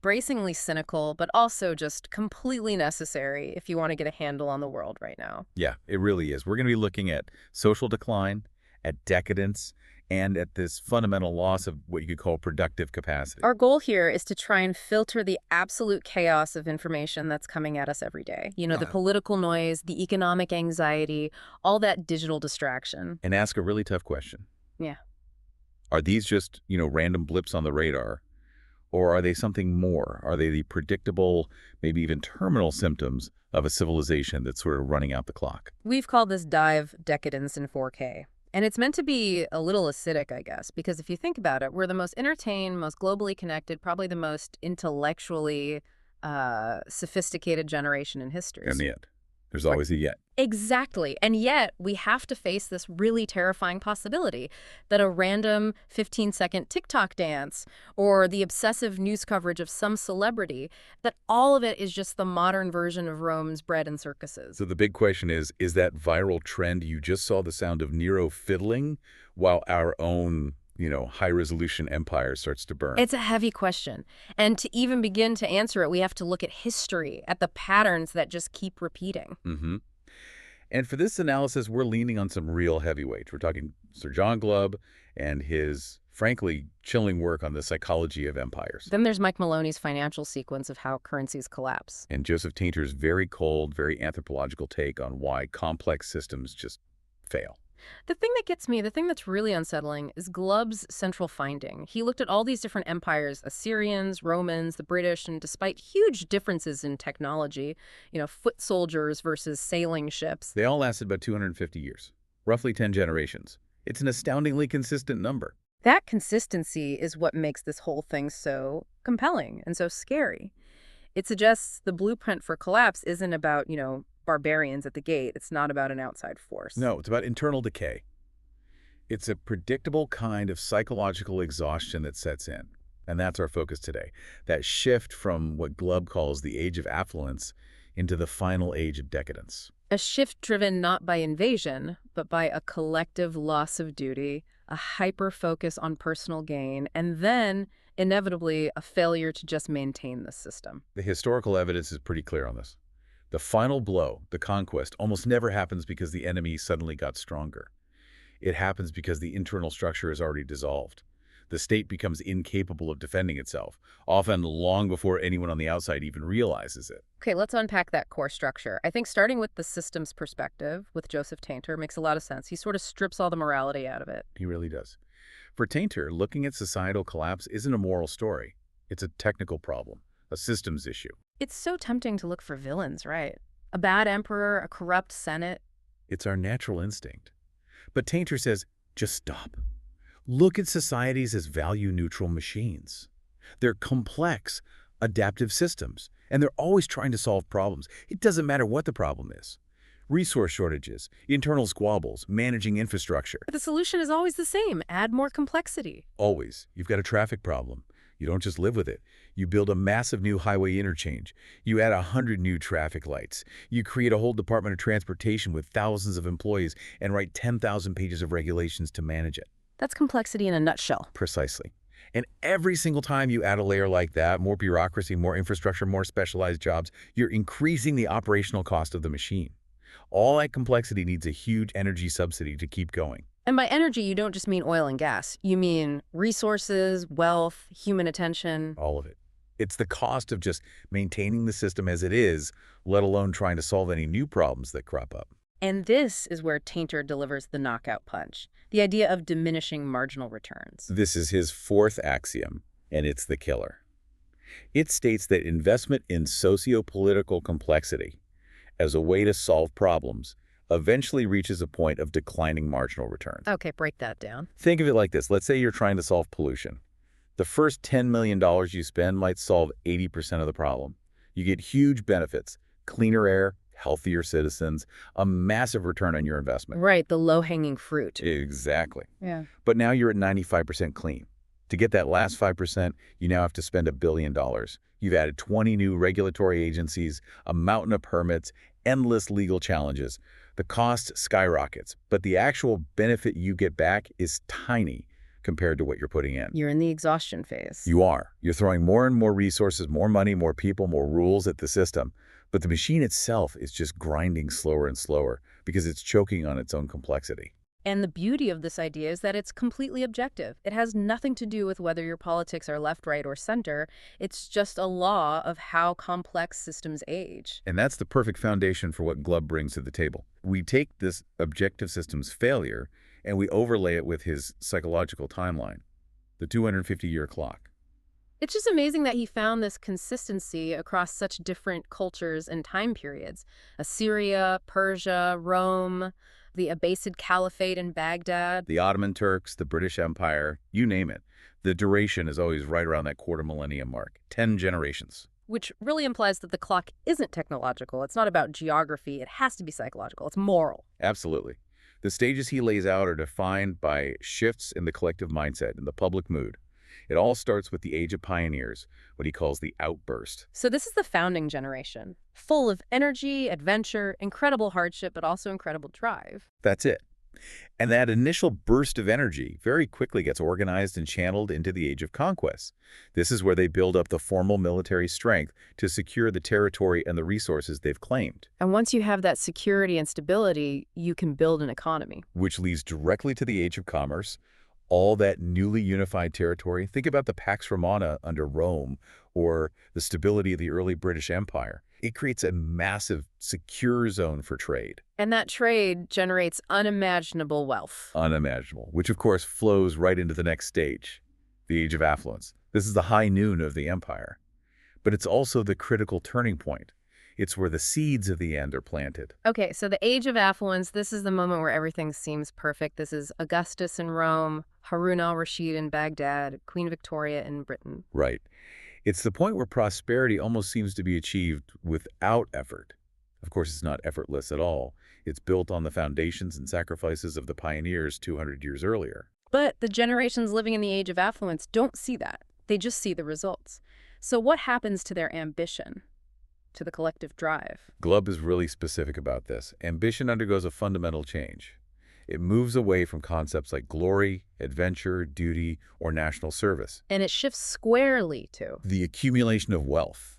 bracingly cynical, but also just completely necessary if you want to get a handle on the world right now. Yeah, it really is. We're going to be looking at social decline, at decadence, and at this fundamental loss of what you could call productive capacity. Our goal here is to try and filter the absolute chaos of information that's coming at us every day. You know, the political noise, the economic anxiety, all that digital distraction. And ask a really tough question. Yeah. Are these just, random blips on the radar? Or are they something more? Are they the predictable, maybe even terminal symptoms of a civilization that's sort of running out the clock? We've called this dive decadence in 4K. And it's meant to be a little acidic, I guess, because if you think about it, we're the most entertained, most globally connected, probably the most intellectually sophisticated generation in history. And yet, there's Right. always a yet. Exactly. And yet we have to face this really terrifying possibility that a random 15-second TikTok dance or the obsessive news coverage of some celebrity, that all of it is just the modern version of Rome's bread and circuses. So the big question is that viral trend you just saw the sound of Nero fiddling while our own, high-resolution empire starts to burn? It's a heavy question. And to even begin to answer it, we have to look at history, at the patterns that just keep repeating. Mm-hmm. And for this analysis, we're leaning on some real heavyweights. We're talking Sir John Glubb and his, frankly, chilling work on the psychology of empires. Then there's Mike Maloney's financial sequence of how currencies collapse. And Joseph Tainter's very cold, very anthropological take on why complex systems just fail. The thing that gets me, the thing that's really unsettling, is Glubb's central finding. He looked at all these different empires, Assyrians, Romans, the British, and despite huge differences in technology, foot soldiers versus sailing ships. They all lasted about 250 years, roughly 10 generations. It's an astoundingly consistent number. That consistency is what makes this whole thing so compelling and so scary. It suggests the blueprint for collapse isn't about, barbarians at the gate. It's not about an outside force. No, it's about internal decay. It's a predictable kind of psychological exhaustion that sets in. And that's our focus today. That shift from what Glubb calls the age of affluence into the final age of decadence. A shift driven not by invasion, but by a collective loss of duty, a hyper-focus on personal gain, and then, inevitably, a failure to just maintain the system. The historical evidence is pretty clear on this. The final blow, the conquest, almost never happens because the enemy suddenly got stronger. It happens because the internal structure is already dissolved. The state becomes incapable of defending itself, often long before anyone on the outside even realizes it. Okay, let's unpack that core structure. I think starting with the systems perspective with Joseph Tainter makes a lot of sense. He sort of strips all the morality out of it. He really does. For Tainter, looking at societal collapse isn't a moral story. It's a technical problem, a systems issue. It's so tempting to look for villains, right? A bad emperor, a corrupt senate. It's our natural instinct. But Tainter says, just stop. Look at societies as value-neutral machines. They're complex, adaptive systems, and they're always trying to solve problems. It doesn't matter what the problem is. Resource shortages, internal squabbles, managing infrastructure. But the solution is always the same. Add more complexity. Always. You've got a traffic problem. You don't just live with it. You build a massive new highway interchange. You add 100 new traffic lights. You create a whole Department of Transportation with thousands of employees and write 10,000 pages of regulations to manage it. That's complexity in a nutshell. Precisely. And every single time you add a layer like that, more bureaucracy, more infrastructure, more specialized jobs, you're increasing the operational cost of the machine. All that complexity needs a huge energy subsidy to keep going. And by energy, you don't just mean oil and gas. You mean resources, wealth, human attention. All of it. It's the cost of just maintaining the system as it is, let alone trying to solve any new problems that crop up. And this is where Tainter delivers the knockout punch, the idea of diminishing marginal returns. This is his fourth axiom, and it's the killer. It states that investment in socio-political complexity as a way to solve problems eventually reaches a point of declining marginal returns. Okay, break that down. Think of it like this. Let's say you're trying to solve pollution. The first $10 million you spend might solve 80% of the problem. You get huge benefits, cleaner air, healthier citizens, a massive return on your investment. Right, the low-hanging fruit. Exactly. Yeah. But now you're at 95% clean. To get that last 5%, you now have to spend $1 billion. You've added 20 new regulatory agencies, a mountain of permits, endless legal challenges. The cost skyrockets, but the actual benefit you get back is tiny compared to what you're putting in. You're in the exhaustion phase. You are. You're throwing more and more resources, more money, more people, more rules at the system. But the machine itself is just grinding slower and slower because it's choking on its own complexity. And the beauty of this idea is that it's completely objective. It has nothing to do with whether your politics are left, right, or center. It's just a law of how complex systems age. And that's the perfect foundation for what Glubb brings to the table. We take this objective system's failure and we overlay it with his psychological timeline, the 250-year clock. It's just amazing that he found this consistency across such different cultures and time periods. Assyria, Persia, Rome, the Abbasid Caliphate in Baghdad, The Ottoman Turks, the British Empire, you name it. The duration is always right around that quarter millennium mark, 10 generations. which really implies that the clock isn't technological. It's not about geography. It has to be psychological. It's moral. Absolutely. The stages he lays out are defined by shifts in the collective mindset and the public mood. It all starts with the Age of Pioneers, what he calls the outburst. So this is the founding generation, full of energy, adventure, incredible hardship, but also incredible drive. That's it. And that initial burst of energy very quickly gets organized and channeled into the Age of Conquest. This is where they build up the formal military strength to secure the territory and the resources they've claimed. And once you have that security and stability, you can build an economy. Which leads directly to the Age of Commerce, all that newly unified territory. Think about the Pax Romana under Rome or the stability of the early British Empire. It creates a massive, secure zone for trade. And that trade generates unimaginable wealth. Unimaginable, which of course flows right into the next stage, the Age of Affluence. This is the high noon of the empire. But it's also the critical turning point. It's where the seeds of the end are planted. Okay, so the Age of Affluence, this is the moment where everything seems perfect. This is Augustus in Rome, Harun al-Rashid in Baghdad, Queen Victoria in Britain. Right. It's the point where prosperity almost seems to be achieved without effort. Of course, it's not effortless at all. It's built on the foundations and sacrifices of the pioneers 200 years earlier. But the generations living in the Age of Affluence don't see that. They just see the results. So what happens to their ambition, to the collective drive? Glubb is really specific about this. Ambition undergoes a fundamental change. It moves away from concepts like glory, adventure, duty, or national service. And it shifts squarely to The accumulation of wealth.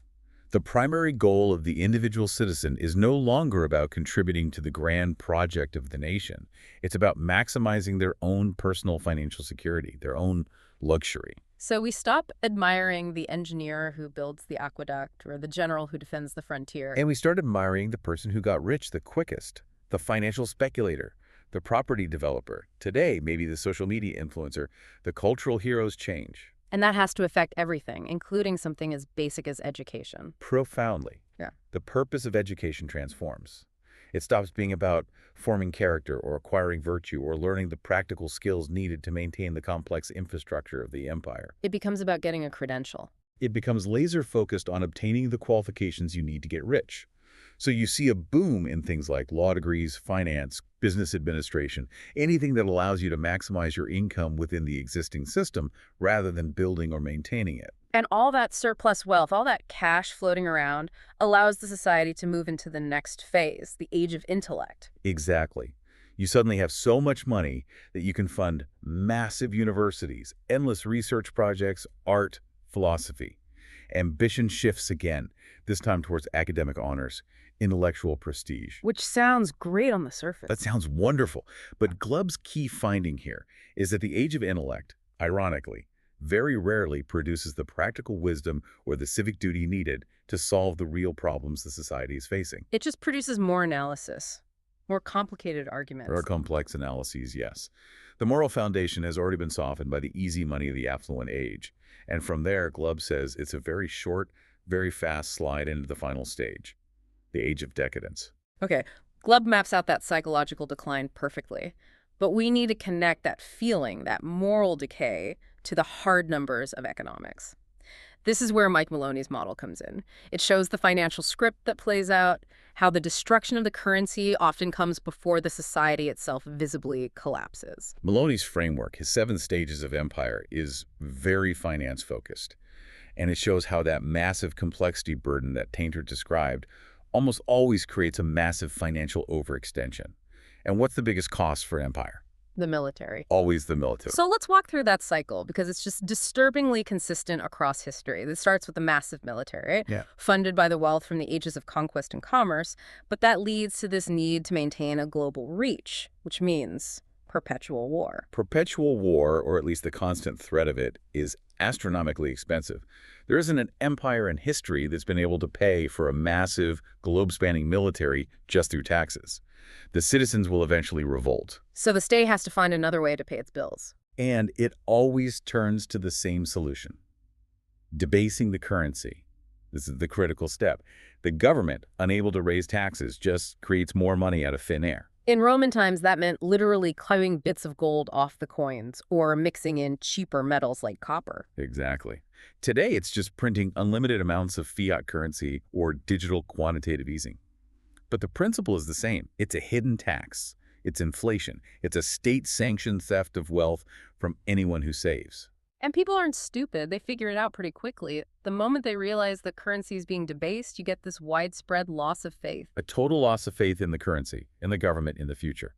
The primary goal of the individual citizen is no longer about contributing to the grand project of the nation. It's about maximizing their own personal financial security, their own luxury. So we stop admiring the engineer who builds the aqueduct or the general who defends the frontier. And we start admiring the person who got rich the quickest, the financial speculator, the property developer. Today, maybe the social media influencer. The cultural heroes change. And that has to affect everything, including something as basic as education. Profoundly. Yeah. The purpose of education transforms. It stops being about forming character or acquiring virtue or learning the practical skills needed to maintain the complex infrastructure of the empire. It becomes about getting a credential. It becomes laser-focused on obtaining the qualifications you need to get rich. So you see a boom in things like law degrees, finance, business administration, anything that allows you to maximize your income within the existing system rather than building or maintaining it. And all that surplus wealth, all that cash floating around, allows the society to move into the next phase, the age of intellect. Exactly. You suddenly have so much money that you can fund massive universities, endless research projects, art, philosophy. Ambition shifts again, this time towards academic honors, intellectual prestige. Which sounds great on the surface. That sounds wonderful. But Glubb's key finding here is that the age of intellect, ironically, very rarely produces the practical wisdom or the civic duty needed to solve the real problems the society is facing. It just produces more analysis, more complicated arguments. There are complex analyses, yes. The moral foundation has already been softened by the easy money of the affluent age. And from there, Glubb says it's a very short, very fast slide into the final stage, the age of decadence. Okay, Glubb maps out that psychological decline perfectly. But we need to connect that feeling, that moral decay, to the hard numbers of economics. This is where Mike Maloney's model comes in. It shows the financial script that plays out, how the destruction of the currency often comes before the society itself visibly collapses. Maloney's framework, his 7 stages of empire, is very finance-focused. And it shows how that massive complexity burden that Tainter described almost always creates a massive financial overextension. And what's the biggest cost for empire? The military. Always the military. So let's walk through that cycle because it's just disturbingly consistent across history. This starts with the massive military, right? Yeah. Funded by the wealth from the ages of conquest and commerce, but that leads to this need to maintain a global reach, which means perpetual war. Perpetual war, or at least the constant threat of it, is astronomically expensive. There isn't an empire in history that's been able to pay for a massive, globe-spanning military just through taxes. The citizens will eventually revolt. So the state has to find another way to pay its bills. And it always turns to the same solution: Debasing the currency. This is the critical step. The government, unable to raise taxes, just creates more money out of thin air. In Roman times, that meant literally cutting bits of gold off the coins or mixing in cheaper metals like copper. Exactly. Today, it's just printing unlimited amounts of fiat currency or digital quantitative easing. But the principle is the same. It's a hidden tax. It's inflation. It's a state-sanctioned theft of wealth from anyone who saves. And people aren't stupid. They figure it out pretty quickly. The moment they realize the currency is being debased, you get this widespread loss of faith. A total loss of faith in the currency, in the government, in the future.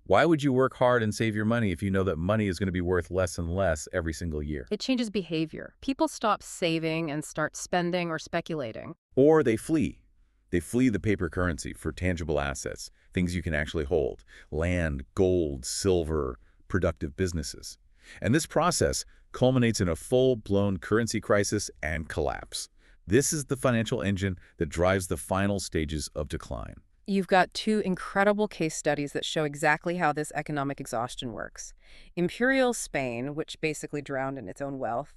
Why would you work hard and save your money if you know that money is going to be worth less and less every single year? It changes behavior. People stop saving and start spending or speculating. Or they flee. They flee the paper currency for tangible assets, things you can actually hold, land, gold, silver, productive businesses. And this process culminates in a full-blown currency crisis and collapse. This is the financial engine that drives the final stages of decline. You've got two incredible case studies that show exactly how this economic exhaustion works. Imperial Spain, which basically drowned in its own wealth,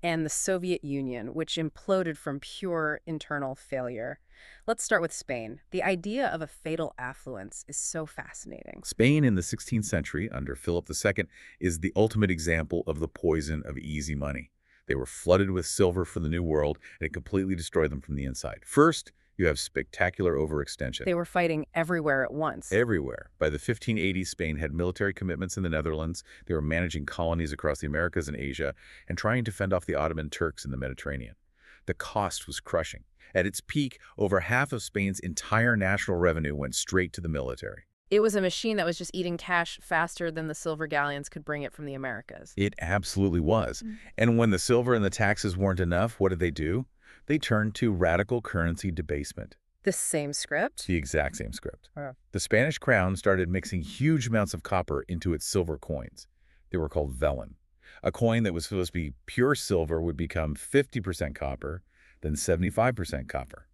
and the Soviet Union, which imploded from pure internal failure. Let's start with Spain. The idea of a fatal affluence is so fascinating. Spain in the 16th century, under Philip II, is the ultimate example of the poison of easy money. They were flooded with silver for the New World, and it completely destroyed them from the inside. First, you have spectacular overextension. They were fighting everywhere at once. Everywhere. By the 1580s, Spain had military commitments in the Netherlands. They were managing colonies across the Americas and Asia and trying to fend off the Ottoman Turks in the Mediterranean. The cost was crushing. At its peak, over half of Spain's entire national revenue went straight to the military. It was a machine that was just eating cash faster than the silver galleons could bring it from the Americas. It absolutely was. And when the silver and the taxes weren't enough, what did they do? They turned to radical currency debasement. The same script? The exact same script. Wow. The Spanish crown started mixing huge amounts of copper into its silver coins. They were called vellon. A coin that was supposed to be pure silver would become 50% copper, then 75% copper.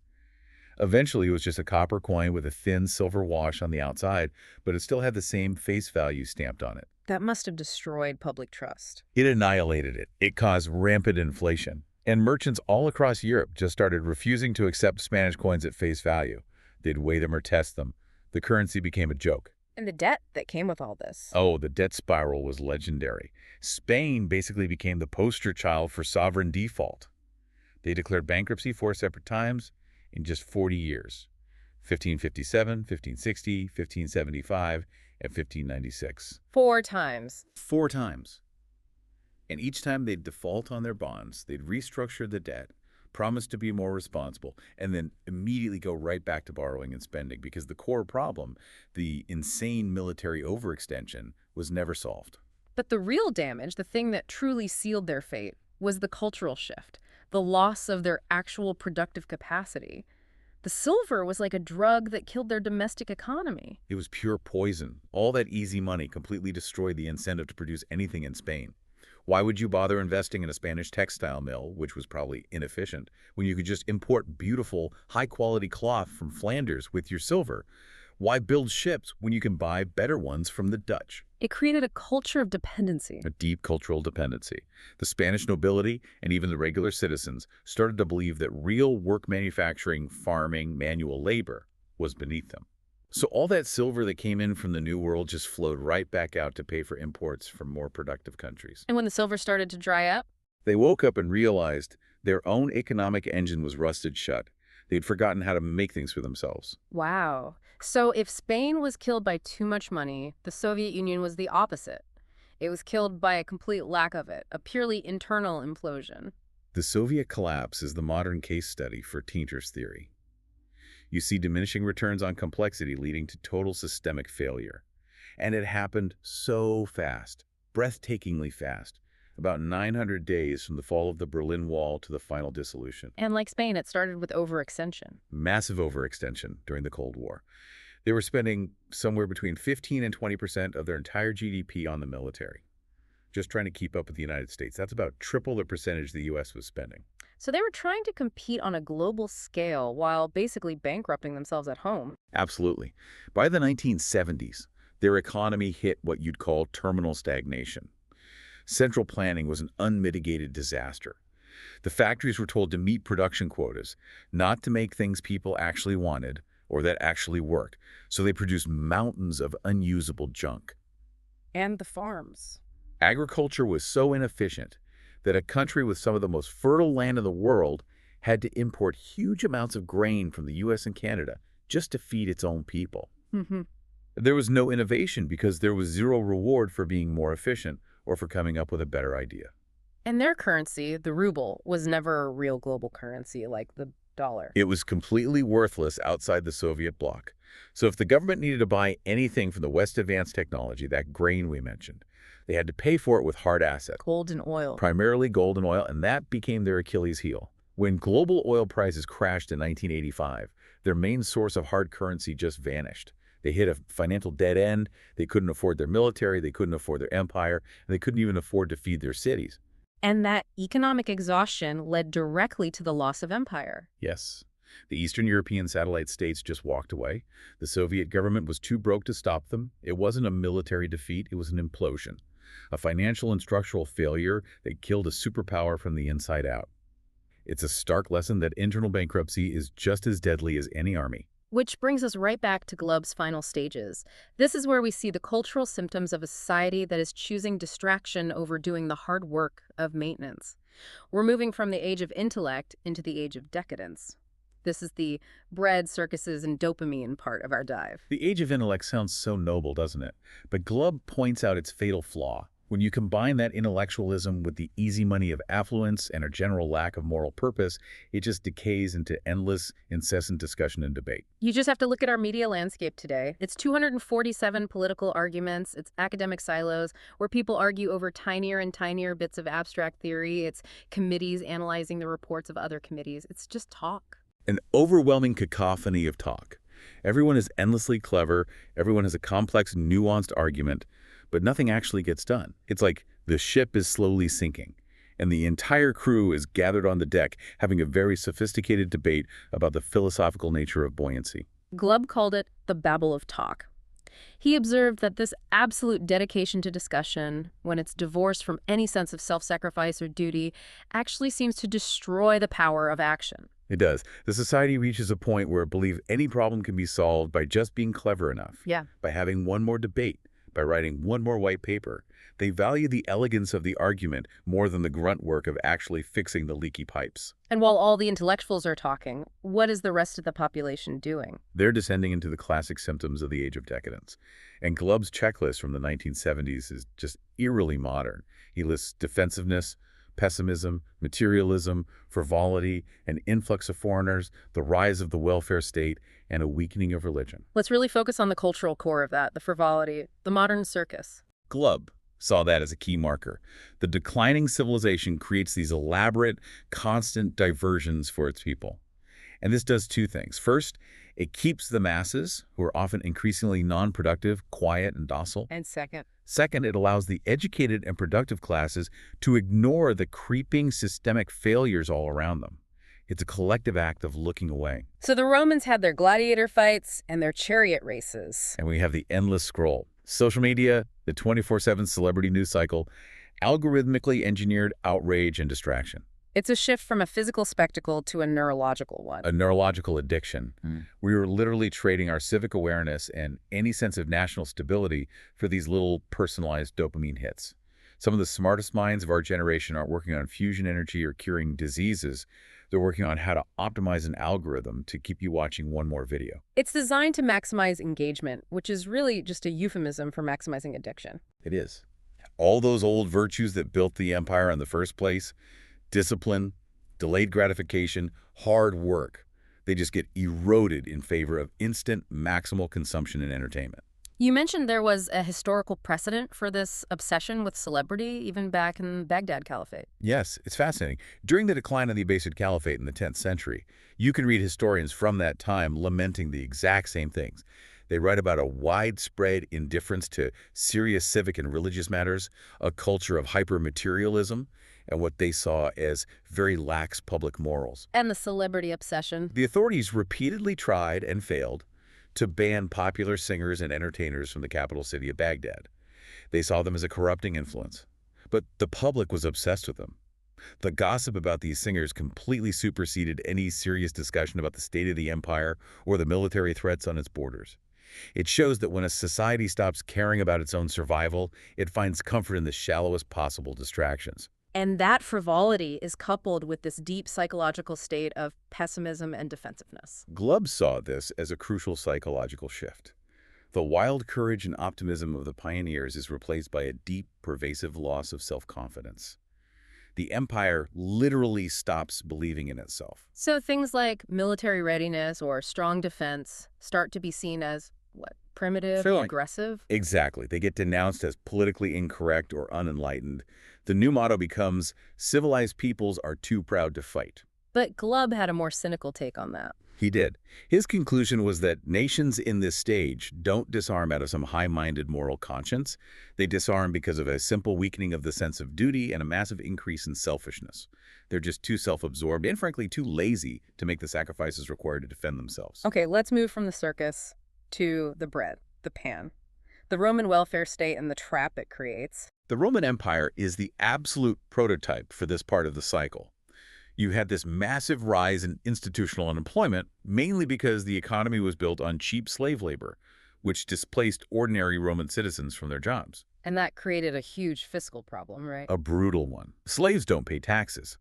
Eventually, it was just a copper coin with a thin silver wash on the outside, but it still had the same face value stamped on it. That must have destroyed public trust. It annihilated it. It caused rampant inflation. And merchants all across Europe just started refusing to accept Spanish coins at face value. They'd weigh them or test them. The currency became a joke. And the debt that came with all this. Oh, the debt spiral was legendary. Spain basically became the poster child for sovereign default. They declared bankruptcy 4 separate times in just 40 years. 1557, 1560, 1575, and 1596. 4 times. 4 times. And each time they'd default on their bonds, they'd restructure the debt, promise to be more responsible, and then immediately go right back to borrowing and spending because the core problem, the insane military overextension, was never solved. But the real damage, the thing that truly sealed their fate, was the cultural shift, the loss of their actual productive capacity. The silver was like a drug that killed their domestic economy. It was pure poison. All that easy money completely destroyed the incentive to produce anything in Spain. Why would you bother investing in a Spanish textile mill, which was probably inefficient, when you could just import beautiful, high-quality cloth from Flanders with your silver? Why build ships when you can buy better ones from the Dutch? It created a culture of dependency. A deep cultural dependency. The Spanish nobility and even the regular citizens started to believe that real work manufacturing, farming, manual labor was beneath them. So all that silver that came in from the New World just flowed right back out to pay for imports from more productive countries. And when the silver started to dry up? They woke up and realized their own economic engine was rusted shut. They'd forgotten how to make things for themselves. Wow. So if Spain was killed by too much money, the Soviet Union was the opposite. It was killed by a complete lack of it, a purely internal implosion. The Soviet collapse is the modern case study for Tainter's theory. You see diminishing returns on complexity leading to total systemic failure. And it happened so fast, breathtakingly fast, about 900 days from the fall of the Berlin Wall to the final dissolution. And like Spain, it started with overextension. Massive overextension during the Cold War. They were spending somewhere between 15 and 20% of their entire GDP on the military, just trying to keep up with the United States. That's about triple the percentage the U.S. was spending. So they were trying to compete on a global scale while basically bankrupting themselves at home. Absolutely. By the 1970s, their economy hit what you'd call terminal stagnation. Central planning was an unmitigated disaster. The factories were told to meet production quotas, not to make things people actually wanted or that actually worked, so they produced mountains of unusable junk. And the farms. Agriculture was so inefficient that a country with some of the most fertile land in the world had to import huge amounts of grain from the US and Canada just to feed its own people. Hmm. There was no innovation because there was zero reward for being more efficient or for coming up with a better idea. And their currency, the ruble, was never a real global currency like the dollar. It was completely worthless outside the Soviet bloc. So if the government needed to buy anything from the West advanced technology, that grain we mentioned, they had to pay for it with hard assets, Gold and oil. primarily gold and oil, and that became their Achilles heel. When global oil prices crashed in 1985, their main source of hard currency just vanished. They hit a financial dead end. They couldn't afford their military. They couldn't afford their empire. And they couldn't even afford to feed their cities. And that economic exhaustion led directly to the loss of empire. Yes. The Eastern European satellite states just walked away. The Soviet government was too broke to stop them. It wasn't a military defeat. It was an implosion. A financial and structural failure that killed a superpower from the inside out. It's a stark lesson that internal bankruptcy is just as deadly as any army. Which brings us right back to Glubb's final stages. This is where we see the cultural symptoms of a society that is choosing distraction over doing the hard work of maintenance. We're moving from the age of intellect into the age of decadence. This is the bread, circuses, and dopamine part of our dive. The age of intellect sounds so noble, doesn't it? But Glubb points out its fatal flaw. When you combine that intellectualism with the easy money of affluence and a general lack of moral purpose, it just decays into endless, incessant discussion and debate. You just have to look at our media landscape today. It's 247 political arguments, it's academic silos where people argue over tinier and tinier bits of abstract theory, it's committees analyzing the reports of other committees. It's just talk. An overwhelming cacophony of talk. Everyone is endlessly clever, everyone has a complex, nuanced argument, but nothing actually gets done. It's like the ship is slowly sinking, and the entire crew is gathered on the deck having a very sophisticated debate about the philosophical nature of buoyancy. Glubb called it the babble of talk. He observed that this absolute dedication to discussion, when it's divorced from any sense of self-sacrifice or duty, actually seems to destroy the power of action. It does. The society reaches a point where it believes any problem can be solved by just being clever enough, Yeah. by having one more debate, by writing one more white paper. They value the elegance of the argument more than the grunt work of actually fixing the leaky pipes. And while all the intellectuals are talking, what is the rest of the population doing? They're descending into the classic symptoms of the age of decadence. And Glubb's checklist from the 1970s is just eerily modern. He lists defensiveness, pessimism, materialism, frivolity, an influx of foreigners, the rise of the welfare state, and a weakening of religion. Let's really focus on the cultural core of that, the frivolity, the modern circus. Glubb saw that as a key marker. The declining civilization creates these elaborate, constant diversions for its people. And this does two things. First, it keeps the masses, who are often increasingly non-productive, quiet, and docile. And second, Second, it allows the educated and productive classes to ignore the creeping systemic failures all around them. It's a collective act of looking away. so the Romans had their gladiator fights and their chariot races. And we have the endless scroll. Social media, the 24/7 celebrity news cycle, algorithmically engineered outrage and distraction. It's a shift from a physical spectacle to a neurological one. A neurological addiction. We were literally trading our civic awareness and any sense of national stability for these little personalized dopamine hits. Some of the smartest minds of our generation aren't working on fusion energy or curing diseases. They're working on how to optimize an algorithm to keep you watching one more video. It's designed to maximize engagement, which is really just a euphemism for maximizing addiction. It is. All those old virtues that built the empire in the first place, discipline, delayed gratification, hard work, they just get eroded in favor of instant maximal consumption and entertainment. You mentioned there was a historical precedent for this obsession with celebrity, even back in Baghdad Caliphate. Yes, it's fascinating. During the decline of the Abbasid Caliphate in the 10th century, you can read historians from that time lamenting the exact same things. They write about a widespread indifference to serious civic and religious matters, a culture of hyper-materialism, and what they saw as very lax public morals. And the celebrity obsession. The authorities repeatedly tried and failed to ban popular singers and entertainers from the capital city of Baghdad. They saw them as a corrupting influence, but the public was obsessed with them. The gossip about these singers completely superseded any serious discussion about the state of the empire or the military threats on its borders. It shows that when a society stops caring about its own survival, it finds comfort in the shallowest possible distractions. And that frivolity is coupled with this deep psychological state of pessimism and defensiveness. Glubb saw this as a crucial psychological shift. The wild courage and optimism of the pioneers is replaced by a deep, pervasive loss of self-confidence. The empire literally stops believing in itself. So things like military readiness or strong defense start to be seen as, what, primitive, Feeling. aggressive? Exactly. They get denounced as politically incorrect or unenlightened. The new motto becomes, civilized peoples are too proud to fight. But Glubb had a more cynical take on that. He did. His conclusion was that nations in this stage don't disarm out of some high-minded moral conscience. They disarm because of a simple weakening of the sense of duty and a massive increase in selfishness. They're just too self-absorbed and, frankly, too lazy to make the sacrifices required to defend themselves. Okay, let's move from the circus to the bread, the pan, the Roman welfare state and the trap it creates. The Roman Empire is the absolute prototype for this part of the cycle. You had this massive rise in institutional unemployment, mainly because the economy was built on cheap slave labor, which displaced ordinary Roman citizens from their jobs. And that created a huge fiscal problem, right? A brutal one. Slaves don't pay taxes.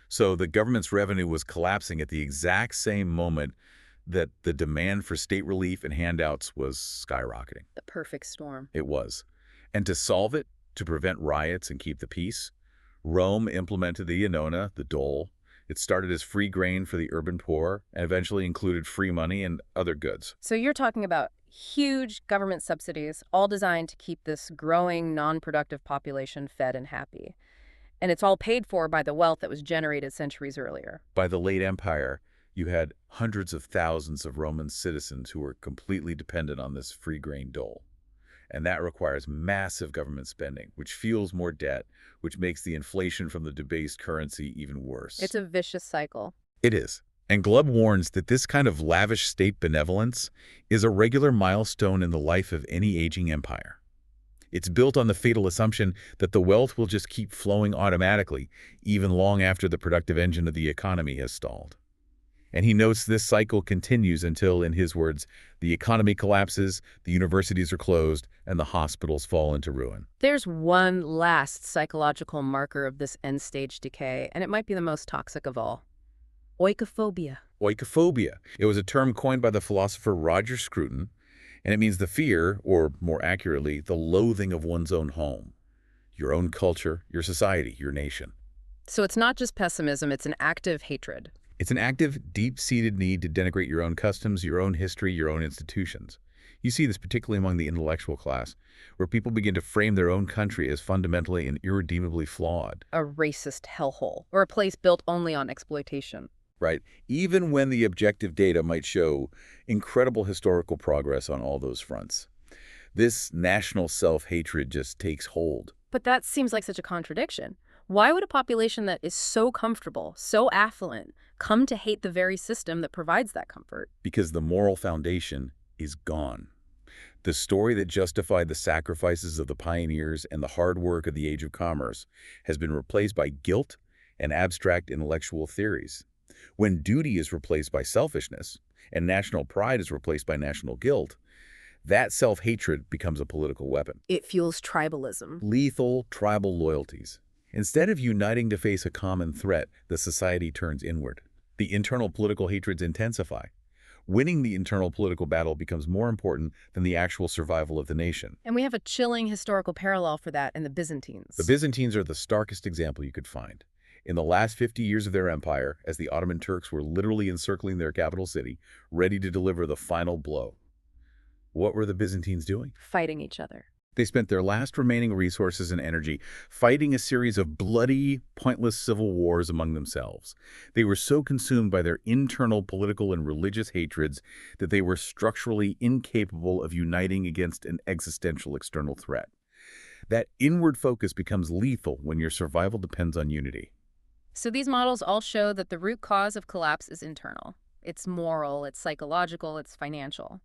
So the government's revenue was collapsing at the exact same moment that the demand for state relief and handouts was skyrocketing. The perfect storm. It was. And to solve it, to prevent riots and keep the peace, Rome implemented the annona, the dole. It started as free grain for the urban poor and eventually included free money and other goods. So you're talking about huge government subsidies, all designed to keep this growing, non-productive population fed and happy. And it's all paid for by the wealth that was generated centuries earlier. By the late Empire, you had hundreds of thousands of Roman citizens who were completely dependent on this free grain dole. And that requires massive government spending, which fuels more debt, which makes the inflation from the debased currency even worse. It's a vicious cycle. It is. And Glubb warns that this kind of lavish state benevolence is a regular milestone in the life of any aging empire. It's built on the fatal assumption that the wealth will just keep flowing automatically, even long after the productive engine of the economy has stalled. And he notes this cycle continues until, in his words, the economy collapses, the universities are closed, and the hospitals fall into ruin. There's one last psychological marker of this end-stage decay, and it might be the most toxic of all. Oikophobia. Oikophobia. It was a term coined by the philosopher Roger Scruton, and it means the fear, or more accurately, the loathing of one's own home, your own culture, your society, your nation. So it's not just pessimism, it's an active hatred. It's an active, deep-seated need to denigrate your own customs, your own history, your own institutions. You see this particularly among the intellectual class, where people begin to frame their own country as fundamentally and irredeemably flawed. A racist hellhole, or a place built only on exploitation. Right? Even when the objective data might show incredible historical progress on all those fronts. This national self-hatred just takes hold. But that seems like such a contradiction. Why would a population that is so comfortable, so affluent, come to hate the very system that provides that comfort? Because the moral foundation is gone. The story that justified the sacrifices of the pioneers and the hard work of the Age of Commerce has been replaced by guilt and abstract intellectual theories. When duty is replaced by selfishness and national pride is replaced by national guilt, that self-hatred becomes a political weapon. It fuels tribalism. Lethal tribal loyalties. Instead of uniting to face a common threat, the society turns inward. The internal political hatreds intensify. Winning the internal political battle becomes more important than the actual survival of the nation. And we have a chilling historical parallel for that in the Byzantines. The Byzantines are the starkest example you could find. In the last 50 years of their empire, as the Ottoman Turks were literally encircling their capital city, ready to deliver the final blow, what were the Byzantines doing? Fighting each other. They spent their last remaining resources and energy fighting a series of bloody, pointless civil wars among themselves. They were so consumed by their internal political and religious hatreds that they were structurally incapable of uniting against an existential external threat. That inward focus becomes lethal when your survival depends on unity. So these models all show that the root cause of collapse is internal. It's moral, it's psychological, it's financial.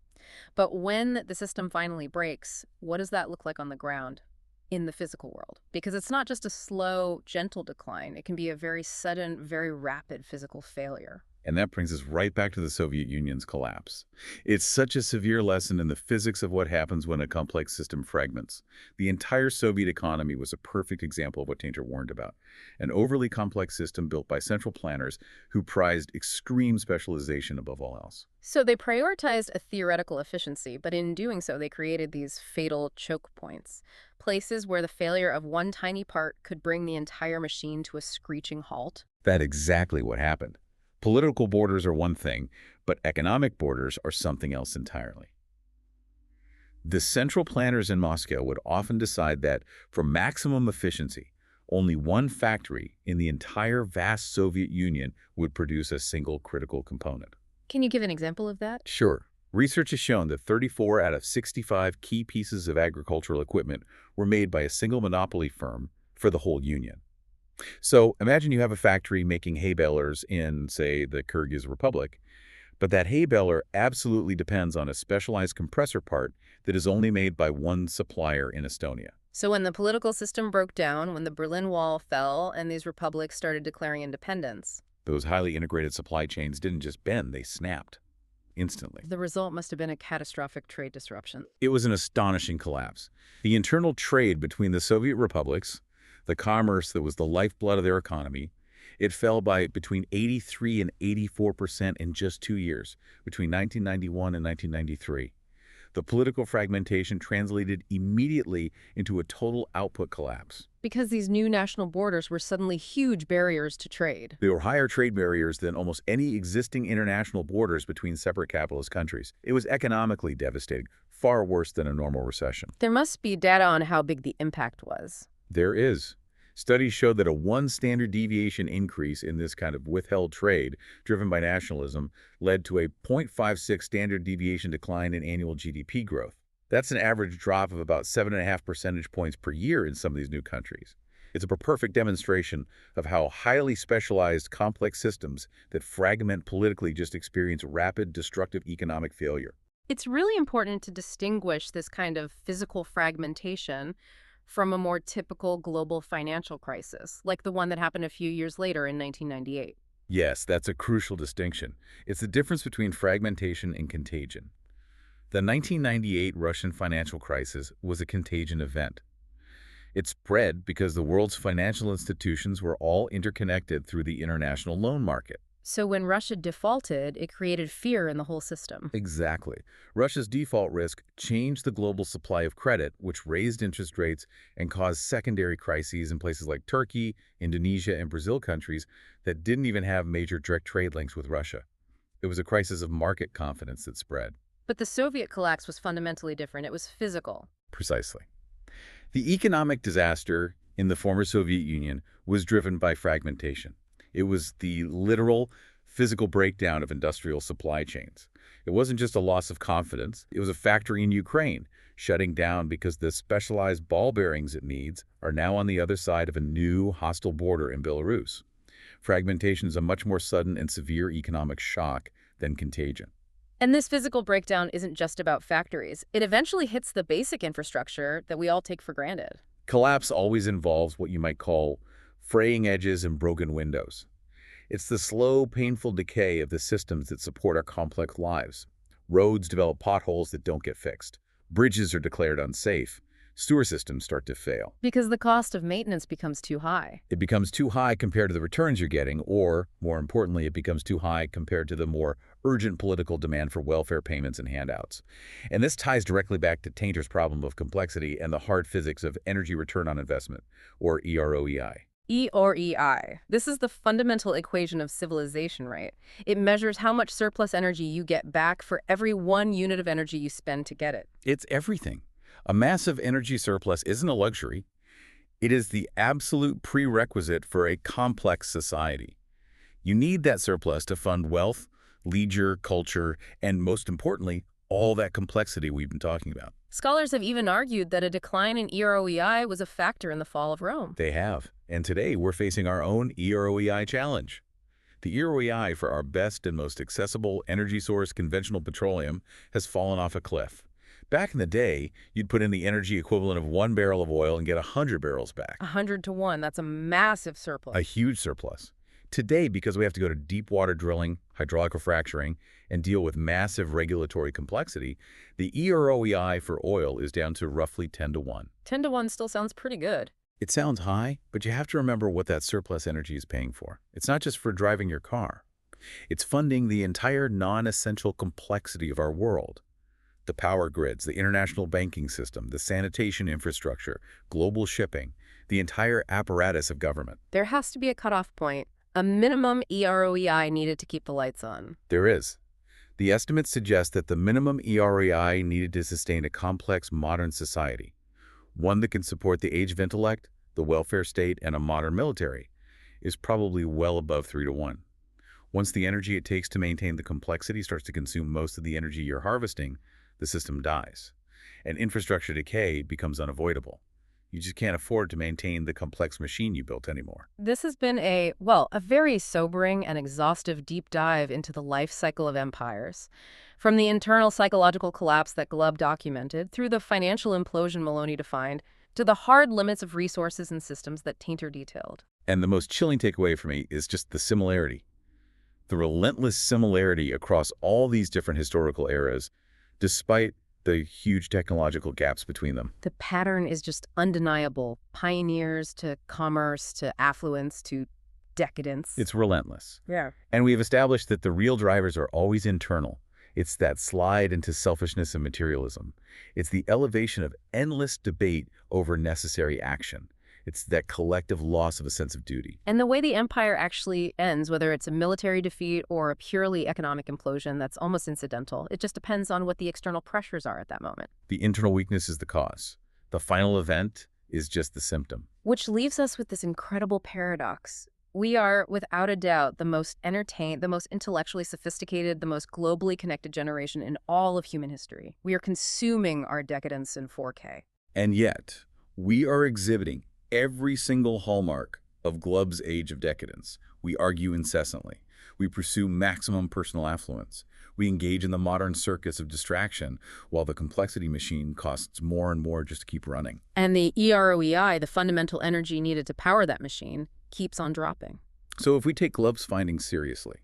But when the system finally breaks, what does that look like on the ground? in the physical world, because it's not just a slow, gentle decline. It can be a very sudden, very rapid physical failure. And that brings us right back to the Soviet Union's collapse. It's such a severe lesson in the physics of what happens when a complex system fragments. The entire Soviet economy was a perfect example of what Tainter warned about. An overly complex system built by central planners who prized extreme specialization above all else. So they prioritized a theoretical efficiency, but in doing so, they created these fatal choke points, places where the failure of one tiny part could bring the entire machine to a screeching halt. That's exactly what happened. Political borders are one thing, but economic borders are something else entirely. The central planners in Moscow would often decide that, for maximum efficiency, only one factory in the entire vast Soviet Union would produce a single critical component. Can you give an example of that? Sure. Research has shown that 34 out of 65 key pieces of agricultural equipment were made by a single monopoly firm for the whole union. So imagine you have a factory making hay balers in, say, the Kyrgyz Republic, but that hay baler absolutely depends on a specialized compressor part that is only made by one supplier in Estonia. So when the political system broke down, when the Berlin Wall fell, and these republics started declaring independence, Those highly integrated supply chains didn't just bend, they snapped instantly. the result must have been a catastrophic trade disruption. It was an astonishing collapse. The internal trade between the Soviet republics, the commerce that was the lifeblood of their economy, it fell by between 83 and 84% in just 2 years, between 1991 and 1993. The political fragmentation translated immediately into a total output collapse. Because these new national borders were suddenly huge barriers to trade. There were higher trade barriers than almost any existing international borders between separate capitalist countries. It was economically devastating, far worse than a normal recession. There must be data on how big the impact was. There is. Studies show that a one standard deviation increase in this kind of withheld trade, driven by nationalism, led to a 0.56 standard deviation decline in annual GDP growth. That's an average drop of about 7.5 percentage points per year in some of these new countries. It's a perfect demonstration of how highly specialized, complex systems that fragment politically just experience rapid, destructive economic failure. It's really important to distinguish this kind of physical fragmentation from a more typical global financial crisis, like the one that happened a few years later in 1998. Yes, that's a crucial distinction. It's the difference between fragmentation and contagion. The 1998 Russian financial crisis was a contagion event. It spread because the world's financial institutions were all interconnected through the international loan market. So when Russia defaulted, it created fear in the whole system. Exactly. Russia's default risk changed the global supply of credit, which raised interest rates and caused secondary crises in places like Turkey, Indonesia, and Brazil, countries that didn't even have major direct trade links with Russia. It was a crisis of market confidence that spread. But the Soviet collapse was fundamentally different. It was physical. Precisely. The economic disaster in the former Soviet Union was driven by fragmentation. It was the literal physical breakdown of industrial supply chains. It wasn't just a loss of confidence. It was a factory in Ukraine shutting down because the specialized ball bearings it needs are now on the other side of a new hostile border in Belarus. Fragmentation is a much more sudden and severe economic shock than contagion. And this physical breakdown isn't just about factories. It eventually hits the basic infrastructure that we all take for granted. Collapse always involves what you might call fraying edges and broken windows. It's the slow, painful decay of the systems that support our complex lives. Roads develop potholes that don't get fixed. Bridges are declared unsafe. Sewer systems start to fail. Because the cost of maintenance becomes too high. It becomes too high compared to the returns you're getting, or, more importantly, it becomes too high compared to the more urgent political demand for welfare payments and handouts. And this ties directly back to Tainter's problem of complexity and the hard physics of energy return on investment, or EROEI. E or EI. This is the fundamental equation of civilization, right? It measures how much surplus energy you get back for every 1 unit of energy you spend to get it. It's everything. A massive energy surplus isn't a luxury. It is the absolute prerequisite for a complex society. You need that surplus to fund wealth, leisure, culture, and most importantly, all that complexity we've been talking about. Scholars have even argued that a decline in EROEI was a factor in the fall of Rome. They have. And today we're facing our own EROEI challenge. The EROEI for our best and most accessible energy source, conventional petroleum, has fallen off a cliff. Back in the day, you'd put in the energy equivalent of 1 barrel of oil and get 100 barrels back. 100 to 1. That's a massive A surplus. huge surplus. Today, because we have to go to deep water drilling, hydraulic fracturing, and deal with massive regulatory complexity, the EROEI for oil is down to roughly 10 to 1. 10 to 1 still sounds pretty good. It sounds high, but you have to remember what that surplus energy is paying for. It's not just for driving your car. It's funding the entire non-essential complexity of our world. The power grids, the international banking system, the sanitation infrastructure, global shipping, the entire apparatus of government. There has to be a cutoff point, a minimum EROEI needed to keep the lights on. There is. The estimates suggest that the minimum EREI needed to sustain a complex modern society, one that can support the age of intellect, the welfare state, and a modern military, is probably well above 3 to 1. Once the energy it takes to maintain the complexity starts to consume most of the energy you're harvesting, the system dies, and infrastructure decay becomes unavoidable. You just can't afford to maintain the complex machine you built anymore. This has been a very sobering and exhaustive deep dive into the life cycle of empires. From the internal psychological collapse that Glubb documented, through the financial implosion Maloney defined, to the hard limits of resources and systems that Tainter detailed. And the most chilling takeaway for me is just the similarity. The relentless similarity across all these different historical eras, despite the huge technological gaps between them. The pattern is just undeniable. Pioneers to commerce to affluence to decadence. It's relentless. Yeah. And we've established that the real drivers are always internal. It's that slide into selfishness and materialism. It's the elevation of endless debate over necessary action. It's that collective loss of a sense of duty. And the way the empire actually ends, whether it's a military defeat or a purely economic implosion, that's almost incidental. It just depends on what the external pressures are at that moment. The internal weakness is the cause. The final event is just the symptom. Which leaves us with this incredible paradox. We are, without a doubt, the most entertained, the most intellectually sophisticated, the most globally connected generation in all of human history. We are consuming our decadence in 4K. And yet, we are exhibiting every single hallmark of Glubb's age of decadence. We argue incessantly. We pursue maximum personal affluence. We engage in the modern circus of distraction, while the complexity machine costs more and more just to keep running. And the EROEI, the fundamental energy needed to power that machine, keeps on dropping. So if we take Glubb's findings seriously,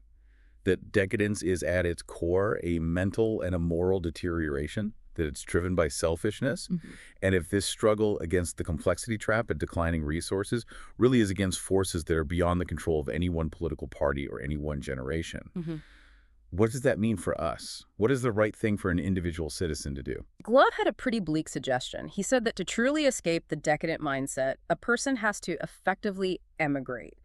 that decadence is at its core a mental and a moral deterioration, that it's driven by selfishness, and if this struggle against the complexity trap and declining resources really is against forces that are beyond the control of any one political party or any one generation, what does that mean for us? What is the right thing for an individual citizen to do? Glubb had a pretty bleak suggestion. He said that to truly escape the decadent mindset, a person has to effectively emigrate,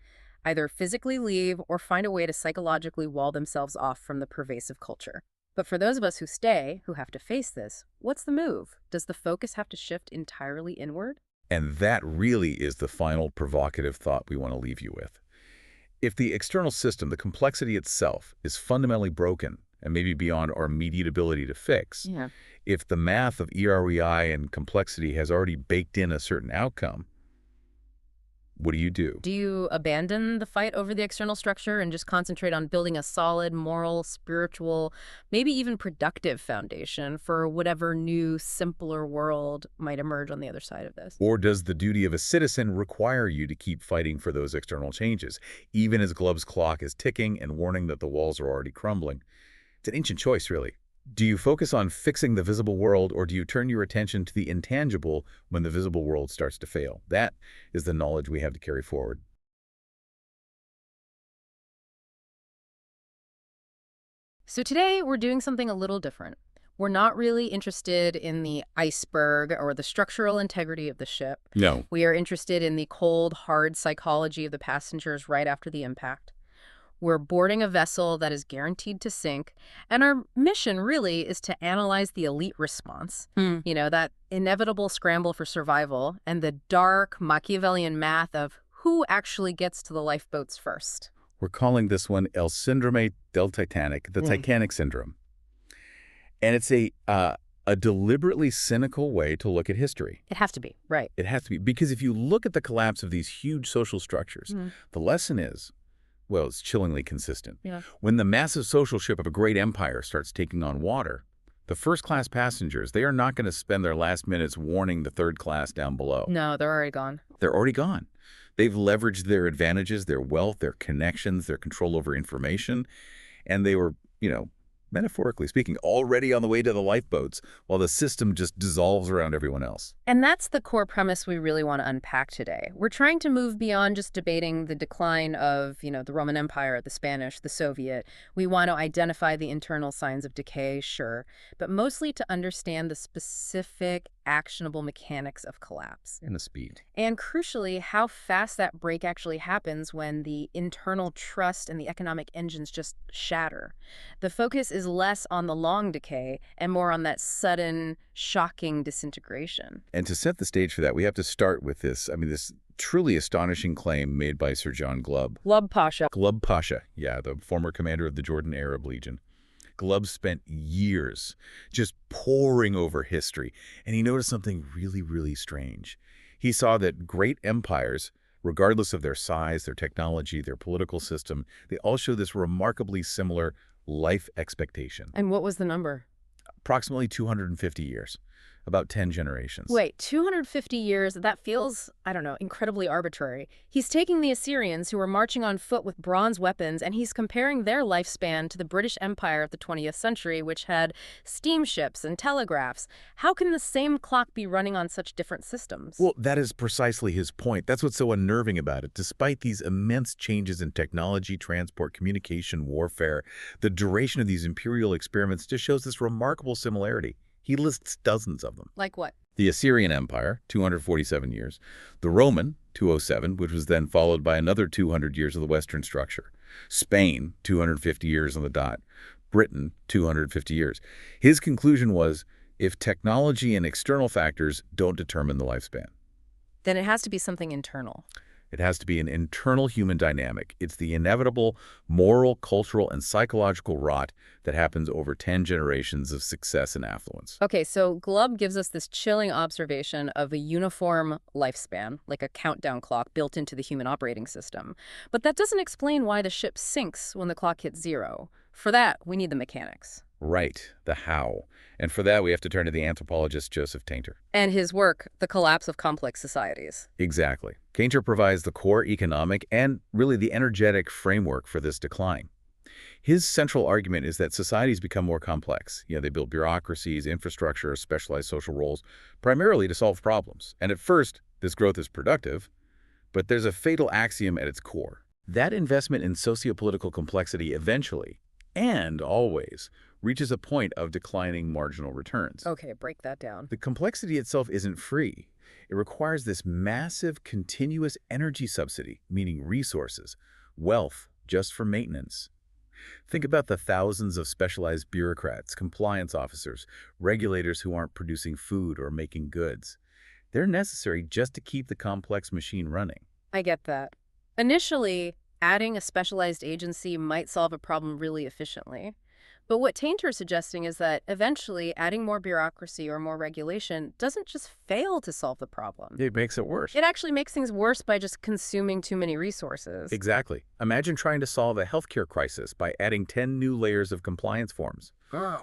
either physically leave or find a way to psychologically wall themselves off from the pervasive culture. But for those of us who stay, who have to face this, what's the move? Does the focus have to shift entirely inward? And that really is the final provocative thought we want to leave you with. If the external system, the complexity itself, is fundamentally broken and maybe beyond our immediate ability to fix, if the math of EREI and complexity has already baked in a certain outcome, what do you do? Do you abandon the fight over the external structure and just concentrate on building a solid, moral, spiritual, maybe even productive foundation for whatever new, simpler world might emerge on the other side of this? Or does the duty of a citizen require you to keep fighting for those external changes, even as Glubb's clock is ticking and warning that the walls are already crumbling? It's an ancient choice, really. Do you focus on fixing the visible world, or do you turn your attention to the intangible when the visible world starts to fail? That is the knowledge we have to carry forward. So today we're doing something a little different. We're not really interested in the iceberg or the structural integrity of the ship. No. We are interested in the cold, hard psychology of the passengers right after the impact. We're boarding a vessel that is guaranteed to sink, and our mission really is to analyze the elite response, that inevitable scramble for survival, and the dark Machiavellian math of who actually gets to the lifeboats first. We're calling this one El Síndrome del Titanic, the Titanic Syndrome. And it's a deliberately cynical way to look at history. It has to be, right. It has to be, because if you look at the collapse of these huge social structures, the lesson is, well, it's chillingly consistent. When the massive social ship of a great empire starts taking on water, The first-class passengers, they are not going to spend their last minutes warning the third class down below. No, they're already gone. They're already gone. They've leveraged their advantages, their wealth, their connections, their control over information, and they were, metaphorically speaking, already on the way to the lifeboats while the system just dissolves around everyone else. And that's the core premise we really want to unpack today. We're trying to move beyond just debating the decline of, the Roman Empire, the Spanish, the Soviet. We want to identify the internal signs of decay, sure, but mostly to understand the specific actionable mechanics of collapse. And the speed. And crucially, how fast that break actually happens when the internal trust and the economic engines just shatter. The focus is less on the long decay and more on that sudden, shocking disintegration. And to set the stage for that, we have to start with this truly astonishing claim made by Sir John Glubb. Glubb Pasha. Glubb Pasha, yeah, the former commander of the Jordan Arab Legion. Glubb spent years just poring over history, and he noticed something really, really strange. He saw that great empires, regardless of their size, their technology, their political system, they all show this remarkably similar life expectation. And what was the number? Approximately 250 years, about 10 generations. Wait, 250 years? That feels, incredibly arbitrary. He's taking the Assyrians, who were marching on foot with bronze weapons, and he's comparing their lifespan to the British Empire of the 20th century, which had steamships and telegraphs. How can the same clock be running on such different systems? Well, that is precisely his point. That's what's so unnerving about it. Despite these immense changes in technology, transport, communication, warfare, the duration of these imperial experiments just shows this remarkable similarity. He lists dozens of them. Like what? The Assyrian Empire, 247 years. The Roman, 207, which was then followed by another 200 years of the Western structure. Spain, 250 years on the dot. Britain, 250 years. His conclusion was, if technology and external factors don't determine the lifespan, Then it has to be something internal. it has to be an internal human dynamic. It's the inevitable moral, cultural, and psychological rot that happens over 10 generations of success and affluence. Okay, so Glubb gives us this chilling observation of a uniform lifespan, like a countdown clock built into the human operating system. But that doesn't explain why the ship sinks when the clock hits zero. For that, we need the mechanics. Right, the how. And for that, we have to turn to the anthropologist Joseph Tainter. And his work, The Collapse of Complex Societies. Exactly. Tainter provides the core economic and really the energetic framework for this decline. His central argument is that societies become more complex. They build bureaucracies, infrastructure, specialized social roles, primarily to solve problems. And at first, this growth is productive, but there's a fatal axiom at its core. That investment in sociopolitical complexity eventually, and always, reaches a point of declining marginal returns. Okay, break that down. The complexity itself isn't free. It requires this massive, continuous energy subsidy, meaning resources, wealth, just for maintenance. Think about the thousands of specialized bureaucrats, compliance officers, regulators who aren't producing food or making goods. They're necessary just to keep the complex machine running. I get that. Initially, adding a specialized agency might solve a problem really efficiently. But what Tainter is suggesting is that eventually adding more bureaucracy or more regulation doesn't just fail to solve the problem. It makes it worse. It actually makes things worse by just consuming too many resources. Exactly. Imagine trying to solve a healthcare crisis by adding 10 new layers of compliance forms,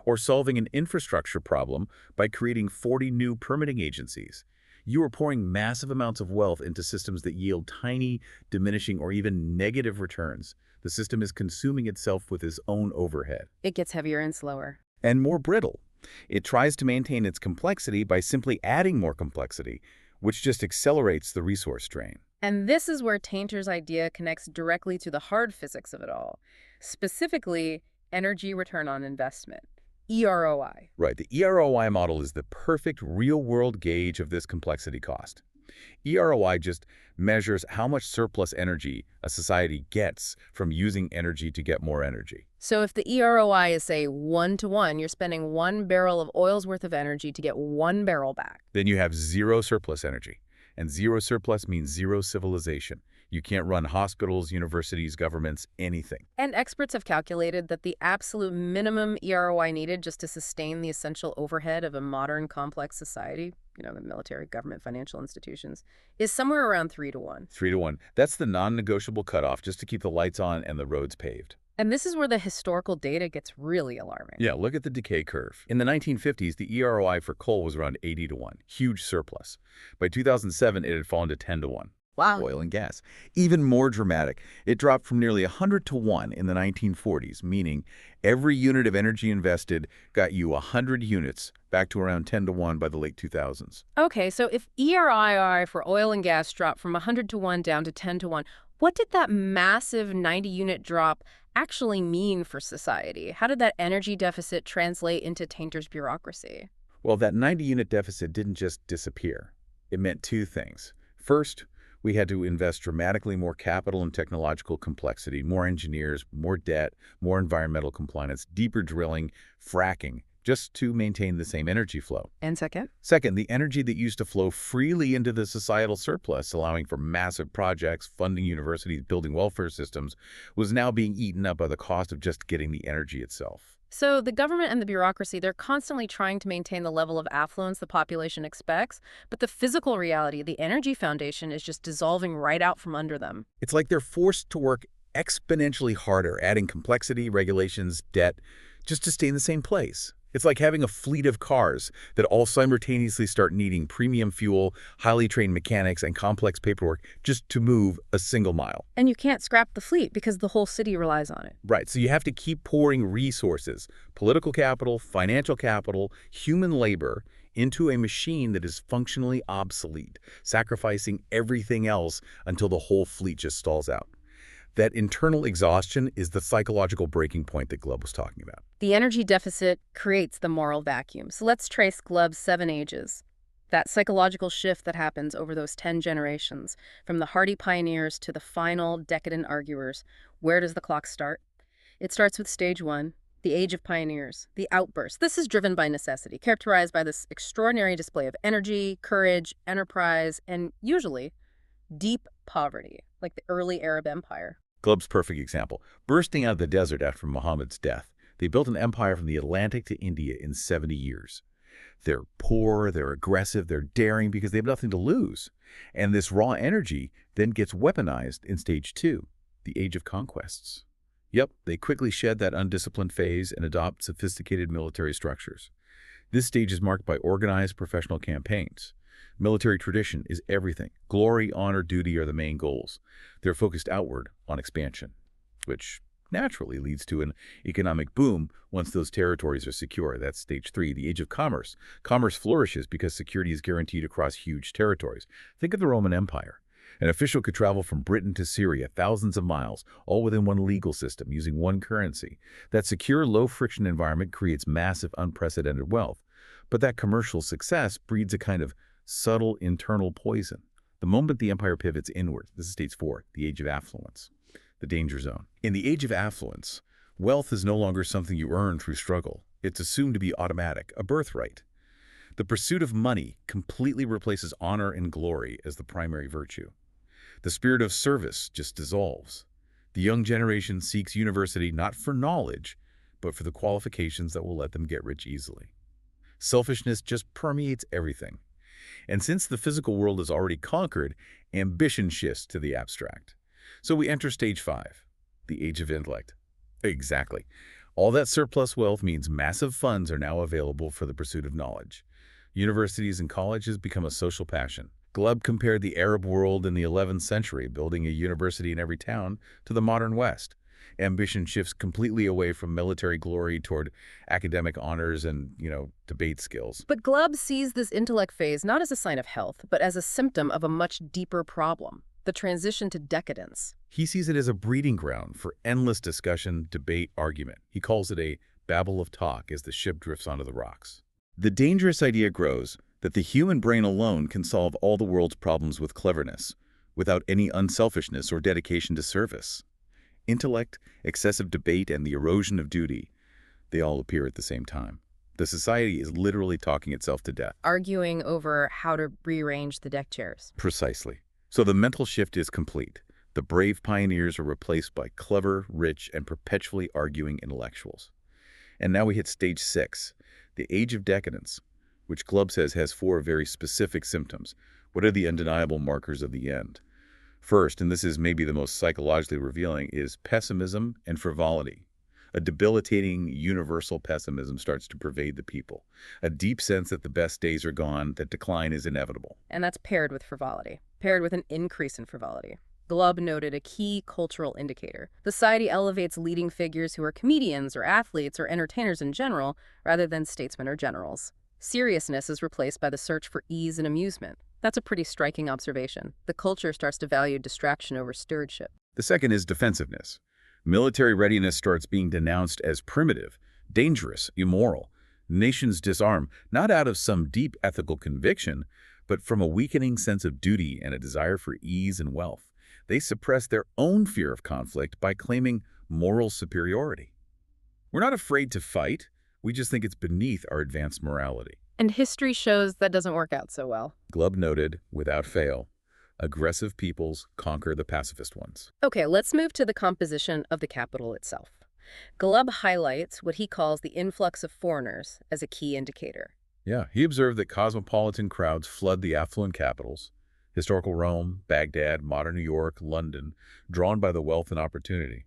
or solving an infrastructure problem by creating 40 new permitting agencies. You are pouring massive amounts of wealth into systems that yield tiny, diminishing, or even negative returns. The system is consuming itself with its own overhead. It gets heavier and slower. And more brittle. It tries to maintain its complexity by simply adding more complexity, which just accelerates the resource drain. And this is where Tainter's idea connects directly to the hard physics of it all, specifically energy return on investment. EROI. Right. The EROI model is the perfect real-world gauge of this complexity cost. EROI just measures how much surplus energy a society gets from using energy to get more energy. So if the EROI is, say, 1-to-1, you're spending 1 barrel of oil's worth of energy to get 1 barrel back. Then you have zero surplus energy. And zero surplus means zero civilization. You can't run hospitals, universities, governments, anything. And experts have calculated that the absolute minimum EROI needed just to sustain the essential overhead of a modern, complex society, the military, government, financial institutions, is somewhere around 3-to-1. 3-to-1. That's the non-negotiable cutoff just to keep the lights on and the roads paved. And this is where the historical data gets really alarming. Yeah, look at the decay curve. In the 1950s, the EROI for coal was around 80 to 1, huge surplus. By 2007, it had fallen to 10 to 1. Wow. Oil and gas. Even more dramatic, it dropped from nearly 100 to 1 in the 1940s, meaning every unit of energy invested got you 100 units, back to around 10 to 1 by the late 2000s. Okay, so if ERII for oil and gas dropped from 100 to 1 down to 10 to 1, what did that massive 90-unit drop actually mean for society? How did that energy deficit translate into Tainter's bureaucracy? Well, that 90-unit deficit didn't just disappear. It meant two things. First, we had to invest dramatically more capital and technological complexity, more engineers, more debt, more environmental compliance, deeper drilling, fracking, just to maintain the same energy flow. And second? Second, the energy that used to flow freely into the societal surplus, allowing for massive projects, funding universities, building welfare systems, was now being eaten up by the cost of just getting the energy itself. So the government and the bureaucracy, they're constantly trying to maintain the level of affluence the population expects, but the physical reality, the energy foundation, is just dissolving right out from under them. It's like they're forced to work exponentially harder, adding complexity, regulations, debt, just to stay in the same place. It's like having a fleet of cars that all simultaneously start needing premium fuel, highly trained mechanics, and complex paperwork just to move a single mile. And you can't scrap the fleet because the whole city relies on it. Right, so you have to keep pouring resources, political capital, financial capital, human labor, into a machine that is functionally obsolete, sacrificing everything else until the whole fleet just stalls out. That internal exhaustion is the psychological breaking point that Glubb was talking about. The energy deficit creates the moral vacuum. So let's trace Glubb's 7 ages. That psychological shift that happens over those 10 generations, from the hardy pioneers to the final decadent arguers. Where does the clock start? It starts with stage 1, the age of pioneers, the outburst. This is driven by necessity, characterized by this extraordinary display of energy, courage, enterprise, and usually deep poverty, like the early Arab Empire. Glubb's perfect example. Bursting out of the desert after Muhammad's death, they built an empire from the Atlantic to India in 70 years. They're poor, they're aggressive, they're daring because they have nothing to lose. And this raw energy then gets weaponized in stage 2, the age of conquests. Yep, they quickly shed that undisciplined phase and adopt sophisticated military structures. This stage is marked by organized professional campaigns. Military tradition is everything. Glory, honor, duty are the main goals. They're focused outward on expansion, which naturally leads to an economic boom once those territories are secure. That's stage 3, the age of commerce. Commerce flourishes because security is guaranteed across huge territories. Think of the Roman Empire. An official could travel from Britain to Syria thousands of miles, all within one legal system, using one currency. That secure, low-friction environment creates massive, unprecedented wealth. But that commercial success breeds a kind of subtle internal poison. The moment the empire pivots inward, this is stage 4, the age of affluence, the danger zone. In the age of affluence, wealth is no longer something you earn through struggle. It's assumed to be automatic, a birthright. The pursuit of money completely replaces honor and glory as the primary virtue. The spirit of service just dissolves. The young generation seeks university not for knowledge, but for the qualifications that will let them get rich easily. Selfishness just permeates everything. And since the physical world is already conquered, ambition shifts to the abstract. So we enter stage 5, the age of intellect. Exactly. All that surplus wealth means massive funds are now available for the pursuit of knowledge. Universities and colleges become a social passion. Glubb compared the Arab world in the 11th century, building a university in every town, to the modern West. Ambition shifts completely away from military glory toward academic honors and, debate skills. But Glubb sees this intellect phase not as a sign of health, but as a symptom of a much deeper problem, the transition to decadence. He sees it as a breeding ground for endless discussion, debate, argument. He calls it a babble of talk as the ship drifts onto the rocks. The dangerous idea grows that the human brain alone can solve all the world's problems with cleverness, without any unselfishness or dedication to service. Intellect, excessive debate, and the erosion of duty, they all appear at the same time. The society is literally talking itself to death. Arguing over how to rearrange the deck chairs. Precisely. So the mental shift is complete. The brave pioneers are replaced by clever, rich, and perpetually arguing intellectuals. And now we hit stage 6, the age of decadence, which Glubb says has 4 very specific symptoms. What are the undeniable markers of the end? First, and this is maybe the most psychologically revealing, is pessimism and frivolity. A debilitating, universal pessimism starts to pervade the people. A deep sense that the best days are gone, that decline is inevitable. And that's paired with frivolity, paired with an increase in frivolity. Glubb noted a key cultural indicator. Society elevates leading figures who are comedians or athletes or entertainers in general, rather than statesmen or generals. Seriousness is replaced by the search for ease and amusement. That's a pretty striking observation. The culture starts to value distraction over stewardship. The second is defensiveness. Military readiness starts being denounced as primitive, dangerous, immoral. Nations disarm, not out of some deep ethical conviction, but from a weakening sense of duty and a desire for ease and wealth. They suppress their own fear of conflict by claiming moral superiority. We're not afraid to fight. We just think it's beneath our advanced morality. And history shows that doesn't work out so well. Glubb noted, without fail, aggressive peoples conquer the pacifist ones. Okay, let's move to the composition of the capital itself. Glubb highlights what he calls the influx of foreigners as a key indicator. Yeah, he observed that cosmopolitan crowds flood the affluent capitals, historical Rome, Baghdad, modern New York, London, drawn by the wealth and opportunity.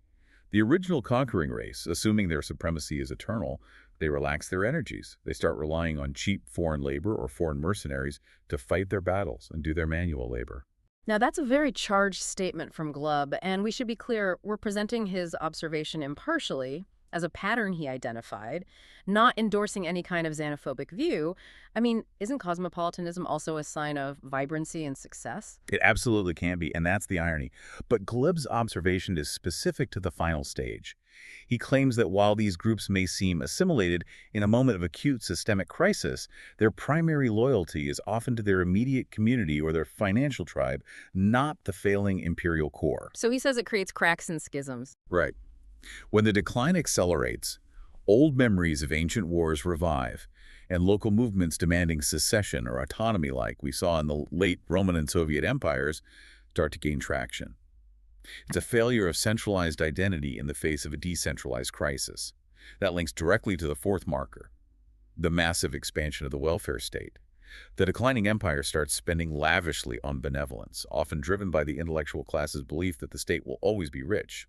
The original conquering race, assuming their supremacy is eternal, they relax their energies. They start relying on cheap foreign labor or foreign mercenaries to fight their battles and do their manual labor. Now, that's a very charged statement from Glubb, and we should be clear, we're presenting his observation impartially, as a pattern he identified, not endorsing any kind of xenophobic view. I mean, isn't cosmopolitanism also a sign of vibrancy and success? It absolutely can be, and that's the irony. But Glubb's observation is specific to the final stage. He claims that while these groups may seem assimilated in a moment of acute systemic crisis, their primary loyalty is often to their immediate community or their financial tribe, not the failing imperial core. So he says it creates cracks and schisms. Right. When the decline accelerates, old memories of ancient wars revive, and local movements demanding secession or autonomy like we saw in the late Roman and Soviet empires start to gain traction. It's a failure of centralized identity in the face of a decentralized crisis. That links directly to the fourth marker, the massive expansion of the welfare state. The declining empire starts spending lavishly on benevolence, often driven by the intellectual class's belief that the state will always be rich.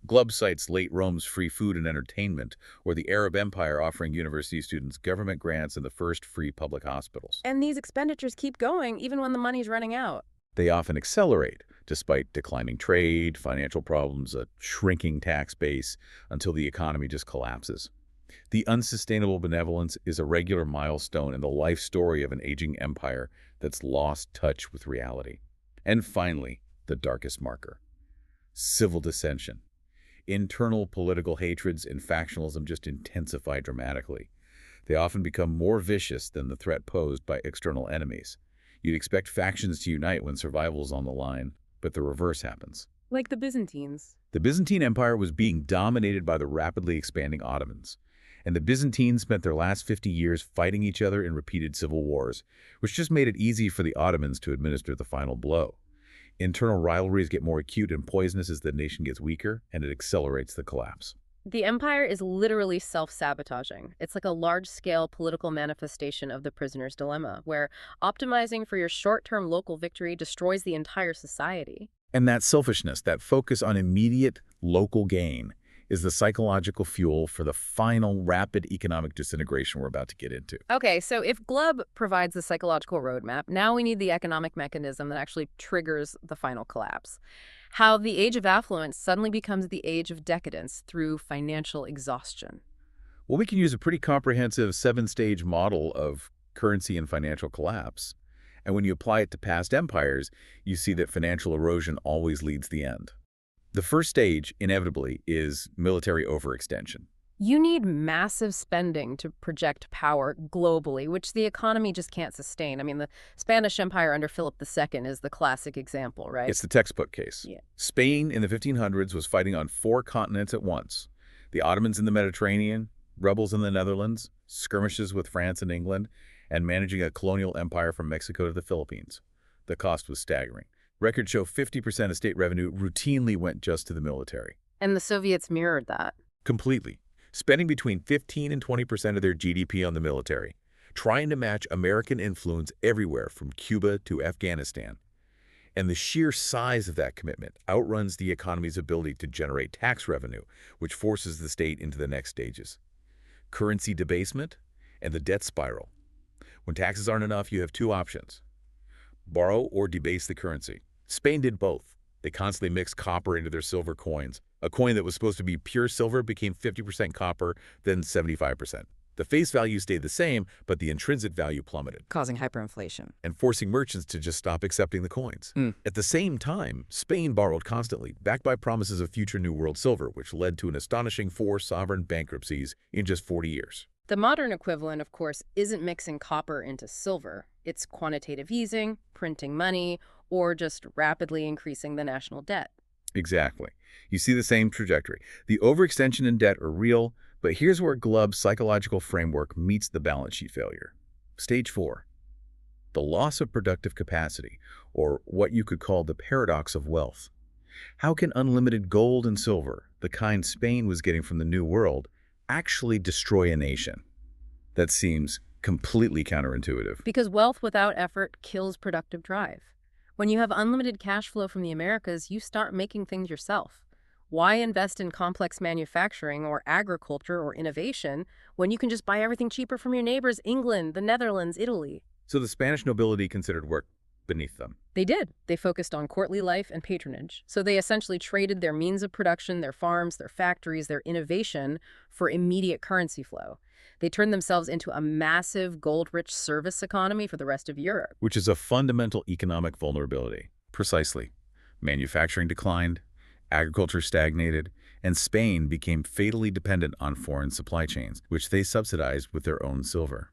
Glubb cites late Rome's free food and entertainment, or the Arab Empire offering university students government grants and the first free public hospitals. And these expenditures keep going even when the money's running out. They often accelerate, despite declining trade, financial problems, a shrinking tax base, until the economy just collapses. The unsustainable benevolence is a regular milestone in the life story of an aging empire that's lost touch with reality. And finally, the darkest marker. Civil dissension. Internal political hatreds and factionalism just intensify dramatically. They often become more vicious than the threat posed by external enemies. You'd expect factions to unite when survival is on the line, but the reverse happens. Like the Byzantines. The Byzantine Empire was being dominated by the rapidly expanding Ottomans, and the Byzantines spent their last 50 years fighting each other in repeated civil wars, which just made it easy for the Ottomans to administer the final blow. Internal rivalries get more acute and poisonous as the nation gets weaker, and it accelerates the collapse. The empire is literally self-sabotaging. It's like a large-scale political manifestation of the prisoner's dilemma, where optimizing for your short-term local victory destroys the entire society. And that selfishness, that focus on immediate local gain, is the psychological fuel for the final rapid economic disintegration we're about to get into. Okay, so if Glubb provides the psychological roadmap, now we need the economic mechanism that actually triggers the final collapse. How the age of affluence suddenly becomes the age of decadence through financial exhaustion. Well, we can use a pretty comprehensive 7-stage model of currency and financial collapse. And when you apply it to past empires, you see that financial erosion always leads the end. The first stage, inevitably, is military overextension. You need massive spending to project power globally, which the economy just can't sustain. I mean, the Spanish Empire under Philip II is the classic example, right? It's the textbook case. Yeah. Spain in the 1500s was fighting on 4 continents at once. The Ottomans in the Mediterranean, rebels in the Netherlands, skirmishes with France and England, and managing a colonial empire from Mexico to the Philippines. The cost was staggering. Records show 50% of state revenue routinely went just to the military. And the Soviets mirrored that. Completely. Spending between 15 and 20% of their GDP on the military, trying to match American influence everywhere from Cuba to Afghanistan. And the sheer size of that commitment outruns the economy's ability to generate tax revenue, which forces the state into the next stages. Currency debasement and the debt spiral. When taxes aren't enough, you have two options: borrow or debase the currency. Spain did both. They constantly mixed copper into their silver coins. A coin that was supposed to be pure silver became 50% copper, then 75%. The face value stayed the same, but the intrinsic value plummeted, causing hyperinflation. and forcing merchants to just stop accepting the coins. At the same time, Spain borrowed constantly, backed by promises of future New World silver, which led to an astonishing 4 sovereign bankruptcies in just 40 years. The modern equivalent, of course, isn't mixing copper into silver. It's quantitative easing, printing money, or just rapidly increasing the national debt. Exactly. You see the same trajectory. The overextension and debt are real, but here's where Glubb's psychological framework meets the balance sheet failure. Stage 4. The loss of productive capacity, or what you could call the paradox of wealth. How can unlimited gold and silver, the kind Spain was getting from the New World, actually destroy a nation? That seems completely counterintuitive. Because wealth without effort kills productive drive. When you have unlimited cash flow from the Americas, you start making things yourself. Why invest in complex manufacturing or agriculture or innovation when you can just buy everything cheaper from your neighbors, England, the Netherlands, Italy? So the Spanish nobility considered work beneath them. They did. They focused on courtly life and patronage. So they essentially traded their means of production, their farms, their factories, their innovation for immediate currency flow. They turned themselves into a massive gold-rich service economy for the rest of Europe. Which is a fundamental economic vulnerability. Precisely. Manufacturing declined, agriculture stagnated, and Spain became fatally dependent on foreign supply chains, which they subsidized with their own silver.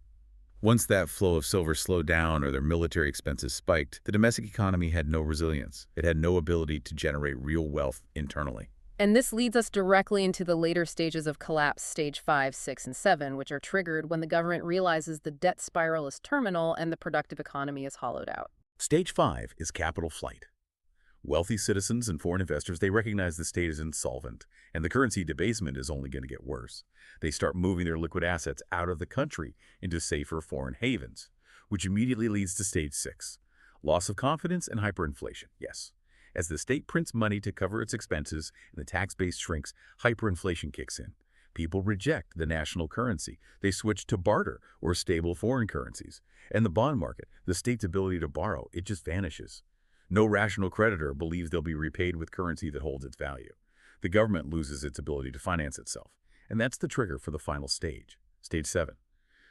Once that flow of silver slowed down or their military expenses spiked, the domestic economy had no resilience. It had no ability to generate real wealth internally. And this leads us directly into the later stages of collapse, stage 5, 6, and 7, which are triggered when the government realizes the debt spiral is terminal and the productive economy is hollowed out. Stage 5 is capital flight. Wealthy citizens and foreign investors, they recognize the state is insolvent, and the currency debasement is only going to get worse. They start moving their liquid assets out of the country into safer foreign havens, which immediately leads to stage 6. Loss of confidence and hyperinflation, yes. As the state prints money to cover its expenses and the tax base shrinks, hyperinflation kicks in. People reject the national currency. They switch to barter or stable foreign currencies. And the bond market, the state's ability to borrow, it just vanishes. No rational creditor believes they'll be repaid with currency that holds its value. The government loses its ability to finance itself. And that's the trigger for the final stage, stage 7.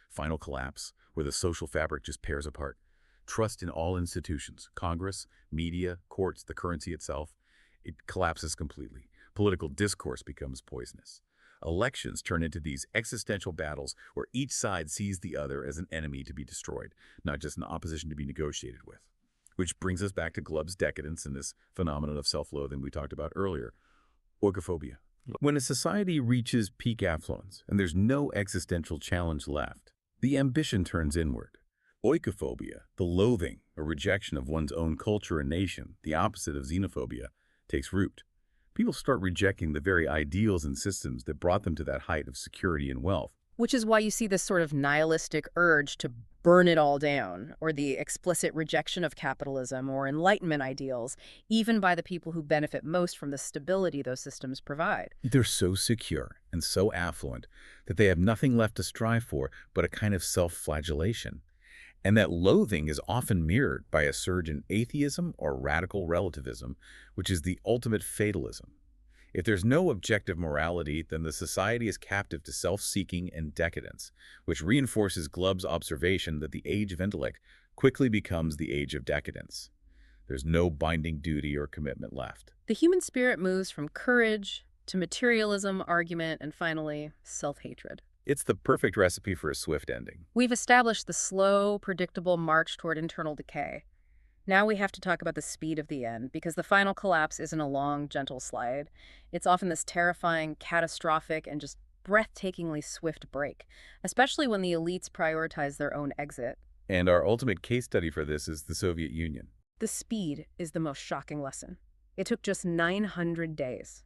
Final collapse, where the social fabric just tears apart. Trust in all institutions, Congress, media, courts, the currency itself, it collapses completely. Political discourse becomes poisonous. Elections turn into these existential battles where each side sees the other as an enemy to be destroyed, not just an opposition to be negotiated with. Which brings us back to Glubb's decadence and this phenomenon of self-loathing we talked about earlier, oikophobia. When a society reaches peak affluence and there's no existential challenge left, the ambition turns inward. Oikophobia, the loathing or rejection of one's own culture and nation, the opposite of xenophobia, takes root. People start rejecting the very ideals and systems that brought them to that height of security and wealth. Which is why you see this sort of nihilistic urge to burn it all down, or the explicit rejection of capitalism or Enlightenment ideals, even by the people who benefit most from the stability those systems provide. They're so secure and so affluent that they have nothing left to strive for but a kind of self-flagellation. And that loathing is often mirrored by a surge in atheism or radical relativism, which is the ultimate fatalism. If there's no objective morality, then the society is captive to self-seeking and decadence, which reinforces Glubb's observation that the age of intellect quickly becomes the age of decadence. There's no binding duty or commitment left. The human spirit moves from courage to materialism, argument, and finally, self-hatred. It's the perfect recipe for a swift ending. We've established the slow, predictable march toward internal decay. Now we have to talk about the speed of the end, because the final collapse isn't a long, gentle slide. It's often this terrifying, catastrophic, and just breathtakingly swift break, especially when the elites prioritize their own exit. And our ultimate case study for this is the Soviet Union. The speed is the most shocking lesson. It took just 900 days.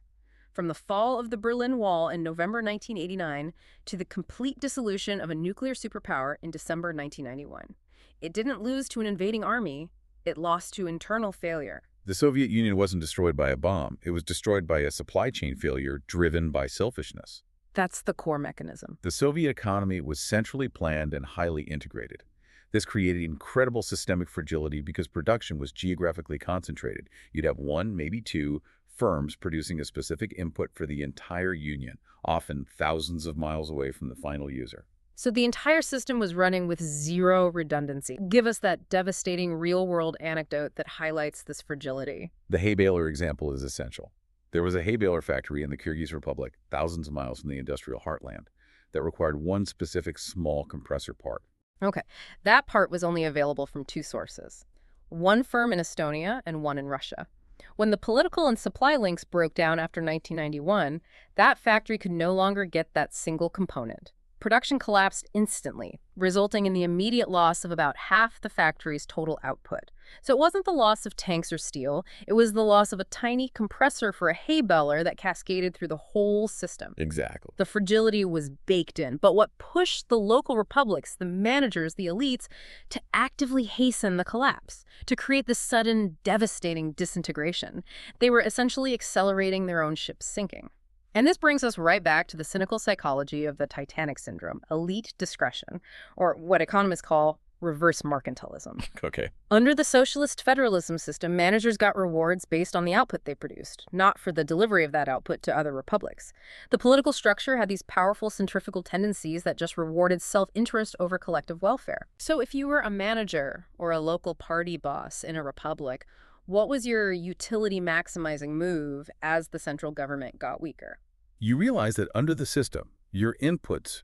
From the fall of the Berlin Wall in November 1989 to the complete dissolution of a nuclear superpower in December 1991. It didn't lose to an invading army. It lost to internal failure. The Soviet Union wasn't destroyed by a bomb. It was destroyed by a supply chain failure driven by selfishness. That's the core mechanism. The Soviet economy was centrally planned and highly integrated. This created incredible systemic fragility because production was geographically concentrated. You'd have one, maybe two, firms producing a specific input for the entire union, often thousands of miles away from the final user. So the entire system was running with zero redundancy. Give us that devastating real-world anecdote that highlights this fragility. The hay baler example is essential. There was a hay baler factory in the Kyrgyz Republic, thousands of miles from the industrial heartland, that required one specific small compressor part. Okay, that part was only available from two sources. One firm in Estonia and one in Russia. When the political and supply links broke down after 1991, that factory could no longer get that single component. Production collapsed instantly, resulting in the immediate loss of about half the factory's total output. So it wasn't the loss of tanks or steel, it was the loss of a tiny compressor for a hay baler that cascaded through the whole system. Exactly. The fragility was baked in, but what pushed the local republics, the managers, the elites, to actively hasten the collapse, to create this sudden, devastating disintegration. They were essentially accelerating their own ship's sinking. And this brings us right back to the cynical psychology of the Titanic Syndrome, elite discretion, or what economists call reverse mercantilism. Okay. Under the socialist federalism system, managers got rewards based on the output they produced, not for the delivery of that output to other republics. The political structure had these powerful centrifugal tendencies that just rewarded self-interest over collective welfare. So if you were a manager or a local party boss in a republic, what was your utility-maximizing move as the central government got weaker? You realize that under the system, your imports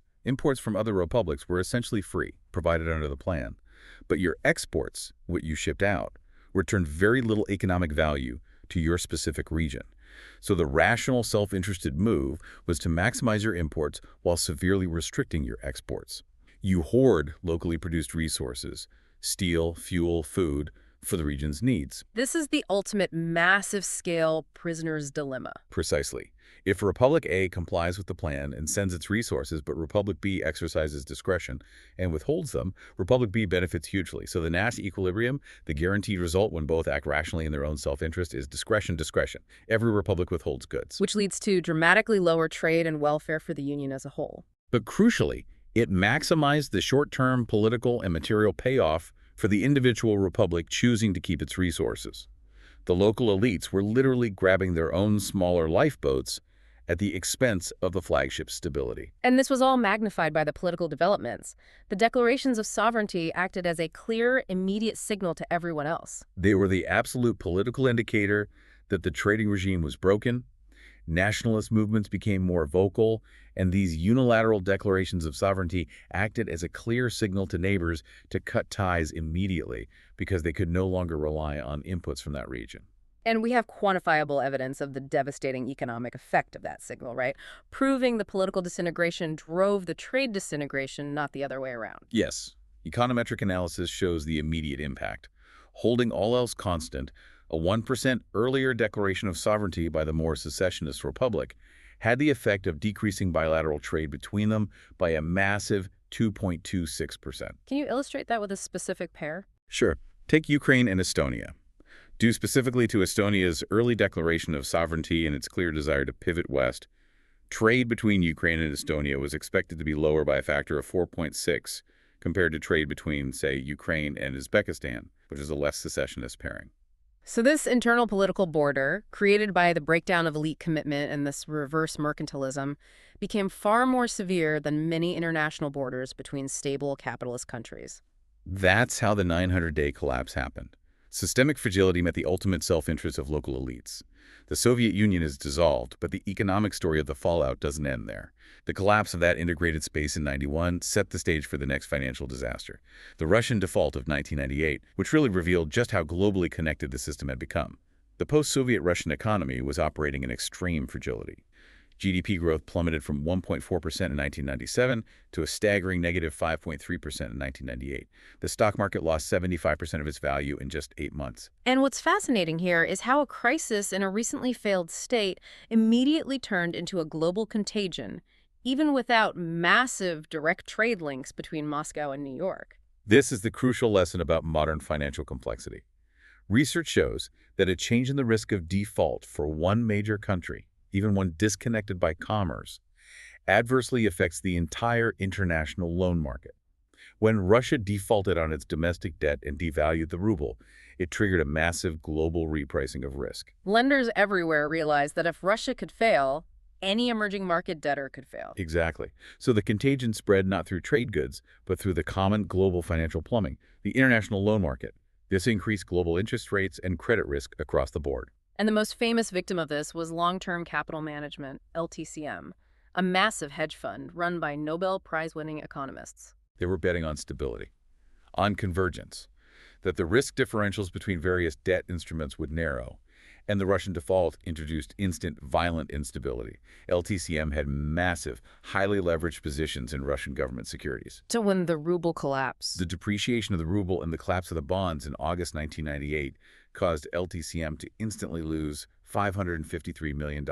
from other republics were essentially free, provided under the plan. But your exports, what you shipped out, returned very little economic value to your specific region. So the rational, self-interested move was to maximize your imports while severely restricting your exports. You hoard locally produced resources, steel, fuel, food, for the region's needs. This is the ultimate massive-scale prisoner's dilemma. Precisely. If Republic A complies with the plan and sends its resources, but Republic B exercises discretion and withholds them, Republic B benefits hugely. So the Nash equilibrium, the guaranteed result when both act rationally in their own self-interest, is discretion, discretion. Every republic withholds goods. Which leads to dramatically lower trade and welfare for the Union as a whole. But crucially, it maximized the short-term political and material payoff for the individual republic choosing to keep its resources. The local elites were literally grabbing their own smaller lifeboats at the expense of the flagship's stability. And this was all magnified by the political developments. The declarations of sovereignty acted as a clear, immediate signal to everyone else. They were the absolute political indicator that the trading regime was broken. Nationalist movements became more vocal, and these unilateral declarations of sovereignty acted as a clear signal to neighbors to cut ties immediately because they could no longer rely on inputs from that region. And we have quantifiable evidence of the devastating economic effect of that signal, right? Proving the political disintegration drove the trade disintegration, not the other way around. Yes, econometric analysis shows the immediate impact. Holding all else constant, a 1% earlier declaration of sovereignty by the more secessionist republic had the effect of decreasing bilateral trade between them by a massive 2.26%. Can you illustrate that with a specific pair? Sure. Take Ukraine and Estonia. Due specifically to Estonia's early declaration of sovereignty and its clear desire to pivot west, trade between Ukraine and Estonia was expected to be lower by a factor of 4.6 compared to trade between, say, Ukraine and Uzbekistan, which is a less secessionist pairing. So this internal political border, created by the breakdown of elite commitment and this reverse mercantilism, became far more severe than many international borders between stable capitalist countries. That's how the 900-day collapse happened. Systemic fragility met the ultimate self-interest of local elites. The Soviet Union is dissolved, but the economic story of the fallout doesn't end there. The collapse of that integrated space in '91 set the stage for the next financial disaster, the Russian default of 1998, which really revealed just how globally connected the system had become. The post-Soviet Russian economy was operating in extreme fragility. GDP growth plummeted from 1.4% in 1997 to a staggering negative 5.3% in 1998. The stock market lost 75% of its value in just 8 months. And what's fascinating here is how a crisis in a recently failed state immediately turned into a global contagion, even without massive direct trade links between Moscow and New York. This is the crucial lesson about modern financial complexity. Research shows that a change in the risk of default for one major country, even one disconnected by commerce, adversely affects the entire international loan market. When Russia defaulted on its domestic debt and devalued the ruble, it triggered a massive global repricing of risk. Lenders everywhere realized that if Russia could fail, any emerging market debtor could fail. Exactly. So the contagion spread not through trade goods, but through the common global financial plumbing, the international loan market. This increased global interest rates and credit risk across the board. And the most famous victim of this was long-term capital management, LTCM, a massive hedge fund run by Nobel Prize-winning economists. They were betting on stability, on convergence, that the risk differentials between various debt instruments would narrow, and the Russian default introduced instant, violent instability. LTCM had massive, highly leveraged positions in Russian government securities. So when the ruble collapsed, The depreciation of the ruble and the collapse of the bonds in August 1998 caused LTCM to instantly lose $553 million.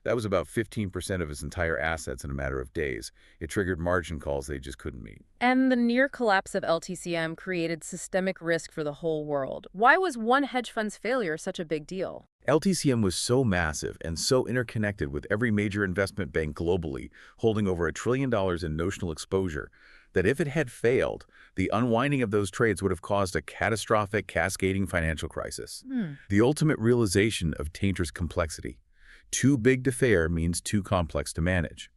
That was about 15% of its entire assets in a matter of days. It triggered margin calls they just couldn't meet. and the near collapse of LTCM created systemic risk for the whole world. Why was one hedge fund's failure such a big deal? LTCM was so massive and so interconnected with every major investment bank globally, holding over $1 trillion in notional exposure, that if it had failed, the unwinding of those trades would have caused a catastrophic, cascading financial crisis. The ultimate realization of Tainter's complexity. Too big to fail means too complex to manage.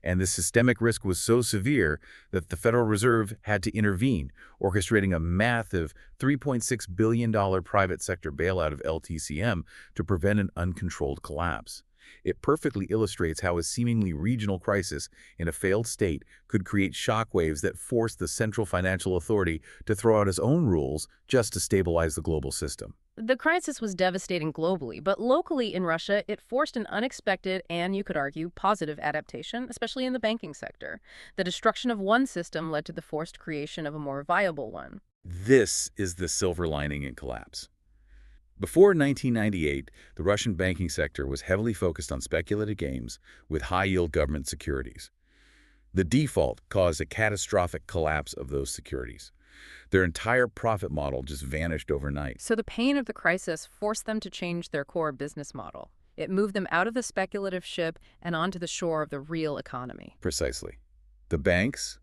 And the systemic risk was so severe that the Federal Reserve had to intervene, orchestrating a massive $3.6 billion private sector bailout of LTCM to prevent an uncontrolled collapse. It perfectly illustrates how a seemingly regional crisis in a failed state could create shockwaves that forced the central financial authority to throw out its own rules just to stabilize the global system. The crisis was devastating globally, but locally in Russia, it forced an unexpected and, you could argue, positive adaptation, especially in the banking sector. The destruction of one system led to the forced creation of a more viable one. This is the silver lining in collapse. Before 1998, the Russian banking sector was heavily focused on speculative games with high-yield government securities. The default caused a catastrophic collapse of those securities. Their entire profit model just vanished overnight. So the pain of the crisis forced them to change their core business model. It moved them out of the speculative ship and onto the shore of the real economy. Precisely. The banks,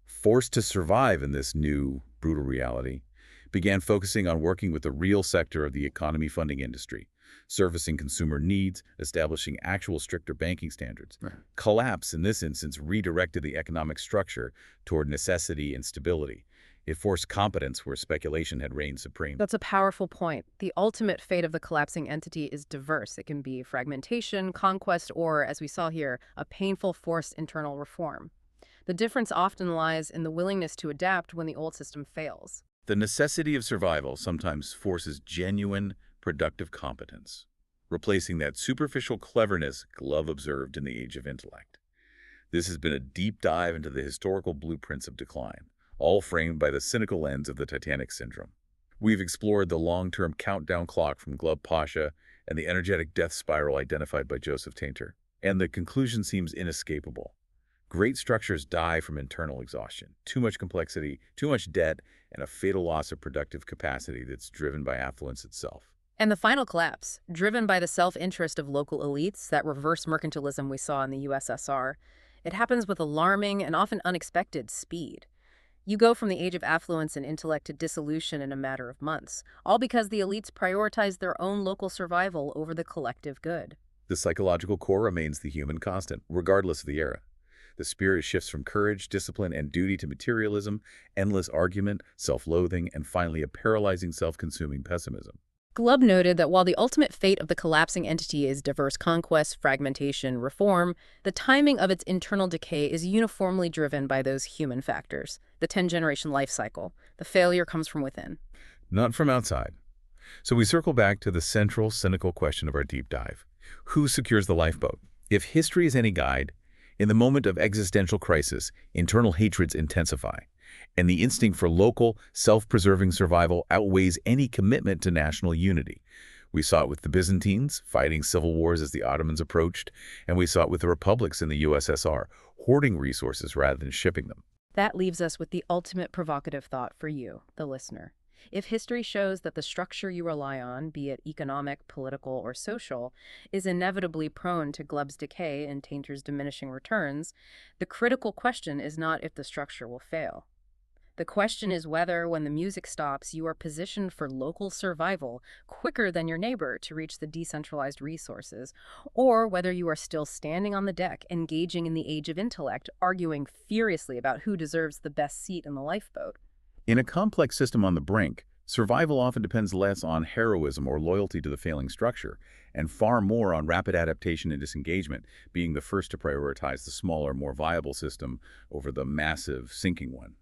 forced to survive in this new, brutal reality, began focusing on working with the real sector of the economy funding industry, servicing consumer needs, establishing actual stricter banking standards. Right. Collapse, in this instance, redirected the economic structure toward necessity and stability. It forced competence where speculation had reigned supreme. That's a powerful point. The ultimate fate of the collapsing entity is diverse. It can be fragmentation, conquest, or, as we saw here, a painful forced internal reform. The difference often lies in the willingness to adapt when the old system fails. The necessity of survival sometimes forces genuine, productive competence, replacing that superficial cleverness Glubb observed in the age of intellect. This has been a deep dive into the historical blueprints of decline, all framed by the cynical lens of the Titanic Syndrome. We've explored the long-term countdown clock from Glubb Pasha and the energetic death spiral identified by Joseph Tainter. And the conclusion seems inescapable. Great structures die from internal exhaustion, too much complexity, too much debt, and a fatal loss of productive capacity that's driven by affluence itself. And the final collapse, driven by the self-interest of local elites, that reverse mercantilism we saw in the USSR, it happens with alarming and often unexpected speed. You go from the age of affluence and intellect to dissolution in a matter of months, all because the elites prioritize their own local survival over the collective good. The psychological core remains the human constant, regardless of the era. The spirit shifts from courage, discipline, and duty to materialism, endless argument, self-loathing, and finally a paralyzing self-consuming pessimism. Glubb noted that while the ultimate fate of the collapsing entity is diverse conquest, fragmentation, reform, the timing of its internal decay is uniformly driven by those human factors. The 10-generation life cycle. The failure comes from within. Not from outside. So we circle back to the central, cynical question of our deep dive. Who secures the lifeboat? If history is any guide, in the moment of existential crisis, internal hatreds intensify, and the instinct for local, self-preserving survival outweighs any commitment to national unity. We saw it with the Byzantines, fighting civil wars as the Ottomans approached, and we saw it with the republics in the USSR, hoarding resources rather than shipping them. That leaves us with the ultimate provocative thought for you, the listener. If history shows that the structure you rely on, be it economic, political, or social, is inevitably prone to Glubb's decay and Tainter's diminishing returns, the critical question is not if the structure will fail. The question is whether, when the music stops, you are positioned for local survival quicker than your neighbor to reach the decentralized resources, or whether you are still standing on the deck, engaging in the age of intellect, arguing furiously about who deserves the best seat in the lifeboat. In a complex system on the brink, survival often depends less on heroism or loyalty to the failing structure, and far more on rapid adaptation and disengagement, being the first to prioritize the smaller, more viable system over the massive, sinking one.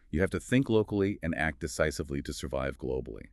You have to think locally and act decisively to survive globally.